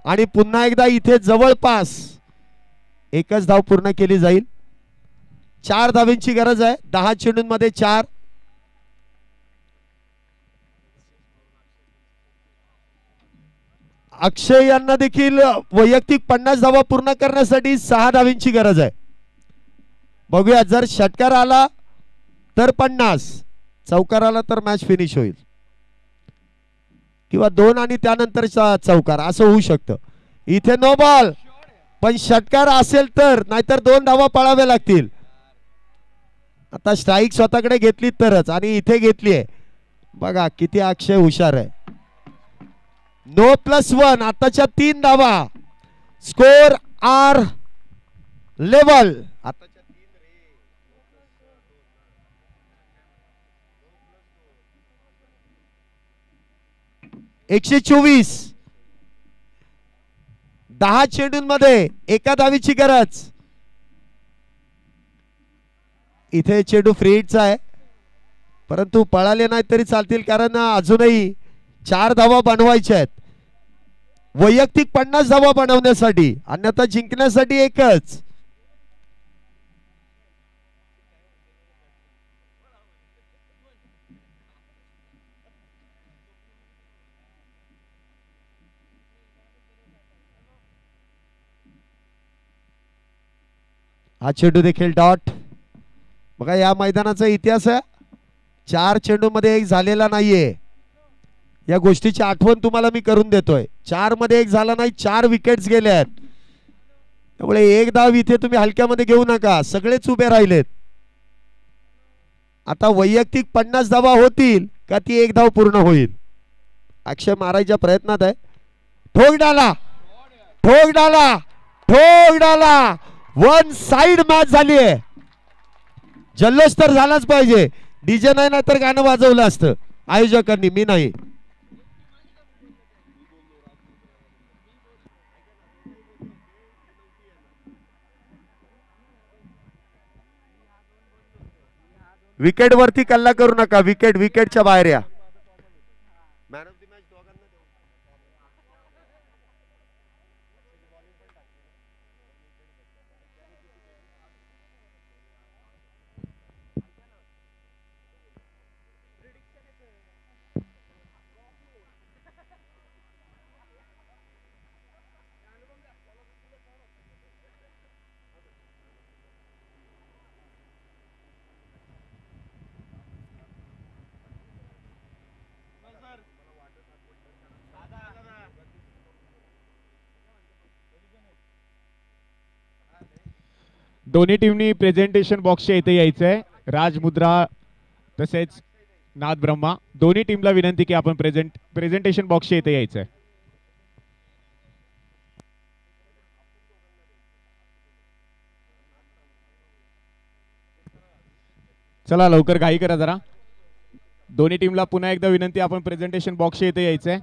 आणि पुन्हा एकदा इथे जवळपास एकच धाव पूर्ण केली जाईल. 4 धावेंची गरज आहे. 10 चेंडूंमध्ये 4. अक्षय यांना देखील वैयक्तिक 50 धावा पूर्ण करण्यासाठी 6 धावेंची गरज आहे. बघूया जर षटकार आला तर 50, चौकार आला तर मॅच फिनिश होईल, किंवा 2 आणि त्यानंतर चौकार असं होऊ शकतं. इथे नो बॉल, पण षटकार असेल तर, नाहीतर 2 धावा पळाव्या लागतील. आता स्ट्राईक स्वतःकडे घेतली तरच, आणि इथे घेतली आहे. बघा किती अक्षय हुशार आहे. नो +1. आताच्या 3 धावा. Score are level. 124. 10 चेंडूंमध्ये 1 धावीची गरज. इथे चेंडू फ्री हिटचा आहे, परंतु पळाले नाही तरी चालतील, कारण अजूनही 4 धावा बनवायच्या आहेत वैयक्तिक 50 धावा बनवण्यासाठी. अन्यथा जिंकण्यासाठी एकच. हा चेंडू देखील डॉट. बघा या मैदानाचा इतिहास आहे, 4 चेंडूमध्ये 1 झालेला नाहीये. या गोष्टीची आठवण तुम्हाला मी करून देतोय. 4 मध्ये 1 झाला नाही, 4 विकेट्स गेल्यात. त्यामुळे 1 धाव इथे तुम्ही हलक्यामध्ये घेऊ नका. सगळेच उभे राहिलेत. आता वैयक्तिक 50 धावा होतील का ती 1 धाव पूर्ण होईल? अक्षय मारायच्या प्रयत्नात आहे. ठोक डाला, ठोक डाला, ठोक डाला. 1 साइड मॅच झाली आहे. जल्लोष तर झालाच पाहिजे. डीजे नाही तर गाणं वाजवलं असतं आयोजकांनी, मी नाही. विकेट वरती कल्ला करू नका. विकेटच्या बाहेर या. मॅन ऑफ द मॅच दोघांना देऊ. दोन्ही टीमनी प्रेझेंटेशन बॉक्सच्या इथे यायचं आहे. राजमुद्रा तसेच नाद ब्रह्मा दोन्ही टीमला विनंती की आपण प्रेझेंटेशन बॉक्सच्या इथे यायचं आहे. चला लवकर घाई करा जरा. दोन्ही टीमला पुन्हा एकदा विनंती, आपण प्रेझेंटेशन बॉक्सच्या इथे यायचं आहे.